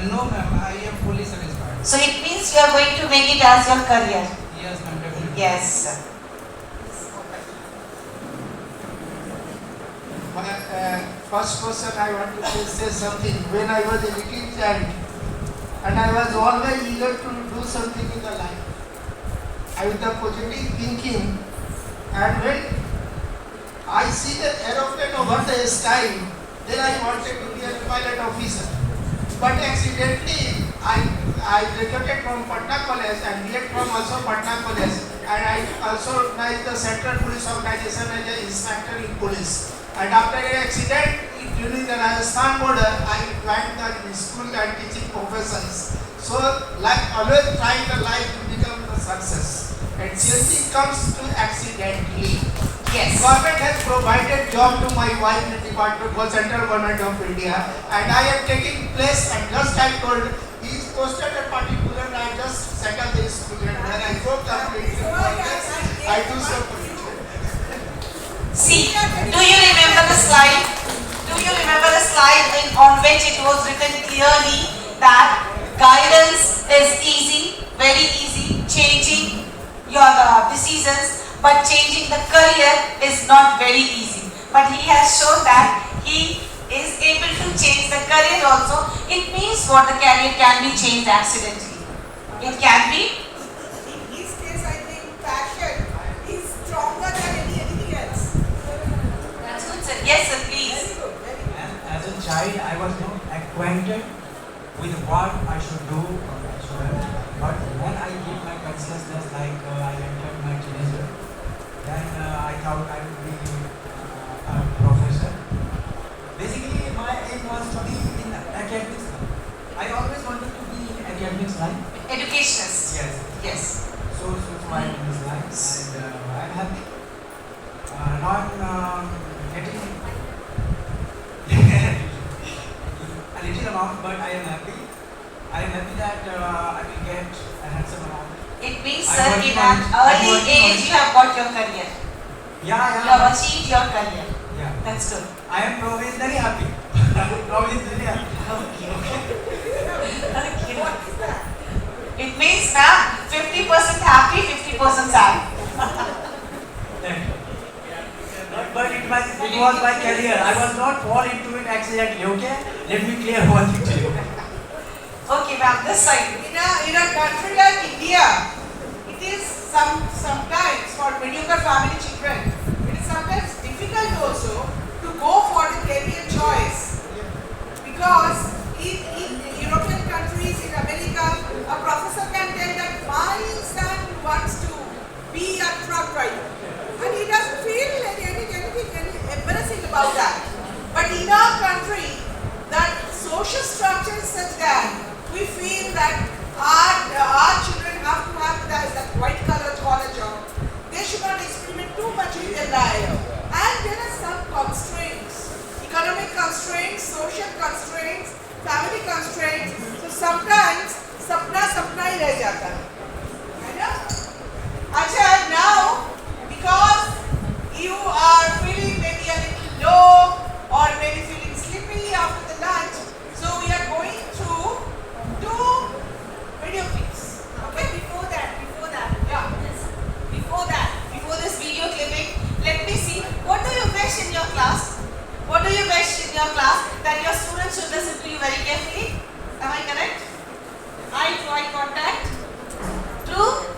No ma'am, I am fully satisfied. So it means you are going to make it as your career. Yes ma'am, definitely. Yes. First person I want to say something. When I was a little child and I was always eager to do something in the life, I was the positive thinking, and when I see the aeroplane over the sky, then I wanted to be a pilot officer. But accidentally, I graduated from Patna College and BEd from also Patna College, and I also organized the Central Police Organization as an inspector in police. And after an accident during the Rajasthan border, I joined the school and teaching professions. So, like always trying the life to become the success. And changing comes to accidentally. Yes. Government has provided job to my wife in the department for Central Government of India, and I am taking place, and just I told he is posted at particular, and I just settled the student where I go completely. I do so for it. See, do you remember the slide? Do you remember the slide on which it was written clearly that guidance is easy, very easy, changing your decisions, but changing the career is not very easy. But he has shown that he is able to change the career also. It means what, the career can be changed accidentally. It can be. In his case, I think passion is stronger than anything else. That's good, sir. Yes, sir, please. Very good, very good. As a child, I was not acquainted with what I should do or I shouldn't. But when I get my consciousness, like I entered my teenager, then I thought I would be a professor. Basically, my aim was to be in academics line. I always wanted to be in academics line. Educationists. Yes. Yes. So I am in this line, and I am happy. Not getting a little amount, but I am happy. I am happy that I will get a handsome amount. It means, sir, in an early age you have got your career. Yeah. You have achieved your career. Yeah. That's good. I am provisionally happy. Provisionally happy. Okay. What is that? It means now 50% happy, 50% sad. But it was my career. I was not fall into it accidentally, okay? Let me clear one thing to you. Okay, ma'am, this side. In a country like India, it is sometimes for mediocre family children, it is sometimes difficult also to go for the career choice, because in European countries, in America, a professor can tell that my son wants to be a truck driver, and he doesn't feel anything embarrassing about that. But in our country, that social structure is such that we feel that our children have to have that white collar job. They should not experiment too much in their life. And there are some constraints, economic constraints, social constraints, family constraints. So sometimes सपना ही रह जाता है ना? अच्छा, now because you are feeling maybe a little low or maybe feeling sleepy after the lunch, so we are going through 2 video clips. Okay, before that, yeah, before this video clipping, let me see, what do you wish in your class? What do you wish in your class that your students should listen to you very carefully? Am I correct? Eye to eye contact. True?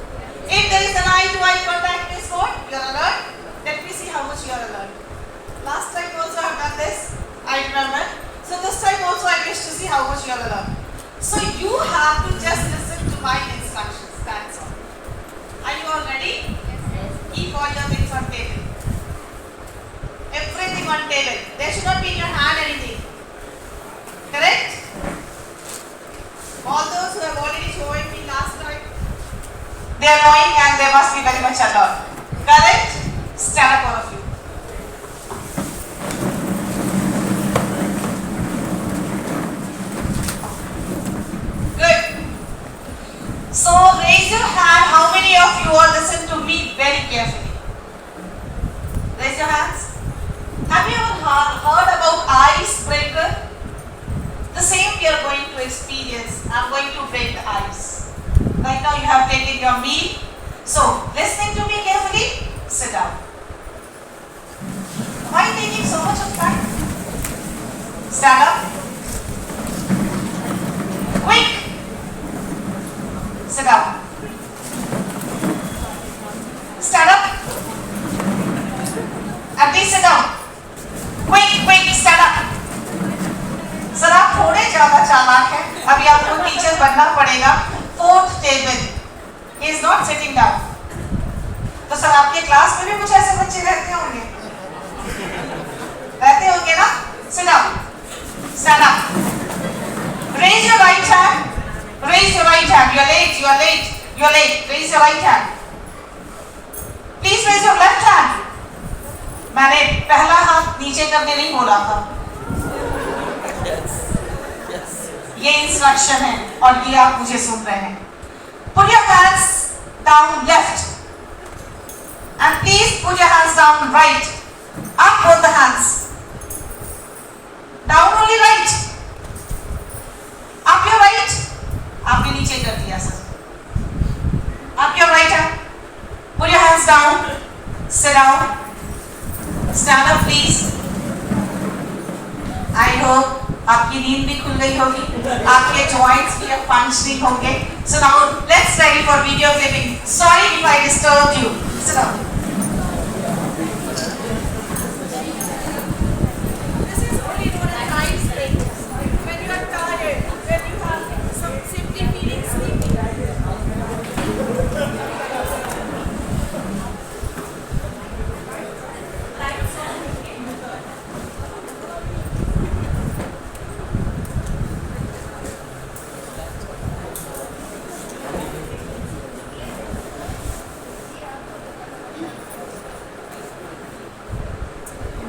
If there is an eye to eye contact, means what? You are alert. Let me see how much you are alert. Last time also I have done this, I remember. So this time also I wish to see see how much you are learning. So you have to just listen to my instructions. That's all. Are you all ready? Yes. Keep all your things on table. Everything on table. There should not be in your hand anything. Correct? All those who have already joined me last time, they are knowing and they must be very much alert. Correct? Stand up, all of you. Good. So raise your hand. How many of you all listen to me very carefully? Raise your hands. Have you all heard about icebreaker? The same we are going to experience. I'm going to break the ice. Right now you have taken your meal. So, listening to me carefully, sit down. Why taking so much of time? Stand up. Quick. Sit down. Stand up. At least sit down. Quick, stand up. Sir आप थोड़े ज्यादा चालाक हैं, अभी आपको teacher बनना पड़ेगा. 4th table. He is not sitting down. तो सर आपके क्लास में भी कुछ ऐसे बच्चे रहते होंगे? रहते होंगे ना? Sit down. Stand up. Raise your right hand. Raise your right hand. You are late. You are late. You are late. Raise your right hand. Please raise your left hand. मैंने पहला हाथ नीचे करने नहीं बोला था. ये इंस्ट्रक्शन है और ये आप मुझे सुन रहे हैं. Put your hands down left and please put your hands down right. Up both the hands. Down only right. Up your right. आपने नीचे कर दिया sir. Up your right hand. Put your hands down. Sit down. Stand up please. I hope आपकी नींद भी खुल गई होगी, आपके जॉइंट्स भी अब फंक्शनिंग होंगे. So now let's ready for video clipping. Sorry if I disturbed you. Sit down. This is only known as icebreaker. When you are tired, when you have some simply feeling sleepy.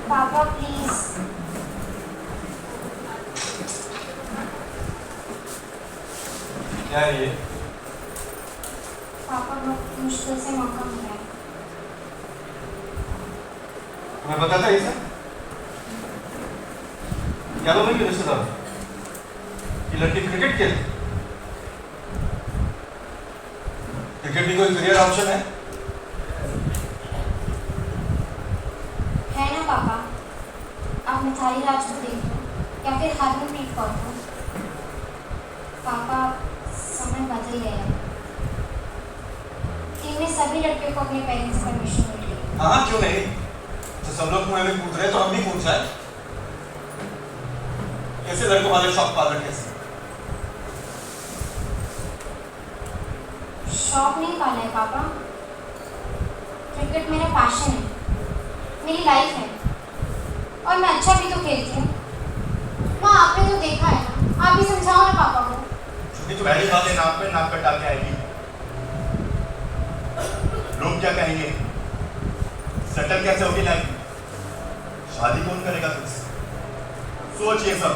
Papa, please. क्या है ये? पापा बहुत मुश्किल से मौका मिला है. तुम्हें पता था ये सब? क्या बोल रही है रिश्तेदार? ये लड़की क्रिकेट खेलती? क्रिकेट भी कोई करियर ऑप्शन है? है ना पापा. आप मिथाली राज को देख लो या फिर हरमनप्रीत कौर को. पापा समय बदल गया. टीम में सभी लड़कियों को अपने पेरेंट्स से परमिशन मिल गई. हाँ क्यों नहीं? तो सब लोग कुएं में कूद रहे तो हम भी कूद जाए. कैसे लड़कों वाले शौक पाल रखे? शौक नहीं पाला है पापा. क्रिकेट मेरा पैशन है, मेरी लाइफ है और मैं अच्छा भी तो खेलती हूँ. माँ आपने तो देखा है ना, आप भी समझाओ ना पापा को. तो पहली बात है नाक पे डाल के आएगी. लोग क्या कहेंगे? सेटल कैसे होगी लाइफ? शादी कौन करेगा तुझसे? सोच ये सब.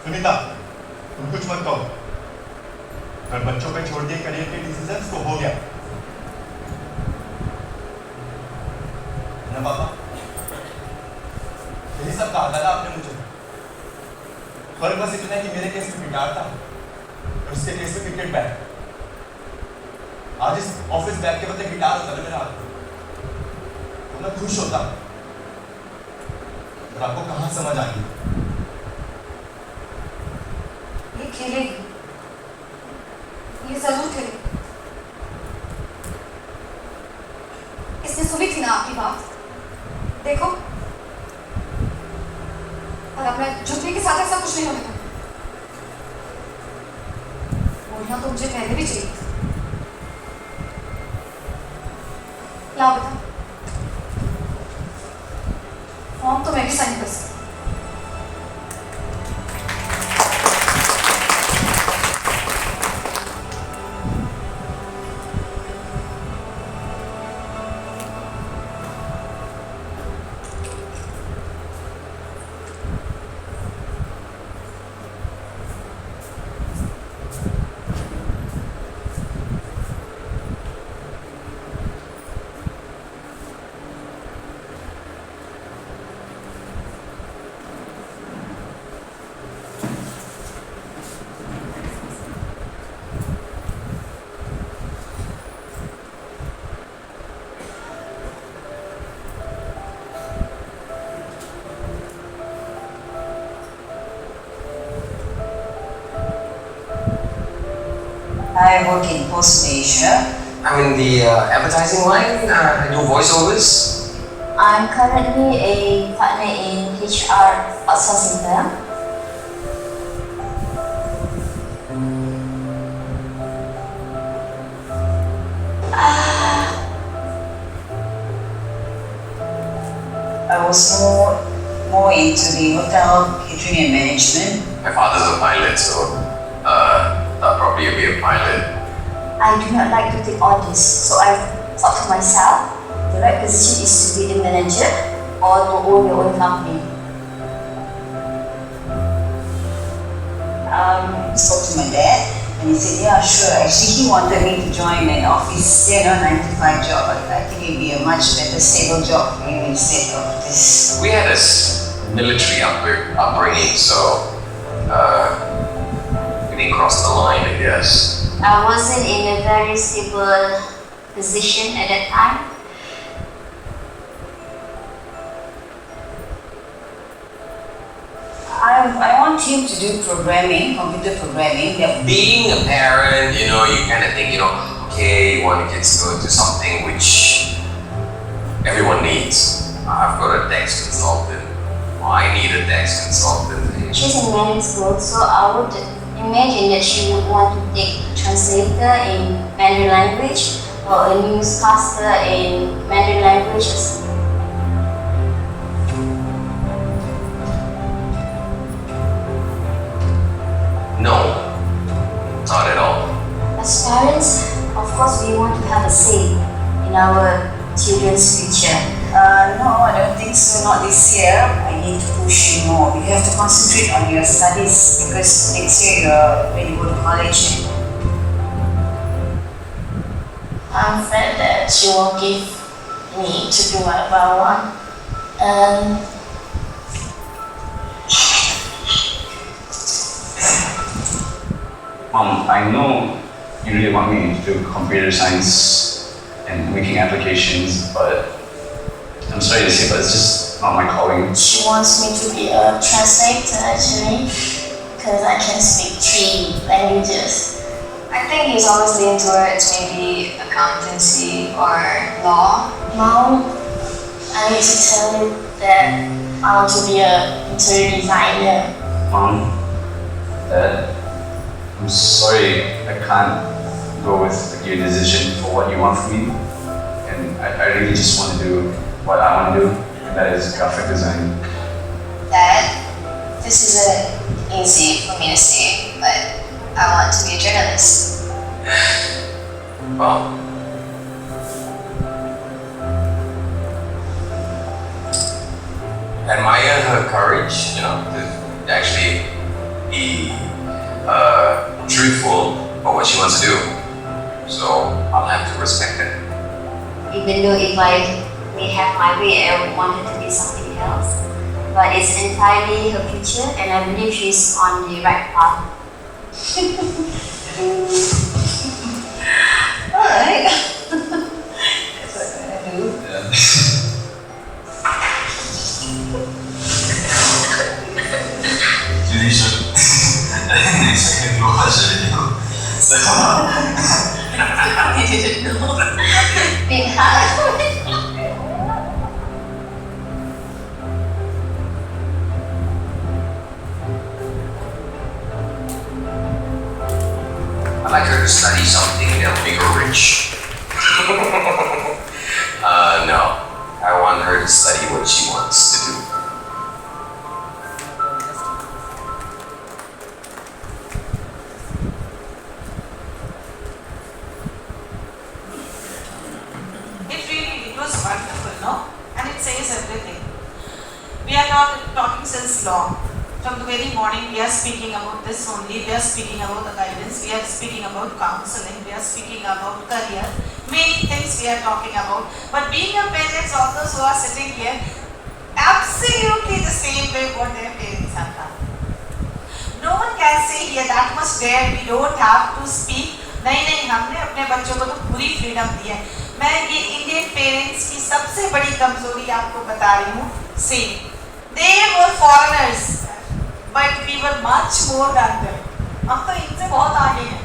सुनीता, तुम कुछ मत कहो. अगर बच्चों पे छोड़ दिए करियर के डिसीजंस तो हो गया ना पापा. यही सब कहा था ना आपने मुझे. फर्क बस इतना है कि मेरे केस में गिटार था और उसके केस में क्रिकेट बैट. आज इस ऑफिस बैग के बदले गिटार होता है मेरा हाथ तो मैं खुश होता. और आपको कहाँ समझ आएगी? ये खेलेगी, ये जरूर खेलेगी. इसने सुनी थी ना आपकी बात. देखो और अपने झुकने के साथ ऐसा कुछ नहीं होने देना। बोलना तो मुझे पहले भी चाहिए था। लाओ बेटा, फॉर्म तो मैं भी साइन कर सकती। I work in Post Asia. I'm in the advertising line. I do voiceovers. I'm currently a partner in HR outsourcing firm. I was more into the hotel catering and management. My father's a pilot, so I'll probably be a pilot. I do not like to take orders, so I thought to myself, the right position is to be the manager or to own your own company. Spoke to my dad, and he said, yeah, sure. Actually, he wanted me to join an office, 9 to 5 job, but I think it'd be a much better stable job for you instead of this. We had this military upbringing, so we didn't cross the line, I guess. I wasn't in a very stable position at that time. I want him to do programming, computer programming. Being a parent, you kind of think, okay, you want your kids to go do something which everyone needs. I've got a tax consultant. I need a tax consultant. She's in Mandarin school, so I would imagine that she would want to take a translator in Mandarin language or a newscaster in Mandarin language. No, not at all. As parents, of course, we want to have a say in our children's future. No, I don't think so. Not this year. I need to push you more. You have to concentrate on your studies because next year you're ready to go to college. I'm afraid that she won't give me to do whatever I want. Mom, I know you really want me to do computer science and making applications, but I'm sorry to say, but it's just not my calling. She wants me to be a translator actually, because I can speak 3 languages. I think he's always leaning towards maybe accountancy or law. Mom, I need to tell you that I want to be an interior designer. Mom, Dad, I'm sorry I can't go with your decision for what you want from me. And I really just want to do what I want to do, and that is graphic design. Dad, this isn't easy for me to say, but I want to be a journalist. Well, I admire her courage, to actually be truthful about what she wants to do. So I'll have to respect that. Even though if I may have my way, I would want her to be something else. But it's entirely her future, and I believe she's on the right path. Alright. That's what I'm gonna do. Really should. Next second you watch the video. So I didn't know. Big hard. and it says everything. We are not talking since long. From the very morning, we are speaking about this only. We are speaking about the guidance. We are speaking about counseling. We are speaking about career. Many things we are talking about. But being a parents, all those who are sitting here, absolutely the same way what their parents have done. No one can say here that much there. We don't have to speak. नहीं हमने अपने बच्चों को तो पूरी freedom दी है. मैं ये इंडियन पेरेंट्स की सबसे बड़ी कमजोरी आपको बता रही हूँ. Same. They were foreigners, but we were much more than them. हम तो इनसे बहुत आगे हैं.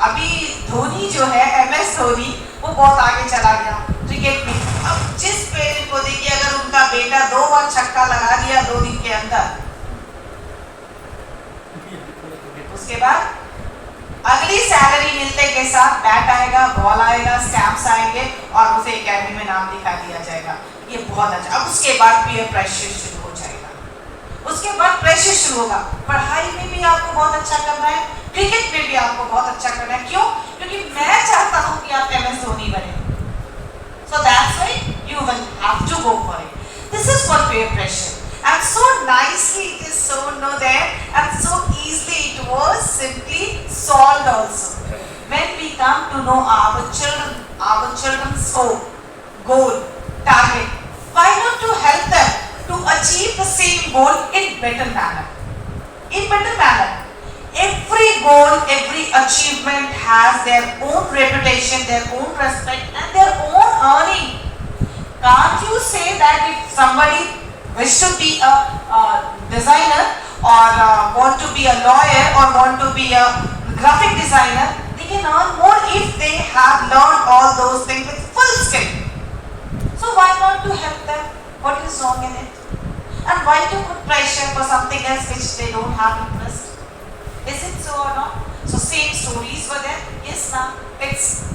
अभी धोनी जो है, MS धोनी, वो बहुत आगे चला गया क्रिकेट में. अब जिस पेरेंट को देखिए, अगर उनका बेटा 2 बार छक्का लगा दिया 2 दिन के अंदर, उसके बाद अगली सैलरी मिलते के साथ बैट आएगा, बॉल आएगा, स्टैम्प्स आएंगे और उसे एकेडमी में नाम लिखा दिया जाएगा. ये बहुत अच्छा. अब उसके बाद पीयर प्रेशर शुरू हो जाएगा. उसके बाद प्रेशर शुरू होगा. पढ़ाई में भी आपको बहुत अच्छा करना है, क्रिकेट में भी आपको बहुत अच्छा करना है. क्यों? क्योंकि मैं चाहता हूँ कि आप MS धोनी बने. So that's why you will have to go for it. This is for peer pressure. And so nicely it is shown there, and so easily it was simply solved also. When we come to know our children's scope, goal, target, why not to help them to achieve the same goal in better manner? In better manner. Every goal, every achievement has their own reputation, their own respect and their own earning. Can't you say that if somebody wish to be a designer or want to be a lawyer or want to be a graphic designer, they can earn more if they have learned all those things with full skill. So why not to help them? What is wrong in it? And why to put pressure for something else which they don't have interest? Is it so or not? So same stories were there. Yes, ma'am. It's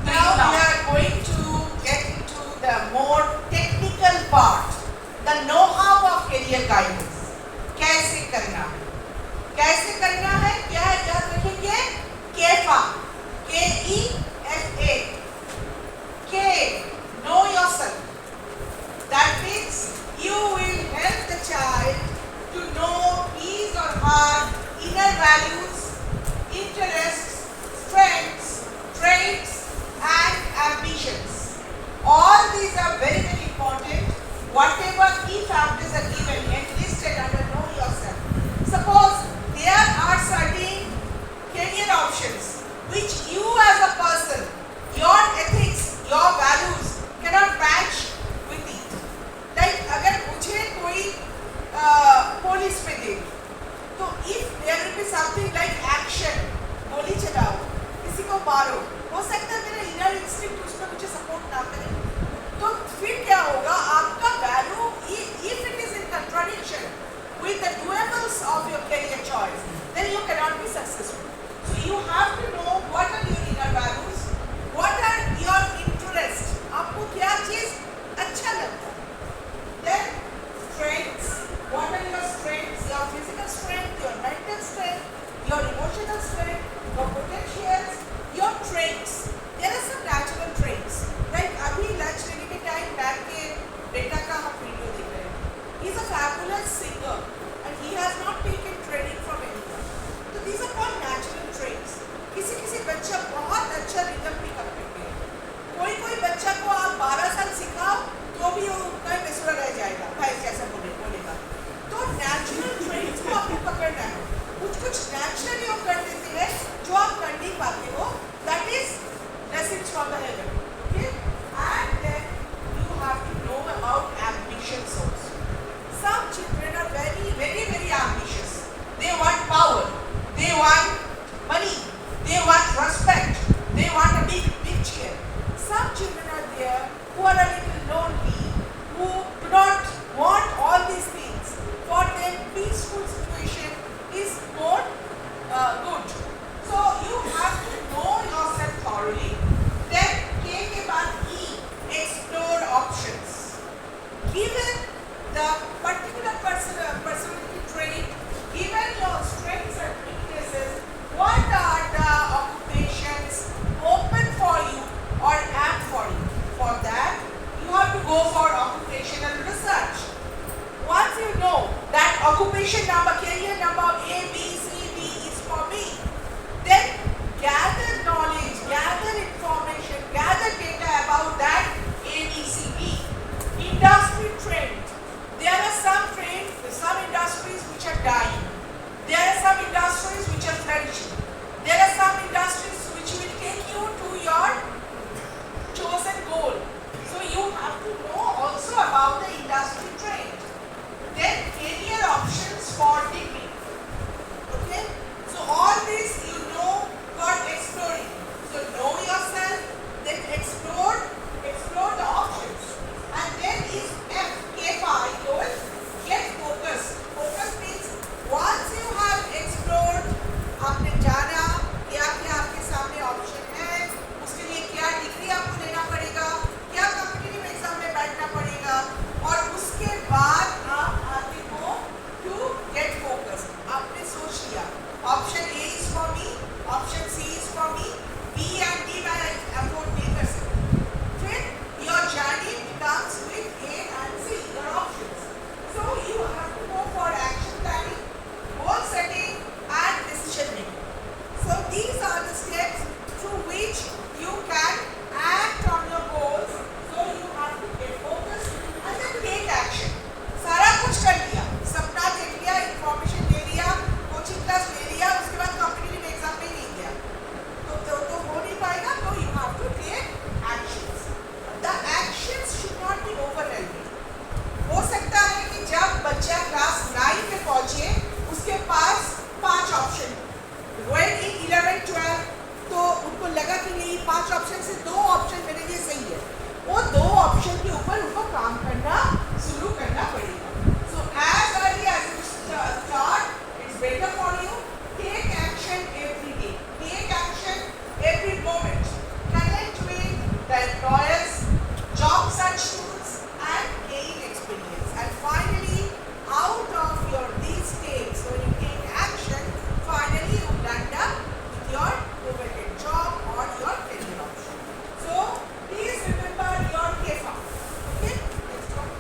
now we are going to get into the more technical part. The know-how of career guidance. कैसे करना है? कैसे करना है? क्या याद रखेंगे? KEFA. KEFA. K. Know yourself. That means you will help the child to know his or her inner values, interests, strengths, traits, and ambitions. All these are very, very important. Whatever key factors are given and listed under know yourself. Suppose there are certain career options which you as a person, your ethics, your values cannot match with it. Like अगर मुझे कोई police में दे, तो if there will be something like action, गोली चलाओ, किसी को मारो, हो सकता है मेरा inner instinct उसमें मुझे support ना करे. तो फिर क्या होगा? आपका value, if it is in contradiction with the doables of your career choice, then you cannot be successful. So you have to know what are your inner values, what are your interests, आपको क्या चीज अच्छा लगता है. Then strengths, what are your strengths? Your physical strength, your mental strength, your emotional strength, your potentials, your traits. There are some natural traits. Like अभी lunch लेने के time बैठ के बेटा का हम वीडियो देख रहे हैं. He is a fabulous singer and he has not taken training from anyone. So these are called natural traits. किसी बच्चा बहुत अच्छा rhythm pick up करते हैं. कोई बच्चा को आप 12 साल सिखाओ तो भी वो उतना ही बेसुरा रह जाएगा. भाई कैसा बोलेगा. तो natural traits को आपको पकड़ना है. कुछ naturally वो कर देते हैं जो आप कर नहीं पाते हो. That is blessings from the heaven. Okay? And then you have to know about ambitions also. Some children are very, very, very ambitious. They want power. They want money. They want respect. They want a big chair. Some children are there who are a little lonely, who do not want all these things. For them, peaceful situation is more good. So you have to know yourself thoroughly. Then K के बाद E, explore options. Given the particular personality trait, given your strengths and weaknesses, what are the occupations open for you or apt for you? For that, you have to go for information number, career number A, B, C, D is for me. Then gather knowledge, gather information, gather data about that A, B, C, D. Industry trend. There are some trends, some industries which are dying. There are some industries which are flourishing. There are some industries which will take you to your chosen goal. So you have to know also about the industry trend. Then career options for degree. Okay? So all this you know for exploring. So know yourself, then explore the options. And then is F, K5, I told, get focused. Focus means once you have explored, आपने जाना क्या क्या आपके सामने option है, उसके लिए क्या डिग्री आपको लेना पड़ेगा, क्या कॉम्पिटिटिव एग्जाम में बैठना पड़ेगा, और उसके बाद आप आगे को टू गेट फोकस. आपने सोच लिया option A is for me, option C is for me, B and D मैं अफोर्ड नहीं कर सकती. फिर your journey becomes with A and C, your options. So you have to go for action planning, goal setting and decision making. So these are the steps through which you can act on your goals. So you have to get focused and then take action. सारा कुछ कर लिया, सपना देख लिया, information ले लिया, coaching class ले लिया, उसके बाद कॉम्पिटिटिव एग्जाम में नहीं गया तो हो नहीं पाएगा. तो you have to take actions. The actions should not be overwhelming. हो सकता है कि जब बच्चा क्लास 9 में पहुंचे उसके पास 5 ऑप्शन, when in 11, 12 तो उनको लगा कि नहीं 5 ऑप्शन से 2 ऑप्शन मेरे लिए सही है. वो 2 ऑप्शन के ऊपर उनको काम करना शुरू करना पड़ेगा. So as early as you start, it's better for you. Take action every day. Take action every moment. Connect with the employers, job search tools, and gain experience. And finally, out of your these steps, when you take action, finally you land up with your overhead job or your career option. So please remember your KFA. Okay? Next one.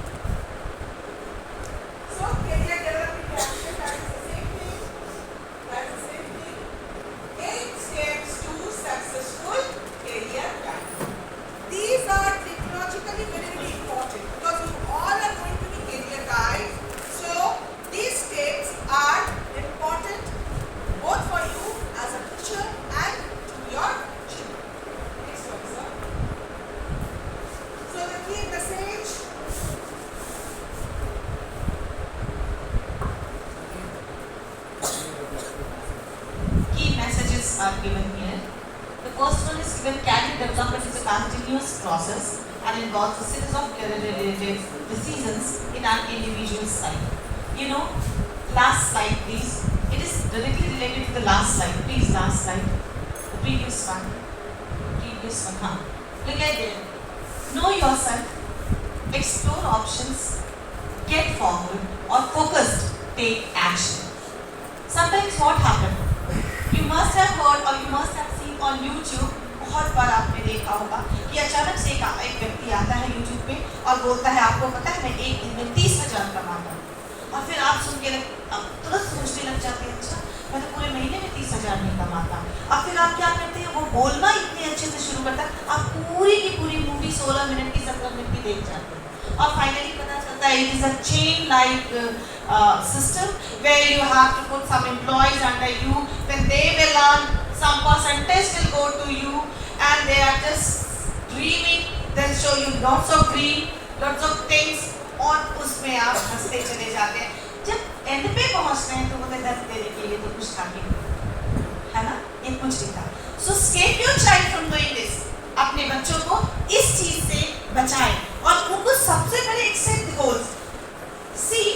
So career development action, that is the same thing. That is the same thing. 8 steps to successful career planning. These are technologically very, very important because you all are going to be career guides. So these steps are important both for you as a teacher and to your children. Next one, sir. So the key message. Key messages are given here. The first one is given: career development is a continuous process and involves a series of career-related decisions in an individual's life. You know, last slide please. It is directly related to the last slide. Please, last slide. The previous one. Huh? Look at there. Know yourself, explore options, get forward or focused, take action. Sometimes what happens? You must have heard or you must have seen on YouTube, बहुत बार आपने देखा होगा कि अचानक से एक व्यक्ति आता है YouTube पे और बोलता है आपको पता है मैं एक दिन में 30,000 कमाता हूँ. और फिर आप सुन के तुरंत सोचने लग जाते हैं अच्छा मैं तो पूरे महीने में 30,000 नहीं कमाता. अब फिर आप क्या करते हैं, वो बोलना इतने अच्छे से शुरू करता है, आप पूरी की पूरी मूवी 16 मिनट की 17 मिनट की देख जाते हैं और फाइनली पता चलता है it is a chain like system where you have to put some employees under you, then they will earn some percentage will go to you and they are just dreaming, they'll show you lots of dream, lots of things और उसमें आप हंसते चले जाते हैं. जब and पे पहुंचते हैं तो बोलते हैं 10 देने के लिए तो कुछ था है ना, ये कुछ नहीं था. So escape your child from doing this. अपने बच्चों को इस चीज से बचाएं और उनको सबसे पहले accept goals. See,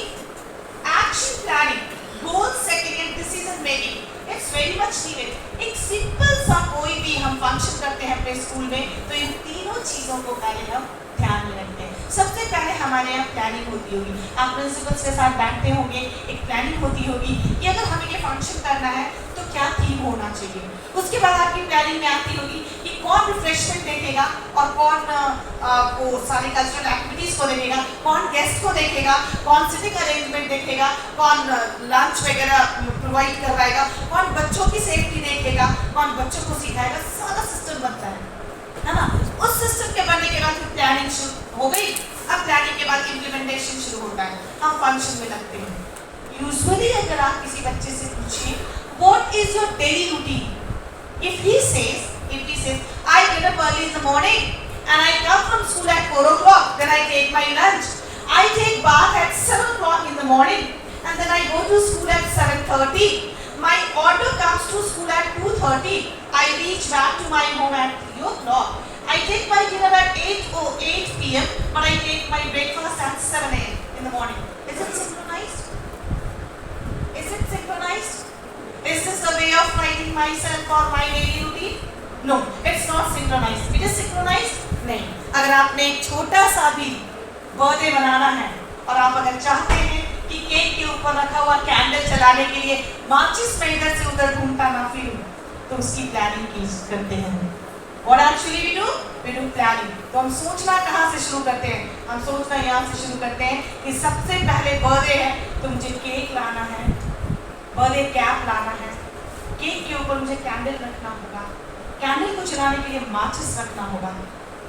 action planning, goal setting and decision making, it's very much needed. एक सिंपल सा कोई भी हम फंक्शन करते हैं अपने स्कूल में तो इन तीनों चीजों को पहले हम ध्यान में रखते हैं. सबसे पहले हमारे यहाँ प्लानिंग होती होगी, आप प्रिंसिपल्स के साथ बैठते होंगे, एक प्लानिंग होती होगी कि अगर हमें ये फंक्शन करना है तो क्या थीम होना चाहिए. उसके बाद आपकी प्लानिंग में आती होगी कि कौन रिफ्रेशमेंट देखेगा और कौन वो सारी कल्चरल एक्टिविटीज को देखेगा, कौन गेस्ट को देखेगा, कौन सिटिंग अरेंजमेंट देखेगा, कौन लंच वगैरह प्रोवाइड करवाएगा, कौन बच्चों की सेफ्टी देखेगा, कौन बच्चों को सिखाएगा, सारा सिस्टम बनता है ना। उस सिस्टम के बनने के बाद प्लानिंग शुरू हो गई। अब प्लानिंग के बाद इम्प्लीमेंटेशन शुरू होता है, हम फंक्शन में लगते हैं। यूजुअली अगर आप किसी बच्चे से पूछिए what is your daily routine, if he says I get up early in the morning and I come from school at 4 o'clock, then I take my lunch, I take bath at 7 o'clock in the morning and then I go to school at 7:30, my order comes to school at 2:30, I reach back to my home at 3 o'clock, I take my dinner at 8 p.m. but I take my breakfast at 7 a.m. in the morning. Is it synchronized? Is it synchronized? Is this the way of writing myself or my daily routine? No, it's not synchronized. It is synchronized? नहीं. अगर आपने एक छोटा सा भी birthday बनाना है और आप अगर चाहते हैं कि केक के ऊपर रखा हुआ कैंडल जलाने के लिए माचिस में इधर से उधर घूमता ना फिरूं, तो उसकी प्लानिंग करते हैं। What actually we do? We do planning. तो हम सोचना कहाँ से शुरू करते हैं? हम सोचना यहाँ से शुरू करते हैं कि सबसे पहले बर्थडे है तो मुझे केक लाना है, बर्थडे कैप लाना है, केक के ऊपर मुझे कैंडल रखना होगा, कैंडल को जलाने के लिए माचिस रखना होगा,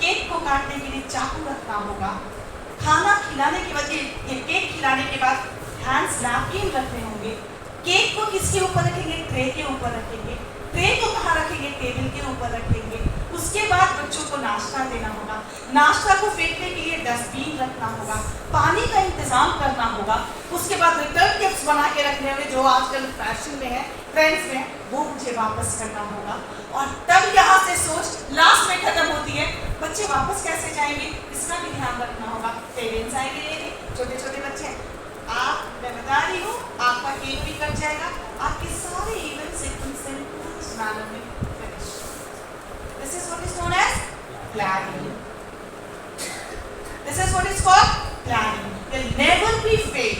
केक को काटने के लिए चाकू रखना होगा, खाना खिलाने के बाद ये केक खिलाने के बाद हैंड्स नैपकिन रखने होंगे, केक को किसके ऊपर रखेंगे? ट्रे के ऊपर रखेंगे, ट्रे को कहाँ रखेंगे? टेबल के ऊपर रखेंगे। उसके बाद बच्चों को नाश्ता देना होगा, नाश्ता को फेंकने के लिए डस्टबिन रखना होगा, पानी का इंतजाम करना होगा, उसके बाद रिटर्न गिफ्ट्स बना के रखने होंगे जो आजकल फैशन में है, ट्रेंड्स में, वो मुझे वापस करना होगा। और तब यहाँ से सोच लास्ट में खत्म होती है, बच्चे वापस कैसे जाएंगे इसका भी ध्यान रखना होगा। पेरेंट्स आएंगे लेने, छोटे छोटे बच्चे, मैं बता रही हूँ आपका केक भी कट जाएगा, आपके सारे इवेंट्स एकदम सिंपल मैनर में finish. This is what is known as planning. This is what is called planning. You'll never be fail.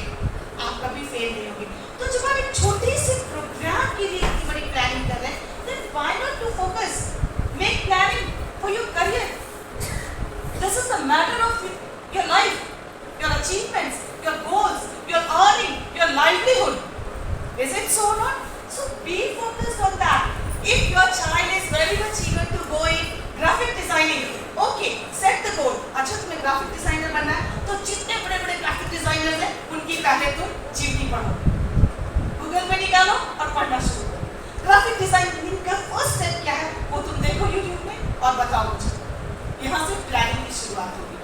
आप कभी फेल नहीं होंगे। तो जब आप एक छोटी सी प्रोग्राम के लिए इतनी बड़ी प्लानिंग कर रहे हैं, then why not to focus? Make planning for your career. This is the matter of your life, your achievements, your goals, your earning, your livelihood. Is it so or not? So be focused on that. If your child is very much eager to go in graphic designing, okay, set the goal. अच्छा तुम्हें graphic designer बनना है, तो जितने बड़े-बड़े graphic designers हैं, उनकी पहले तुम जीवनी पढ़ो, Google में निकालो और पढ़ना शुरू करो। Graphic designing का first step क्या है, वो तुम देखो YouTube में और बताओ मुझे। यहाँ से planning की शुरुआत होगी।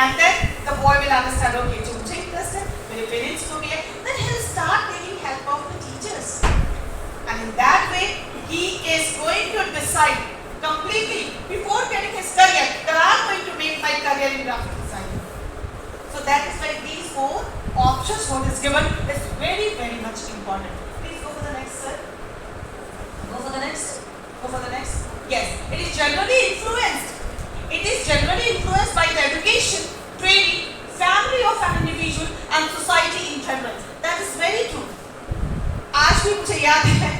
And then the boy will understand, okay, जो मुझे interest है, मेरे parents को भी है, then he'll start taking help of the teachers. And in that way, he is going to decide completely before getting his career that I am going to make my career in graphic design. So that is why these four options what is given is very, very much important. Please go for the next, sir. Go for the next. Go for the next. Yes, it is generally influenced. It is generally influenced by the education, training, family of an individual and society in general. That is very true. आज भी मुझे याद है,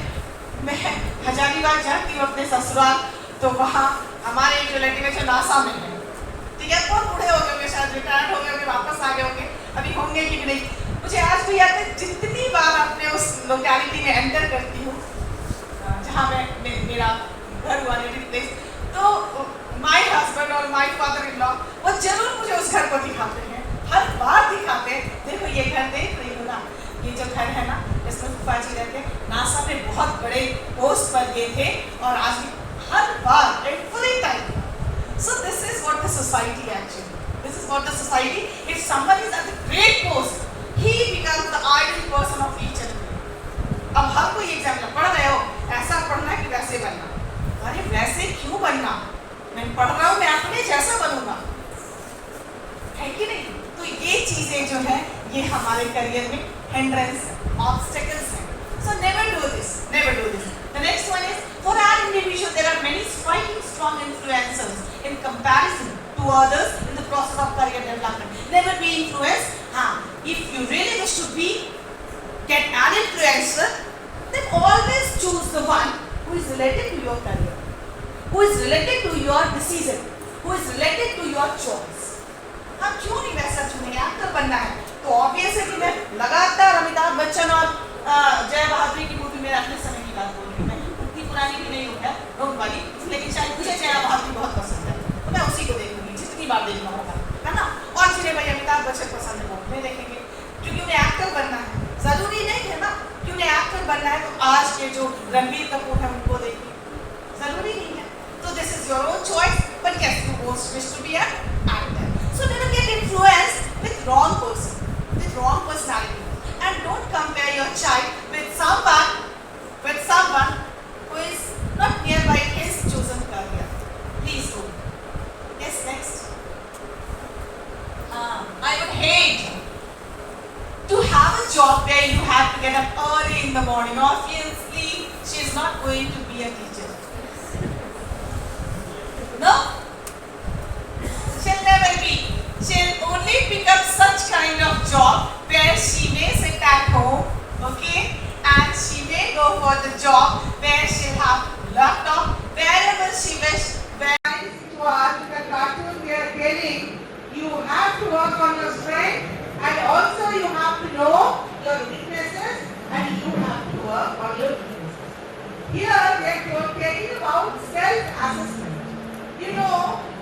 मैं हजारीबाग जाती हूँ अपने ससुराल, तो वहाँ हमारे एक रिलेटिव है जो नासा में है, ठीक है, बहुत बूढ़े हो गए होंगे, शायद रिटायर्ड हो गए होंगे, वापस आ गए होंगे, अभी होंगे कि नहीं, मुझे आज भी याद है जितनी बार अपने उस लोकेलिटी में एंटर करती हूँ जहाँ मेरा घर हुआ नेटिव प्लेस, तो माय हस्बैंड और माय फादर इन लॉ वो जरूर मुझे उस घर को दिखाते हैं, हर बार दिखाते हैं, देखो ये घर देख रही हो ना, ये जो घर है ना इसमें फूफा जी रहते हैं, नासा में बहुत बड़े पोस्ट पर गए थे और आज भी हर बार every time. So this is what the society actually, this is what the society, if somebody is at a great post, he becomes the ideal person of each and every. अब हर कोई एग्जाम में पढ़ रहे हो, ऐसा पढ़ना है कि वैसे बनना, अरे वैसे क्यों बनना, मैं पढ़ रहा हूँ, मैं अपने जैसा बनूंगा, है कि नहीं? तो ये चीजें जो है ये हमारे करियर में hindrance, obstacles हैं. So never do this. Never do this. The next one is, for our individual, there are many striking, strong influencers in comparison to others in the process of career development. Never be influenced. If you really wish to get an influencer, then always choose the one who is related to your career. who is related to your decision, who is related to your choice. हम क्यों नहीं वैसा चुनेंगे? Actor बनना है तो obvious है कि मैं लगातार अमिताभ बच्चन और जय बहादुर की मूवी में अपने समय की बात बोल रही हूँ। मैं उतनी पुरानी भी नहीं हूँ क्या रोक वाली, लेकिन शायद मुझे जय बहादुर बहुत पसंद है तो मैं उसी को देखूंगी जितनी बार देखना होगा, है ना। और जिन्हें भाई अमिताभ बच्चन पसंद है वो नहीं देखेंगे, क्योंकि उन्हें एक्टर बनना है। जरूरी नहीं है ना कि उन्हें एक्टर बनना है तो आज के जो रणबीर कपूर है उनको देखिए, जरूरी नहीं है। तो this is your own choice, but yes, you both wish to be an actor. So never get influenced with wrong person, with wrong personality, and don't compare your child with someone who is not nearby his chosen career. Please don't. Yes, next. I would hate to have a job where you have to get up early in the morning. Obviously, she is not going to be a teacher. No? She'll never be. She'll only pick up such kind of job where she may sit at home, okay? And she may go for the job where she'll have laptop wherever she wishes. To the cartoon we are getting, you have to work on your strength and also you have to know your weaknesses and you have to work on your weaknesses. Here we are getting about self-assessment. You know,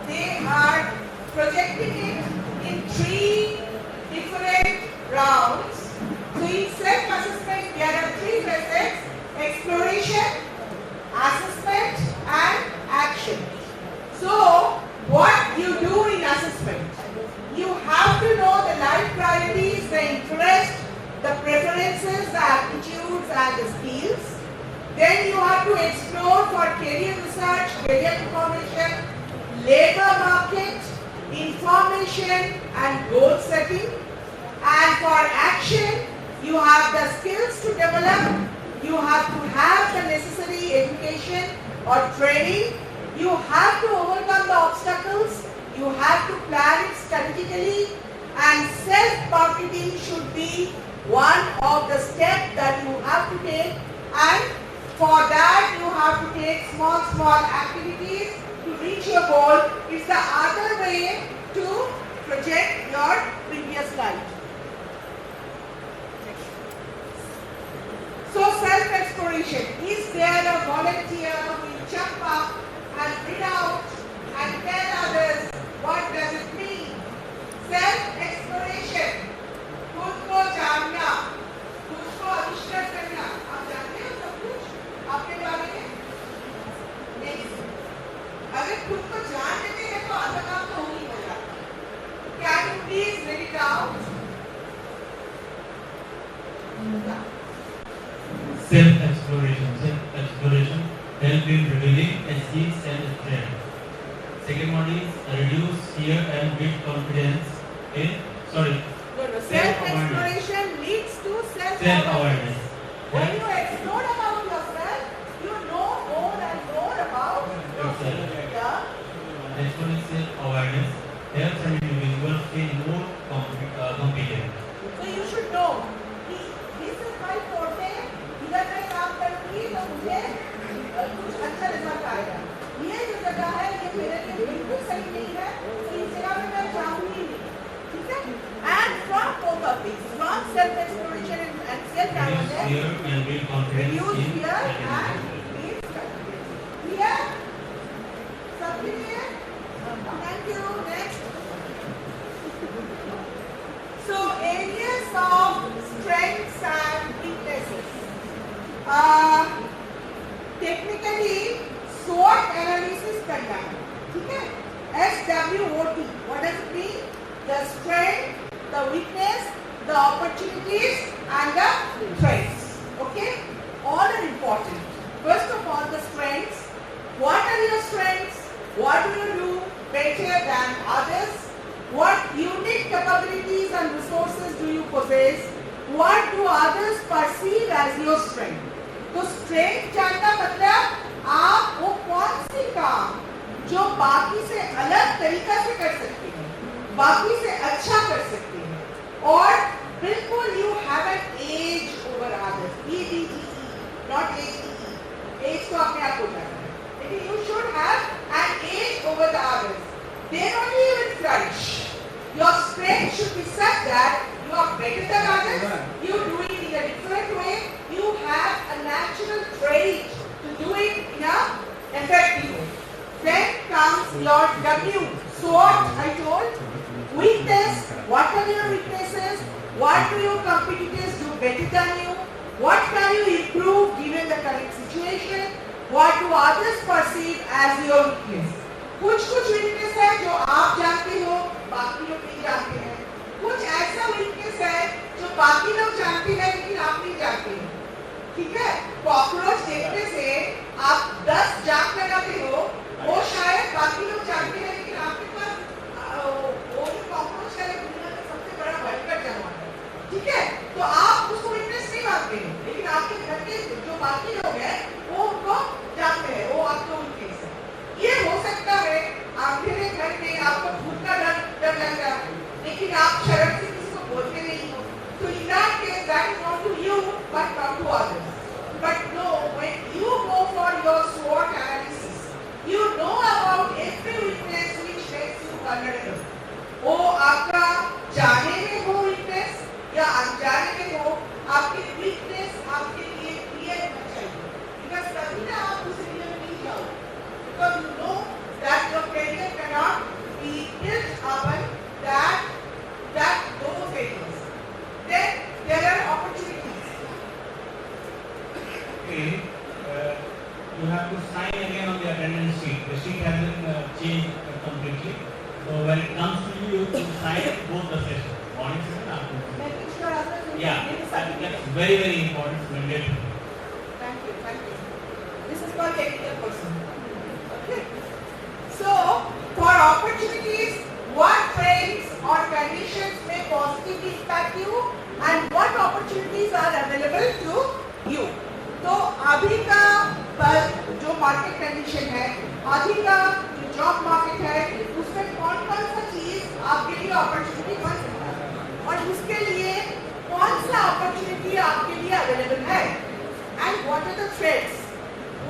they are projecting it in 3 different rounds. So in self-assessment there are 3 phases: exploration, assessment and action. So what you do in assessment? You have to know the life priorities, the interest, the preferences, the aptitudes and the skills. Then you have to explore for career research, career information, labor market, information and goal setting. And for action, you have the skills to develop, you have to have the necessary education or training, you have to overcome the obstacles, you have to plan it strategically, and self-marketing should be one of the steps that you have to take, and for that you have to take small activities to reach your goal. It's the other way to project your previous life. So self-exploration. Is there a volunteer who will jump up and read out and tell others what does it mean? Self-exploration. खुद को जानना, खुद को आविष्कार करना. आप जानते हो सब कुछ आपके बारे में? नहीं. अगर खुद को जान लेते हैं तो आधा काम तो हो ही गया. Can you please read it out? Self-exploration help in revealing skills and strengths. Second one is reduce fear and build confidence in Self-exploration leads to self-awareness. When you explore about yourself, you know more and more about yourself. Next one is self-awareness. Helps an individual feel more competent. So you should know. This is my forte. इधर मैं काम करूँगी तो मुझे कुछ अच्छा result आएगा. ये जो जगह है ये मेरे लिए बिल्कुल सही नहीं है. तो इस जगह में मैं जाऊँगी नहीं. ठीक है? And from both of these, from self-exploration and self-awareness, reduce fear and build confidence. Clear? सब clear? Thank you. Next. So areas of strengths and weaknesses. Technically, SWOT analysis करना है. ठीक है? SWOT. What does it mean? The strength, the weakness, the opportunities, and the threats. Okay? All are important. First of all, the strengths. What are your strengths? What do you do better than others? What unique capabilities and resources do you possess? What do others perceive as your strength? तो strength जानना मतलब आप वो कौन सी काम जो बाकी से अलग तरीका से कर सकते हैं, बाकी से अच्छा कर सकते हैं, और बिल्कुल you have an edge over others. EDGE, not HEE. Edge तो अपने आप हो जाता है. You should have an edge over the others. Then only you will flourish. Your strength should be such that you are better than others. You do it in a different way. You have a natural trait to do it in a effective way. Then comes your W. SWOT, I told. Weakness. What are your weaknesses? What do your competitors do better than you? What can you improve given the current situation? What do others perceive as your weakness? कुछ weakness है जो आप जानते हो, बाकी लोग नहीं जानते हैं। कुछ ऐसा वीकनेस है जो बाकी लोग जानते हैं लेकिन आप नहीं जानते हो। ठीक है? कॉकरोच देखने से आप 10 जाग लगाते हो, वो शायद बाकी लोग जानते हैं लेकिन आपके पास वो जो कॉकरोच है दुनिया का सबसे बड़ा भयंकर जानवर है। ठीक है? तो आप उसको वीकनेस नहीं मानते हैं, लेकिन आपके घर के जो बाकी लोग हैं वो उनको जानते हैं, वो आपको वीकनेस है। ये हो सकता है आपके घर में आपको भूख का डर लग रहा है, लेकिन आप शर्म से किसी को बोलते नहीं हो। So in that case, that is not to you, but not to others. But no, when you go for your SWOT analysis, you know about every weakness which makes you vulnerable. वो आपका जाने में हो weakness या अनजाने में हो, आपकी weakness आपके लिए clear होना चाहिए। Because तभी ना आप उस area में नहीं जाओ। Because you know that your career cannot be built upon those failures. Then there are opportunities. Okay, you have to sign again on the attendance sheet. The sheet has been changed completely. So when it comes to you, you have to sign both the sessions, morning session and afternoon session. Yeah, that's very, very important. Mandatory. Thank you. This is for technical person. Okay. So, for opportunities, what trends or conditions may positively impact you and what opportunities are available to you. तो अभी का जो market condition है, अभी का जो job market है, उसमें कौन-कौन सा चीज आपके लिए अपॉर्चुनिटी बन सकता है और उसके लिए कौन सा अपॉर्चुनिटी आपके लिए अवेलेबल है and what are the trends?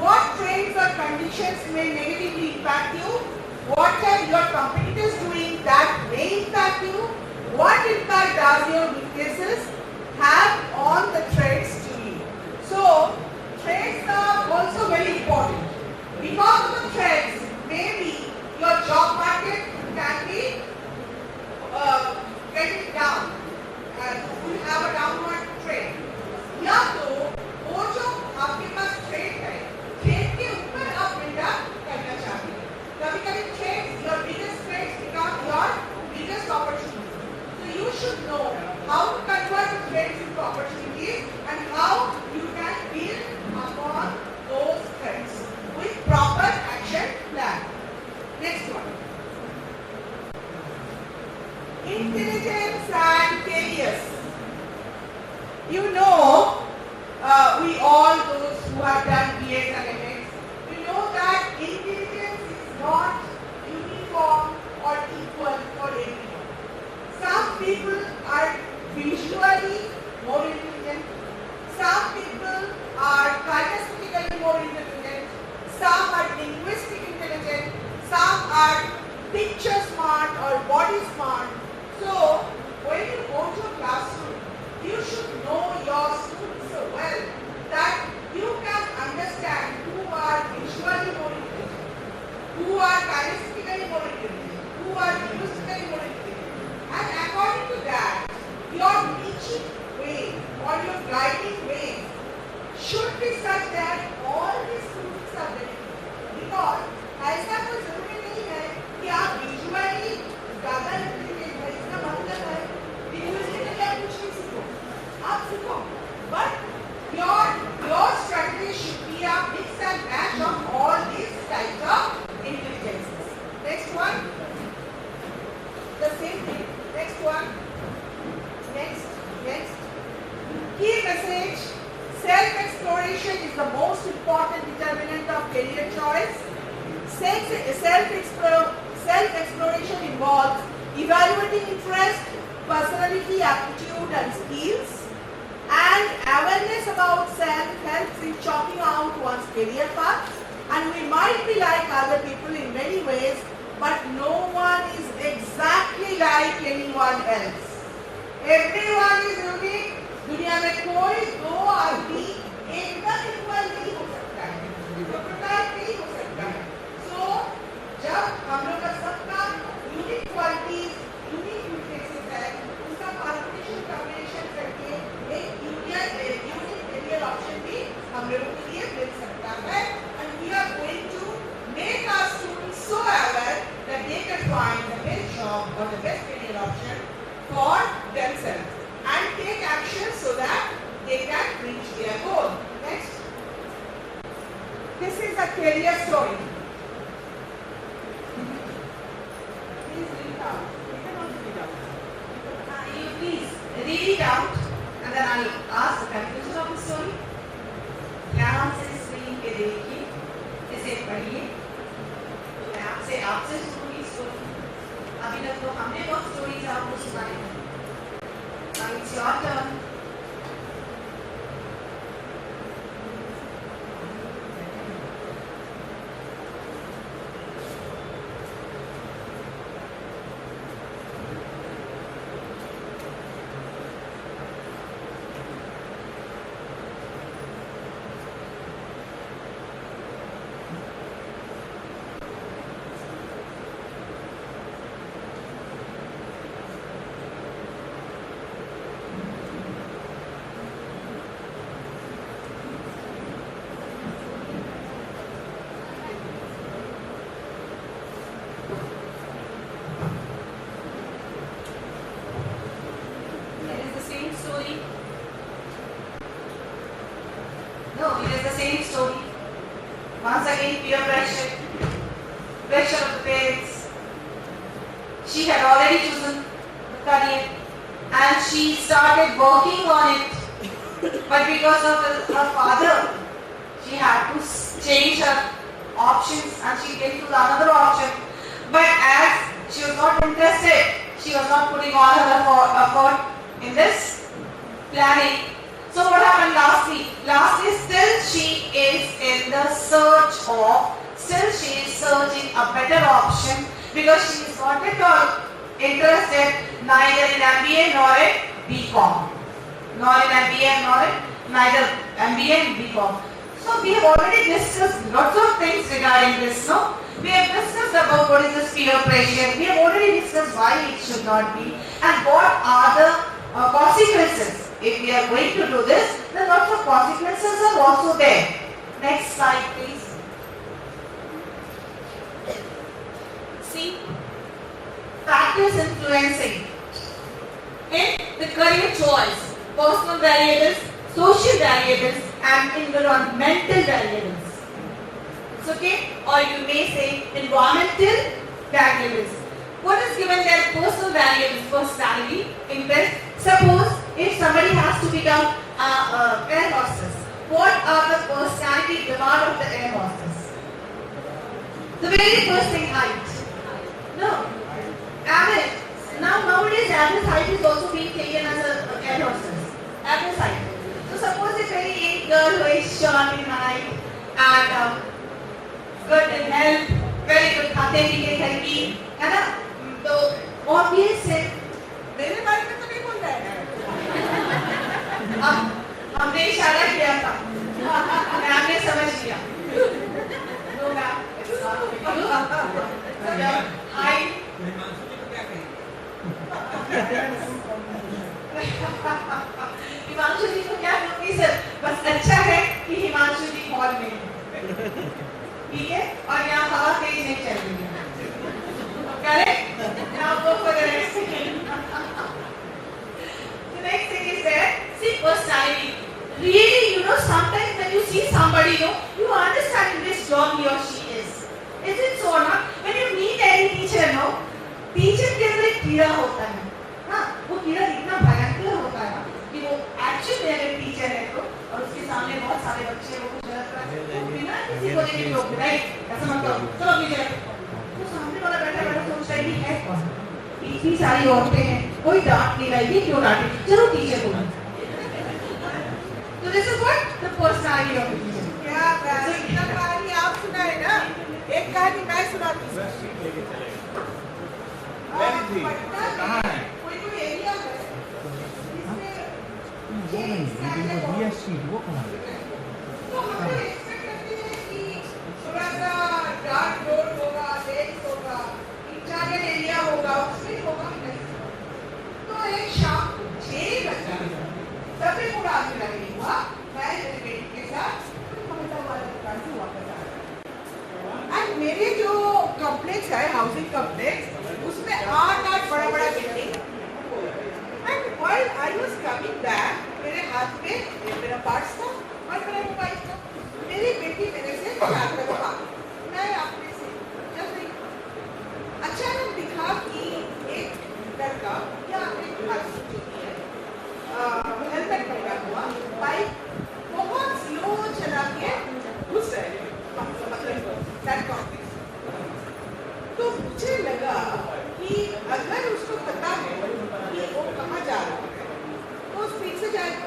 What trends or conditions may negatively impact you? What are your competitors doing that may impact you? What impact does your weaknesses have on the trends to you? So, trends are also very important. Because of the trends, maybe your job market can be getting down. You have a downward trend. या तो वो जो आपके पास trade है, trade के ऊपर आप buildup करना चाहते हैं। कभी-कभी trade, your biggest trades become your biggest opportunity. So you should know how to convert the trades into opportunities and how you can build upon those trades with proper action plan. Next one. Intelligence and failures. You know, we all those who have done BAs and MAs, we know that intelligence is not uniform or equal for everyone. Some people are visually more intelligent, some people are kinesthetically more intelligent, some are linguistic intelligent, some are picture smart or body smart. So, when you go to a classroom, you should know your students so well that you can understand who are visually more intelligent, who are kinesthetically more intelligent, who are linguistically more intelligent. And according to that, your teaching way or your guiding way should be such that all the students are benefited. Because ऐसा कोई जरूरी नहीं है कि आप visually ज़्यादा intelligent है, इसका मतलब है linguistically आप कुछ नहीं सीखो, आप सीखो. But your strategy should be a mix and match of all these types of intelligences. Next one. The same thing. Next one. Next. Key message. Self-exploration is the most important determinant of career choice. Self-exploration involves evaluating interest, personality, aptitude and skills, and awareness about self helps in chalking out one's career path. And we might be like other people in many ways, but no one is exactly like anyone else. Everyone is unique. दुनिया में कोई दो आदमी एकदम equal नहीं हो सकता है, प्रोटोटाइप नहीं हो सकता है. So जब हम लोग का सबका यूनिक क्वालिटीज, यूनिक यूनिकेसेस है, उसका कॉम्बिनेशन करके एक यूनिक करियर ऑप्शन भी हम लोगों के लिए मिल सकता है. And we are going to make our students so aware that they can find the best job or the best career option for themselves and take action so that they can reach their goal. Next. This is a career story. Please read it out. You can also read it out. You please read it out and then I'll ask the conclusion of the story. ध्यान से screen पे देखिए, इसे पढ़िए. मैं आपसे सुनूंगी story. अभी तक तो हमने बहुत स्टोरीज आपको सुनाई हैं. Now it's your turn. No, it is the same story. Once again, peer pressure of the parents. She had already chosen the career and she started working on it. But because of her father, she had to change her options and she came to another option. But as she was not interested, she was not putting all her effort in this planning. So what happened lastly? Lastly, still she is searching a better option because she is not at all interested neither in MBA nor in BCom. Neither MBA and BCom. So we have already discussed lots of things regarding this, no? We have discussed about what is this peer pressure. We have already discussed why it should not be and what are the consequences. If we are going to do this, then lots of consequences are also there. Next slide, please. See, factors influencing in the career choice, personal variables, social variables, and environmental variables. It's okay? Or you may say environmental variables. What is given there? Personal variables, personality, interest. Suppose if somebody has to become an air hostess, what are the personality demand of the air hostess? The very first thing, height. No. Average. Nowadays average height is also being taken as an air hostess. Average height. So suppose a very young girl who is short in height and good in health, very good खाते पीते healthy, है ना? तो obvious है. मेरे बारे में तो नहीं बोल रहा है. अब हमने इशारा किया था. मैंने समझ लिया. No ma'am, it's not. Height. Himanshu जी को क्या कहूँगी सर? बस अच्छा है कि हिमांशु जी हॉल में हैं. ठीक है? और यहाँ हवा तेज नहीं चल रही है. Correct? Now go for the next thing. The next thing is that, see, personality. Really, sometimes when you see somebody, you understand in which job he or she is. Is it so or not? When you meet any teacher, teacher के अंदर एक कीड़ा होता है. हाँ, वो कीड़ा इतना भयंकर होता है कि वो एक्चुअली अगर टीचर है तो और उसके सामने बहुत सारे बच्चे वो कुछ गलत कर रहे हैं, बिना किसी को देखे लोग राइट ऐसा मत करो, चलो पीछे तो सामने वाला बैठा सोचता है कि है कौन, इतनी सारी औरतें हैं, कोई डांट नहीं रही, क्यों डांटे, चलो टीचर को. So this is what the personality of the teacher. क्या बात है, आप सुनाए एक कहानी मैं सुनाती हूँ। पटना में कोई एरिया है तो हमें एक्सपेक्ट करते हैं कि थोड़ा सा डार्क रोड होगा, लेक होगा, इंटरनल एरिया होगा, उसमें होगा नहीं। तो एक शाम को 6 बजे सभी को रात में लगी हुआ, मैं मेरे बेटी के साथ अहमदाबाद दुकान से वापस आ रहा। एंड मेरे जो कॉम्प्लेक्स है, हाउसिंग कॉम्प्लेक्स, उसमें 8 बड़ा building. And while I was coming back, मेरे हाथ में मेरा पर्स था और मेरा मोबाइल था। मेरी बेटी मेरे से 4 कदम आगे, मैं अपने से चल रही। अचानक दिखा कि एक लड़का या एक आदमी जो भी है हेलमेट पहना हुआ बाइक बहुत स्लो चला के घुस रहे, मतलब दैट कॉम्प्लेक्स। तो मुझे लगा कि अगर उसको पता है कि वो कहाँ जा रहा है तो स्पीड से जाएगा,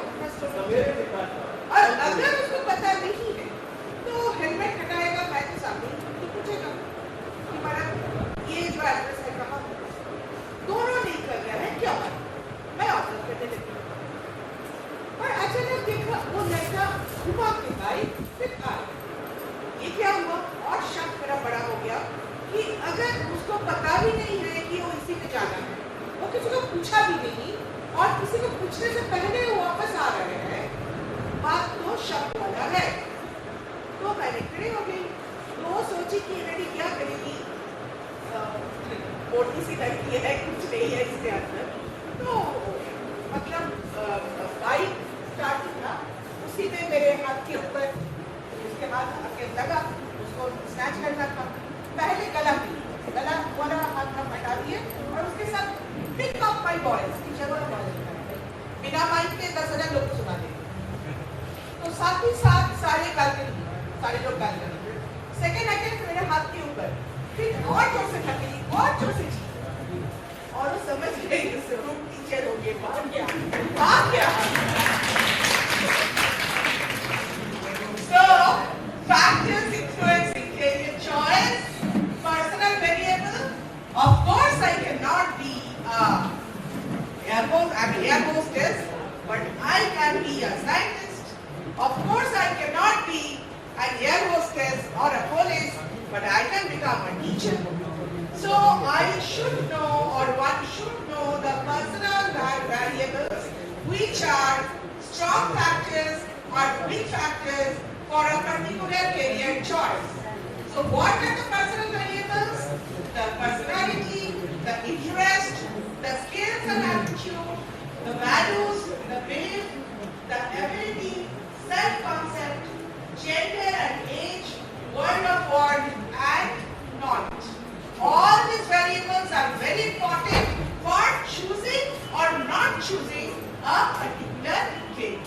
और अगर उसको पता नहीं है तो हेलमेट हटाएगा, मैं तो सामने तो पूछेगा कि मैडम ये जो एड्रेस है कहाँ। दोनों नहीं कर रहा है, क्या मैं ऑब्जर्व करने लगी और अचानक देखा वो लड़का घुमा के बाइक फिर आ गया। ये क्या हुआ? और शक मेरा बड़ा हो गया कि अगर उसको पता भी नहीं है कि वो इसी में जाना है, वो किसी को पूछा भी नहीं और किसी को पूछने से पहले वो वापस आ रहे हैं, बात तो शक वाला है। तो मैंने खड़ी हो गई। तो वो सोची कि लड़की क्या करेगी, मोटी सी लड़की है, कुछ नहीं है इसके अंदर। तो मतलब बाइक स्टार्ट किया, उसी में मेरे हाथ के ऊपर उसके हाथ आके लगा, उसको स्नैच करना था। पहले गला वाला हाथ हम हटा दिए और उसके साथ pick up my boys, teacher वाला बॉयज, बिना माइक के 10,000 लोग को सुना देंगे। तो साथ ही साथ सारे लोग गाल करेंगे। सेकेंड अटेम्प्ट मेरे हाथ के ऊपर, फिर और जोर से ढकेली और जोर से चीखी और वो समझ गई तुम टीचर हो गए। भाग गया। So factors influencing career choice, personal variable. Of course, I cannot be air hostess, but I can be a scientist. Of course, I cannot be an air hostess or a police, but I can become a teacher. So I should know, or one should know, the personal variables which are strong factors or weak factors for a particular career choice. So what are the personal variables? The personality, the interest, the skills and aptitude, the values, the belief, the ability, self-concept, gender and age, word of word, and knowledge. All these variables are very important for choosing or not choosing a particular career.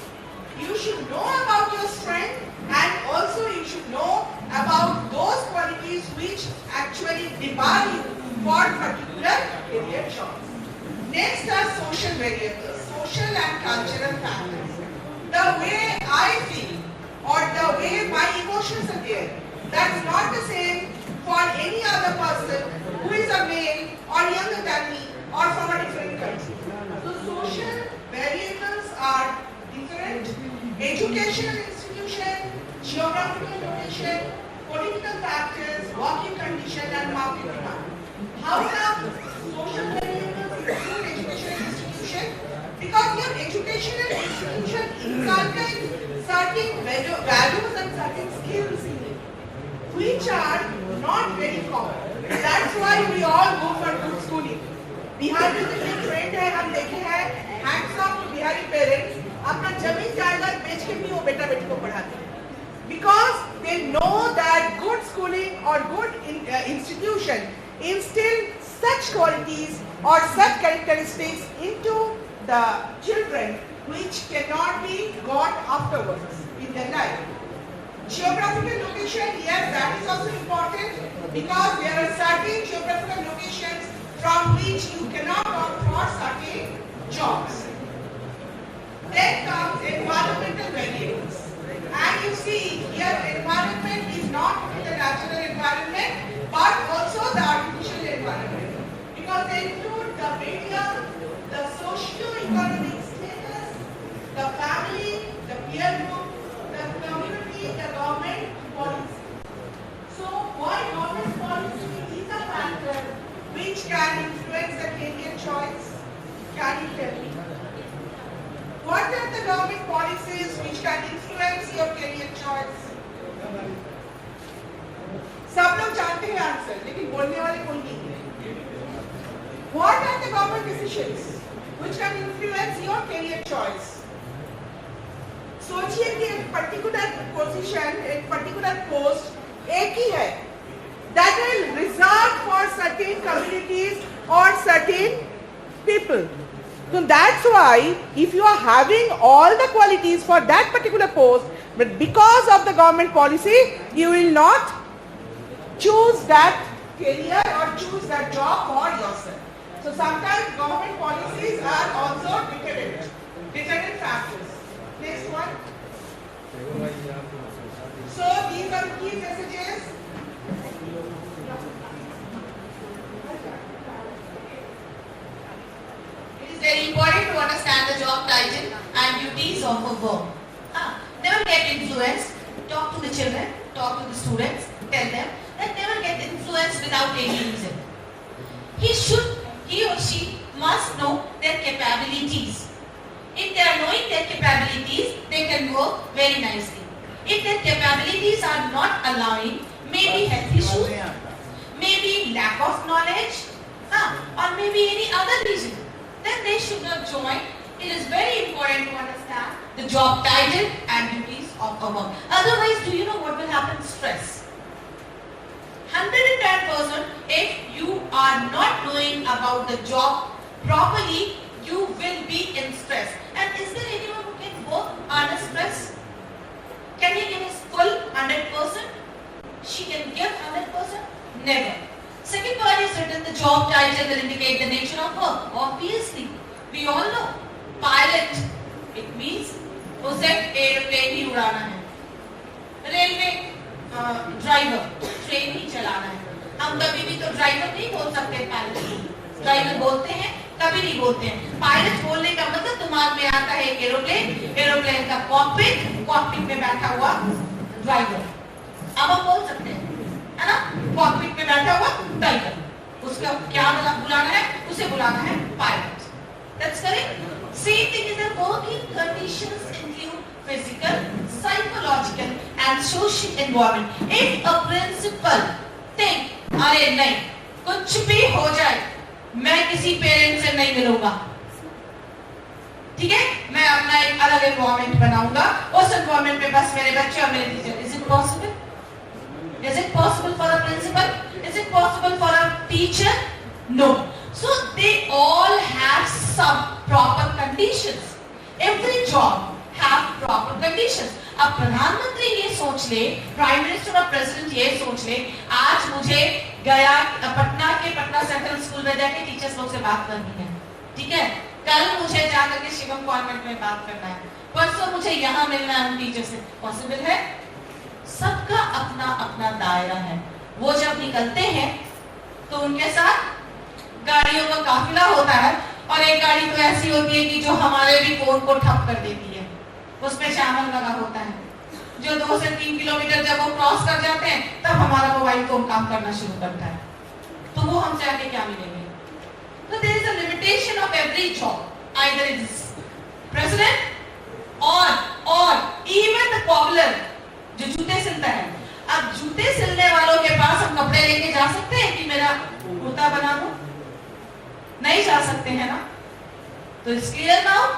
You should know about your strength, and also you should know about those qualities which actually debar you for particular career choice. Next are social variables, social and cultural factors. The way I feel or the way my emotions are there, that's not the same for any other person who is a male or younger than me or from a different country. So social variables are different. Educational institution, geographical location, political factors, working condition and market demand. How come social variables include educational institution? Because your educational institution inculcates certain values and certain skills in it, which are not very common. That's why we all go for good schooling. Bihar में जो trend है हम देखे हैं, hands off to Bihari parents अपना जमीन जायदाद बेच के भी वो बेटा बेटी को पढ़ाते हैं, because they know that good schooling or good institution instill such qualities or such characteristics into the children which cannot be got afterwards in their life. Geographical location, yes, that is also important because there are certain geographical locations from which you cannot opt for certain jobs. Then comes environmental variables. And you see here environment is not the natural environment, government policies which can influence your career choice? सब लोग जानते हैं answer, लेकिन बोलने वाले कोई नहीं है. What are the government decisions which can influence your career choice? सोचिए कि एक पर्टिकुलर पोजीशन, एक पर्टिकुलर पोस्ट एक ही है, that will reserved for certain communities or certain people. So that's why if you are having all the qualities for that particular post, but because of the government policy, you will not choose that career or choose that job for yourself. So sometimes government policies are also determinant factors. Next one. So these are key messages. It is very important to understand the job title and duties of a work. Never get influenced. Talk to the children, talk to the students, tell them that never get influenced without any reason. He or she must know their capabilities. If they are knowing their capabilities, they can work very nicely. If their capabilities are not allowing, maybe health issues, maybe lack of knowledge, or maybe any other reason, then they should not join. It is very important to understand the job title and duties of a work. Otherwise, do you know what will happen? Stress. 110%, if you are not knowing about the job properly, you will be in stress. And is there anyone who can work under stress? Can he give his full 100%? She can give 100%? Never. Second part is written, the job title will indicate the nature of work. Obviously, we all know. Pilot, it means उसे airplane ही उड़ाना है. Railway driver, train ही चलाना है. हम कभी भी तो driver नहीं बोल सकते पायलट को. ड्राइवर बोलते हैं, कभी नहीं बोलते हैं. पायलट बोलने का मतलब दिमाग में आता है एरोप्लेन, एरोप्लेन का कॉकपिट, कॉकपिट में बैठा हुआ ड्राइवर. अब हम बोल सकते हैं, है ना? कॉकपिट में बैठा हुआ ड्राइवर. उसका क्या बुलाना है? उसे बुलाना है pilot. That's correct. Same thing is the working conditions include physical, psychological and social environment. If a principal think, अरे नहीं, कुछ भी हो जाए, मैं किसी पेरेंट से नहीं मिलूंगा, ठीक है? मैं अपना एक अलग एनवायरमेंट बनाऊंगा, उस एनवायरमेंट में बस मेरे बच्चे और मेरे teacher. Is it possible? Is it possible for a principal? Is it possible for a teacher? No. So they all have some proper conditions. Every job have proper conditions. अब प्रधानमंत्री ये सोच ले, प्राइम मिनिस्टर और president ये सोच ले, आज मुझे गया पटना के पटना सेंट्रल स्कूल में जाके टीचर्स लोग से बात करनी है, ठीक है? कल मुझे जाकर के शिवम कॉन्वेंट में बात करना है, परसों मुझे यहाँ मिलना है उन टीचर से. पॉसिबल है? सबका अपना अपना दायरा है. वो जब निकलते हैं तो उनके साथ गाड़ियों का काफिला होता है, और एक गाड़ी तो ऐसी होती है कि जो हमारे भी फोन को ठप कर देती है. उसमें चैनल लगा होता है, जो 2 से 3 किलोमीटर जब वो क्रॉस कर जाते हैं तब हमारा मोबाइल फोन काम करना शुरू करता है. तो वो हमसे आके क्या मिलेंगे? तो there is a limitation of every job. Either it is president और इवन द कॉबलर जो जूते सिलता है. अब जूते सिलने वालों के पास हम कपड़े लेके जा सकते हैं कि मेरा कुर्ता बना दो? नहीं जा सकते हैं ना. तो it's clear now.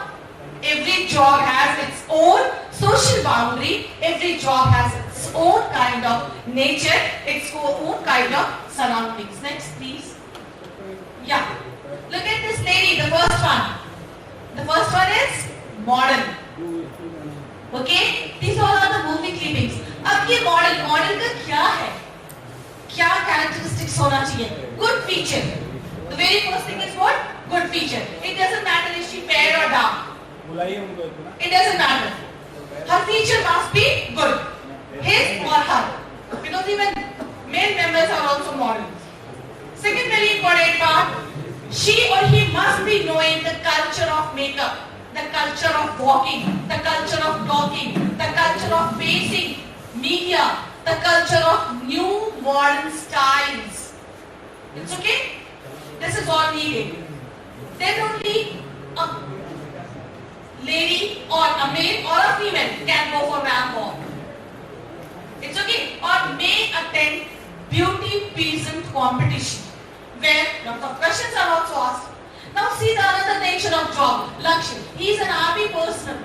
Every job has its own social boundary. Every job has its own kind of nature, its own kind of surroundings. Next, please. Yeah. Look at this lady, the first one. The first one is model. Okay? These all are the movie clippings. अब ये model का क्या है? क्या characteristics होना चाहिए? Good feature. The very first thing is what? Good feature. It doesn't matter if she fair or dark. It doesn't matter. Her feature must be good. His or her. Because even male members are also models. Second very important part, she or he must be knowing the culture of makeup, the culture of walking, the culture of talking, the culture of facing media, the culture of new modern styles. It's okay? This is all needed. Then only a lady or a male or a female can go for ramp walk. It's okay. Or may attend beauty pageant competition where lots of questions are also asked. Now see the another nature of job. Lakshya, he is an army person.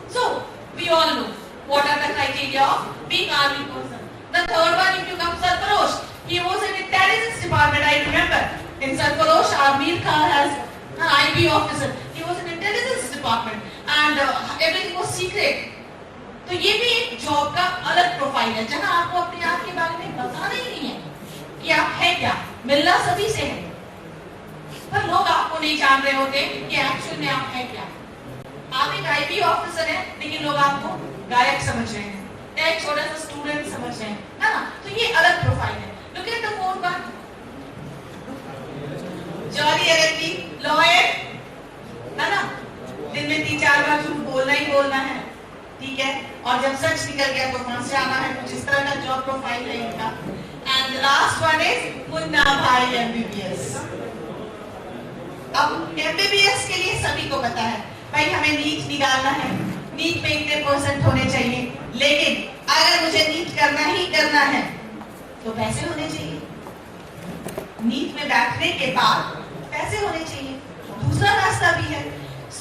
So we all know what are the criteria of being army person. The third one, if you come Sarfarosh, he was in intelligence department. I remember in Sarfarosh, our Mir Khan has an IB officer. He was in intelligence department and everything was secret. तो ये भी एक job का अलग profile है जहां आपको अपने आप के बारे में बताना ही नहीं है कि आप है क्या. मिलना सभी से है पर लोग आपको नहीं जान रहे होते कि एक्चुअल में आप है क्या. आप एक आईबी ऑफिसर हैं लेकिन लोग आपको गायक समझ रहे हैं, एक छोटा सा स्टूडेंट समझ रहे हैं, है ना. तो ये अलग प्रोफाइल है. Look at the fourth one. Jolly LLB lawyer, है ना. दिन में 3-4 बार झूठ बोलना ही बोलना है, ठीक है. और जब सच निकल गया तो फांसी आना है. कुछ इस तरह का जॉब प्रोफाइल है इनका. And the last one is Munna भाई एमबीबीएस. अब एमबीबीएस के लिए सभी को पता है भाई हमें नीट निकालना है, नीट में इतने % होने चाहिए. लेकिन अगर मुझे नीट करना ही करना है तो पैसे होने चाहिए. नीट में बैठने के बाद पैसे होने चाहिए. दूसरा रास्ता भी है.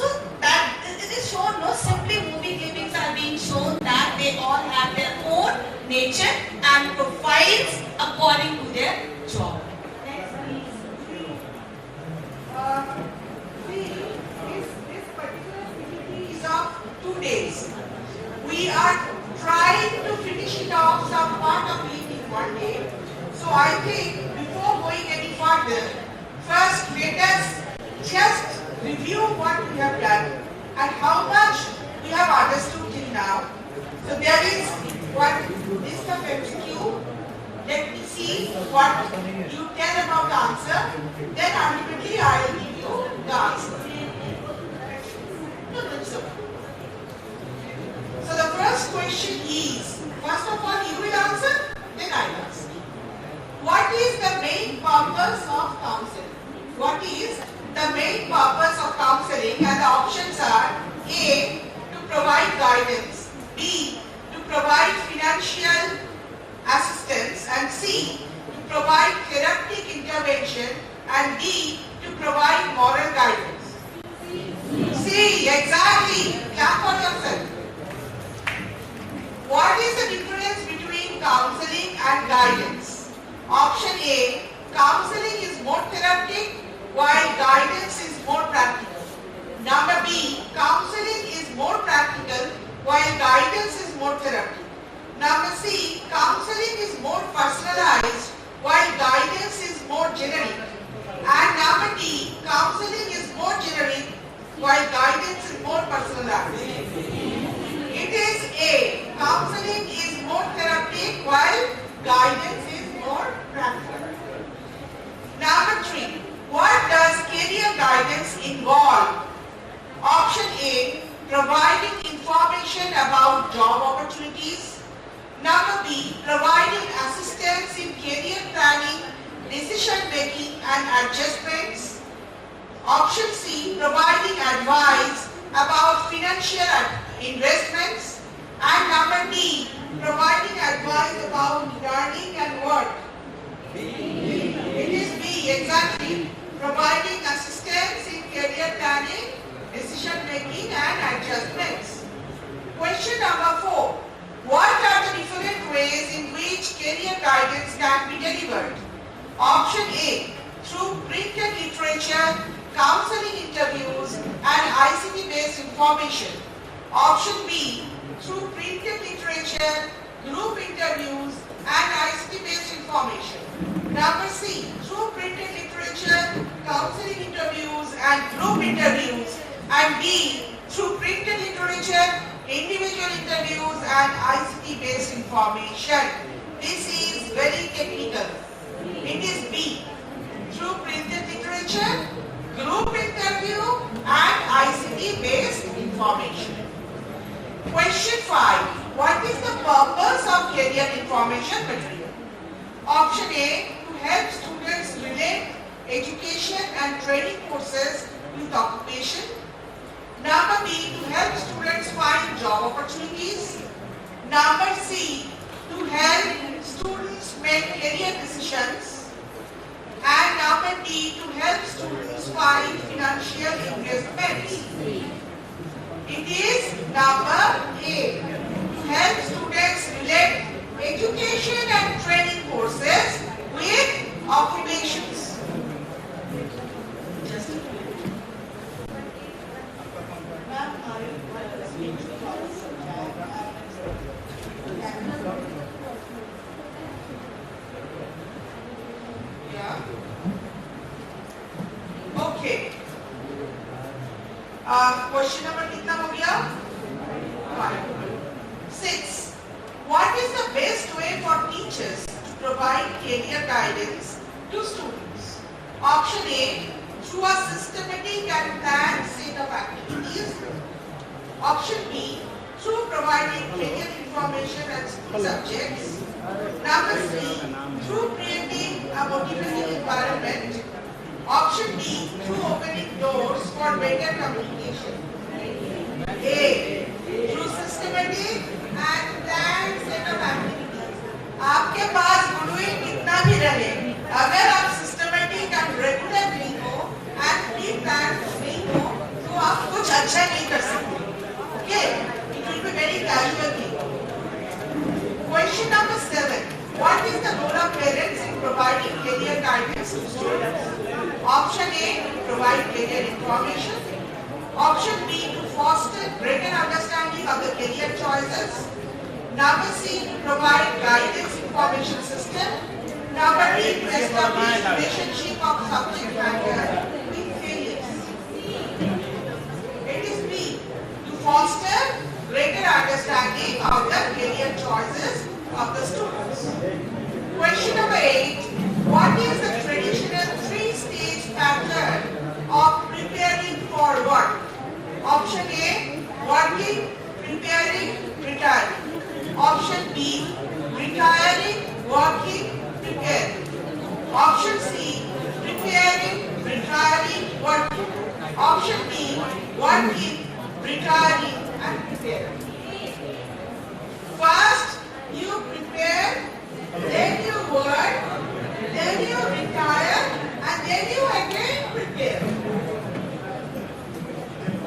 So that it is shown, no, simply movie clippings are being shown that they all have their own nature and profiles according to their job. Next, please. This particular activity is of 2 days. We are trying to finish it off some part of it in 1 day. So I think before going any further, first let us just review what we have done and how much we have understood till now. So there is one list of MCQ. Let me see what you tell about the answer. Then ultimately I will give you the answer. So the first question is, first of all you will answer, then I will answer. What is the main purpose of counseling? What is the main purpose of counseling? And the options are A, to provide guidance, B, to provide financial assistance, and C, to provide therapeutic intervention, and D, to provide moral guidance. C, exactly. Clap for yourself. What is the difference between counseling and guidance? Option A, counseling is more therapeutic while guidance is more practical. Number B, counseling is more practical while guidance is more therapeutic. Number C, counseling is more personalized while guidance is more generic. And number D, counseling is more generic while guidance is more personalized. It is A, counseling is more therapeutic while guidance is more practical. Number 3, what does career guidance involve? Option A, providing information about job opportunities. Number B, providing assistance in career planning, decision making and adjustments. Option C, providing advice about financial investments. And number D, providing advice about learning and work. It is B, exactly. Providing assistance in career planning, decision making and adjustments. Question number 4. What are the different ways in which career guidance can be delivered? Option A, through printed literature, counseling interviews and ICT based information. Option B, through printed literature, group interviews and ICT based information. Number C, through printed literature, counseling interviews and group interviews. And D, through printed literature, individual interviews and ICT based information. This is very technical. It is B, through printed literature, group interview and ICT based information. Question 5. What is the purpose of career information material? Option A, to help students relate education and training courses with occupation. Number B, to help students find job opportunities. Number C, to help students make career decisions. And number D, to help students find financial investments. It is number A, to help students relate education and training courses with occupations. Just a minute. Yeah. Okay. Question number कितना हो गया? 6. What is the best way for teachers to provide career guidance to students? Option A, through a systematic and planned set of activities. Option B, through providing career information and school subjects. Number C, through creating a motivating environment. Option D, through opening doors for better communication. A, through systematic and planned set of activities. आपके पास गुरुई कितना भी रहे, अगर आप systematic and regular नहीं हो and pre-planned नहीं हो, तो आप कुछ अच्छा नहीं कर सकते. Okay, it will be very casual thing. Question number 7. What is the role of parents in providing career guidance to students? Option A, to provide career information. Option B, to foster greater understanding of the career choices. Number C, to provide guidance information system. Number D, to establish relationship of subject matter with failures. It is B, to foster greater understanding of the career choices of the students. Question number 8. What is the traditional 3-stage pattern of preparing for work? Option A, working, preparing, retiring. Option B, retiring, working, preparing. Option C, preparing, retiring, working. Option D, working, retiring, and preparing. First, you prepare, then you work, then you retire, and then you again prepare.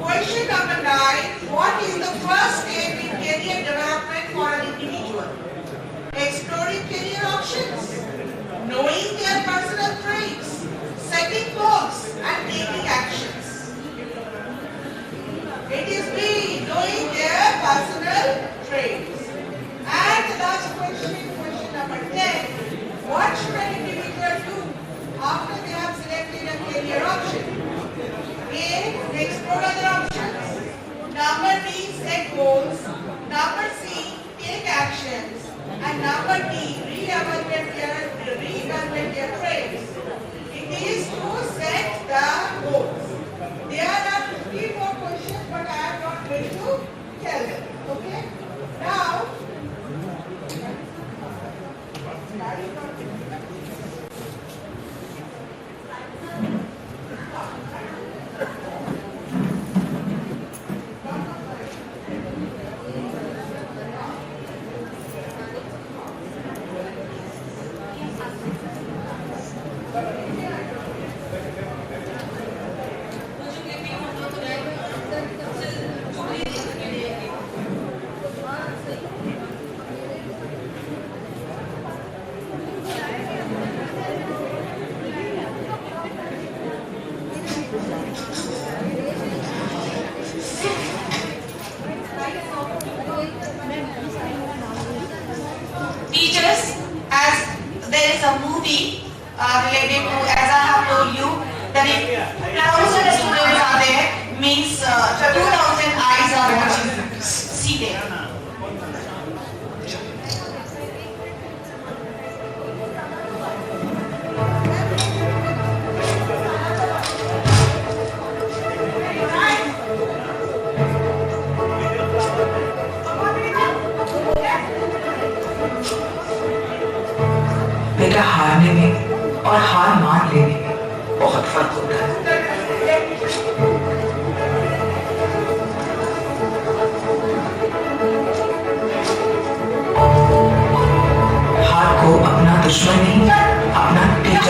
Question number 9. What is the first step in career development for an individual? Exploring career options, knowing their personal traits, setting goals, and taking actions. It is B, knowing their personal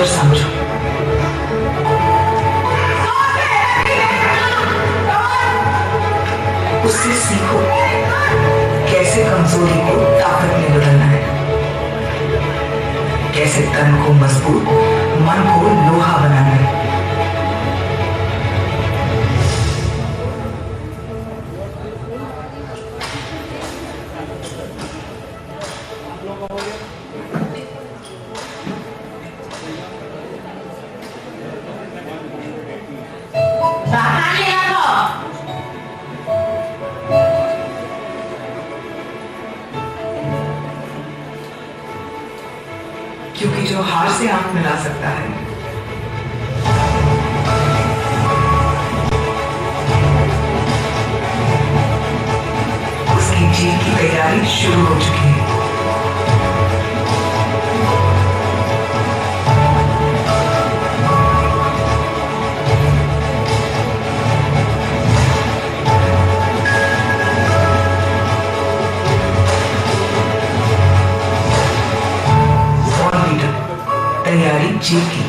future समझो। उससे सीखो कैसे कमजोरी को ताकत में बदलना है, कैसे तन को मजबूत, मन को लोहा बनाना है। क्योंकि जो हार से आंख मिला सकता है उसकी जीत की तैयारी शुरू हो चुकी है। तैयारी जीत की।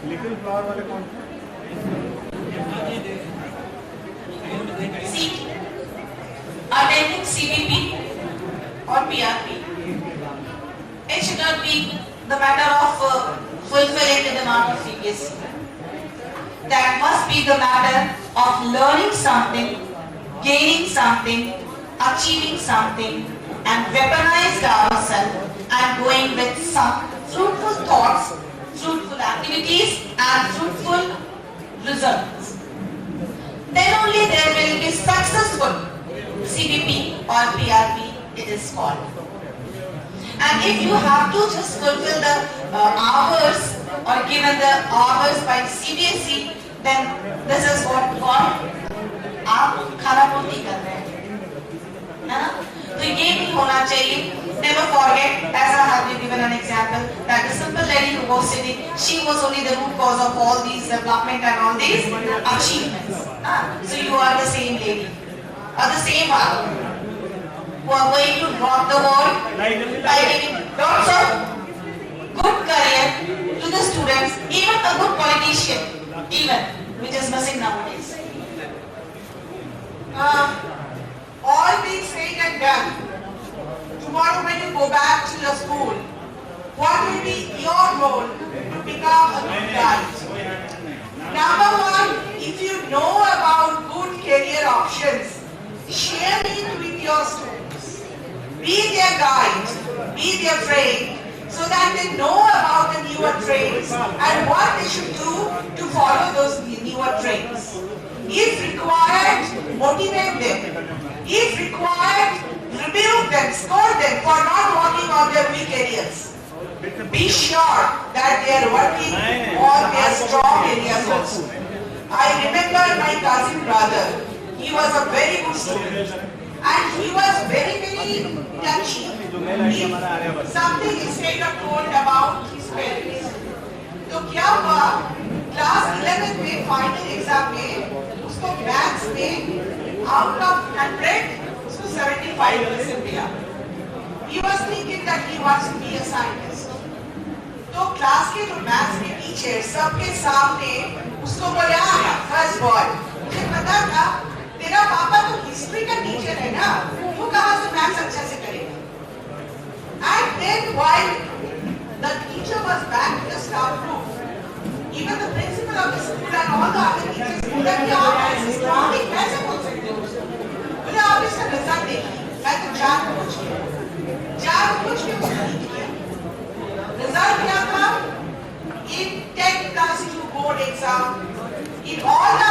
लिटिल फ्लावर वाले कौन See, attending CBP or PRP, it should not be the matter of fulfilling the demand of CBSE. That must be the matter of learning something, gaining something, achieving something, and weaponize ourselves and going with some fruitful thoughts, fruitful activities, and fruitful results. Then only there will be successful CBP or PRP, it is called. And if you have to just fulfill the hours or given the hours by CBSE, then this is what called आप खाना पूर्ति कर रहे हैं, है ना? तो ये नहीं होना चाहिए. Never forget, as I have been given an example, that the simple lady who was sitting, she was only the root cause of all these development and all these achievements. So you are the same lady, or the same one, who are going to rock the world by giving lots of good career to the students, even a good politician, even, which is missing nowadays. All being said and done, tomorrow when you go back to your school, what will be your role to become a good guide? Number one, if you know about good career options, share it with your students. Be their guide, be their friend, so that they know about the newer trends and what they should do to follow those newer trends. If required, motivate them. If required, rebuke them, scold them for not working on their weak areas. Be sure that they are working on their strong areas also. I remember my cousin brother. He was a very good student and he was very touchy. If something is kind of told about his parents, तो क्या हुआ? Class 11 में final exam में उसको maths में out of 100 उसको 75% मिला. He was thinking that he wants to be a scientist. तो क्लास के जो मैथ्स के टीचर सबके सामने उसको बोला, फर्स्ट बॉय, मुझे पता था तेरा पापा तो हिस्ट्री का टीचर है ना, वो कहाँ से मैथ्स अच्छा से करेगा? And then while the teacher was back in the staff room, even the principal of the school and all the other teachers बोला कि आप ऐसे स्ट्रॉन्ग कैसे बोल सकते हो? बोले आप इसका रिजल्ट देखिए. मैं तो जानबूझ के उसको नहीं किया. रिजल्ट क्या था? In 10 plus 2 board exam, in all the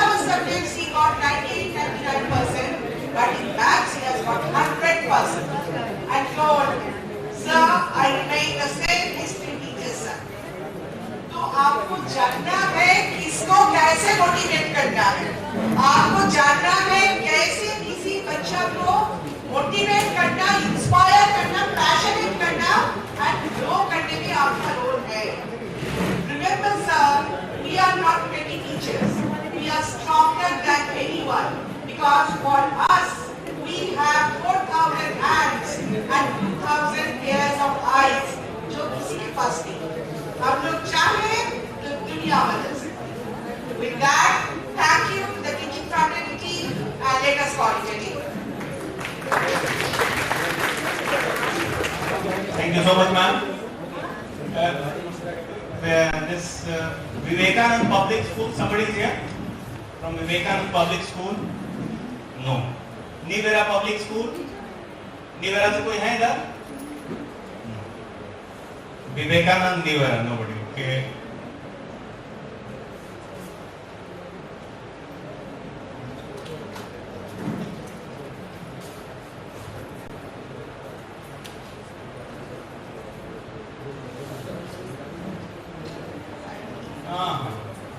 को मोटिवेट करना, इंस्पायर करना, पैशनेट करना एंड ग्रो करने में आपका रोल है. Remember sir, we are not petty teachers. We are stronger than anyone because for us we have 4,000 hands and 2,000 pairs of eyes जो किसी के पास नहीं. हम लोग चाहे तो दुनिया बदल सकते. With that, thank you to the teaching fraternity and let us call it a day. Thank you so much, ma'am. This Vivekanand Public School, somebody is here? From Vivekanand Public School? No. Nivera Public School? Nivera से कोई है इधर? Vivekanand Nivera, nobody. Okay.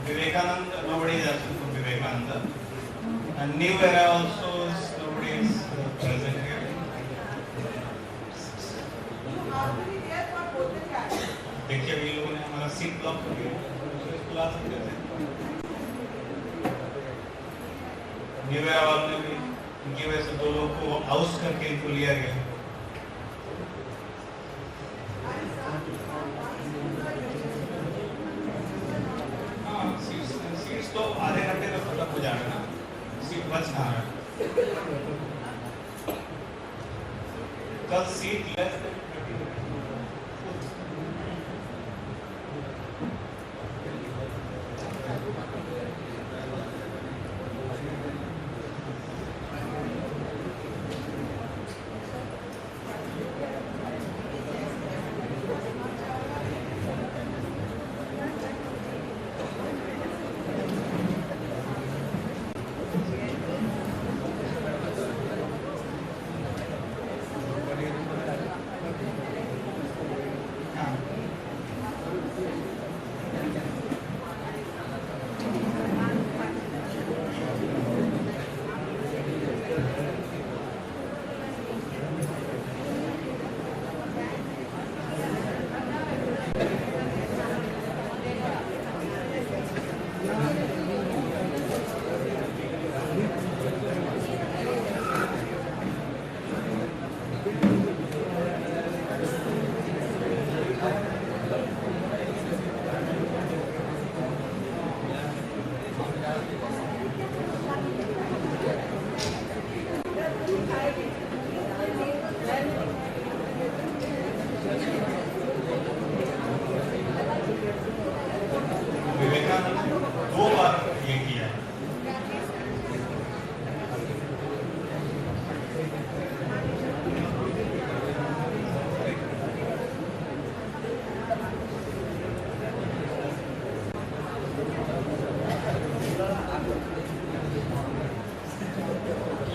Vivekanand, nobody is absent from Vivekananda. And New Era also is, nobody is present here. देखिए अभी लोगों ने हमारा seat block कर दिया, बुला सकते थे. न्यू एरा वालों ने भी इनकी वजह से 2 लोग को हाउस करके इनको लिया गया. सीट्स तो आधे घंटे में खत्म हो जाएगा ना, सीट बच कहाँ है. कल सीट लेस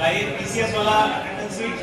लाइए PCS वाला अटेंडेंस शीट.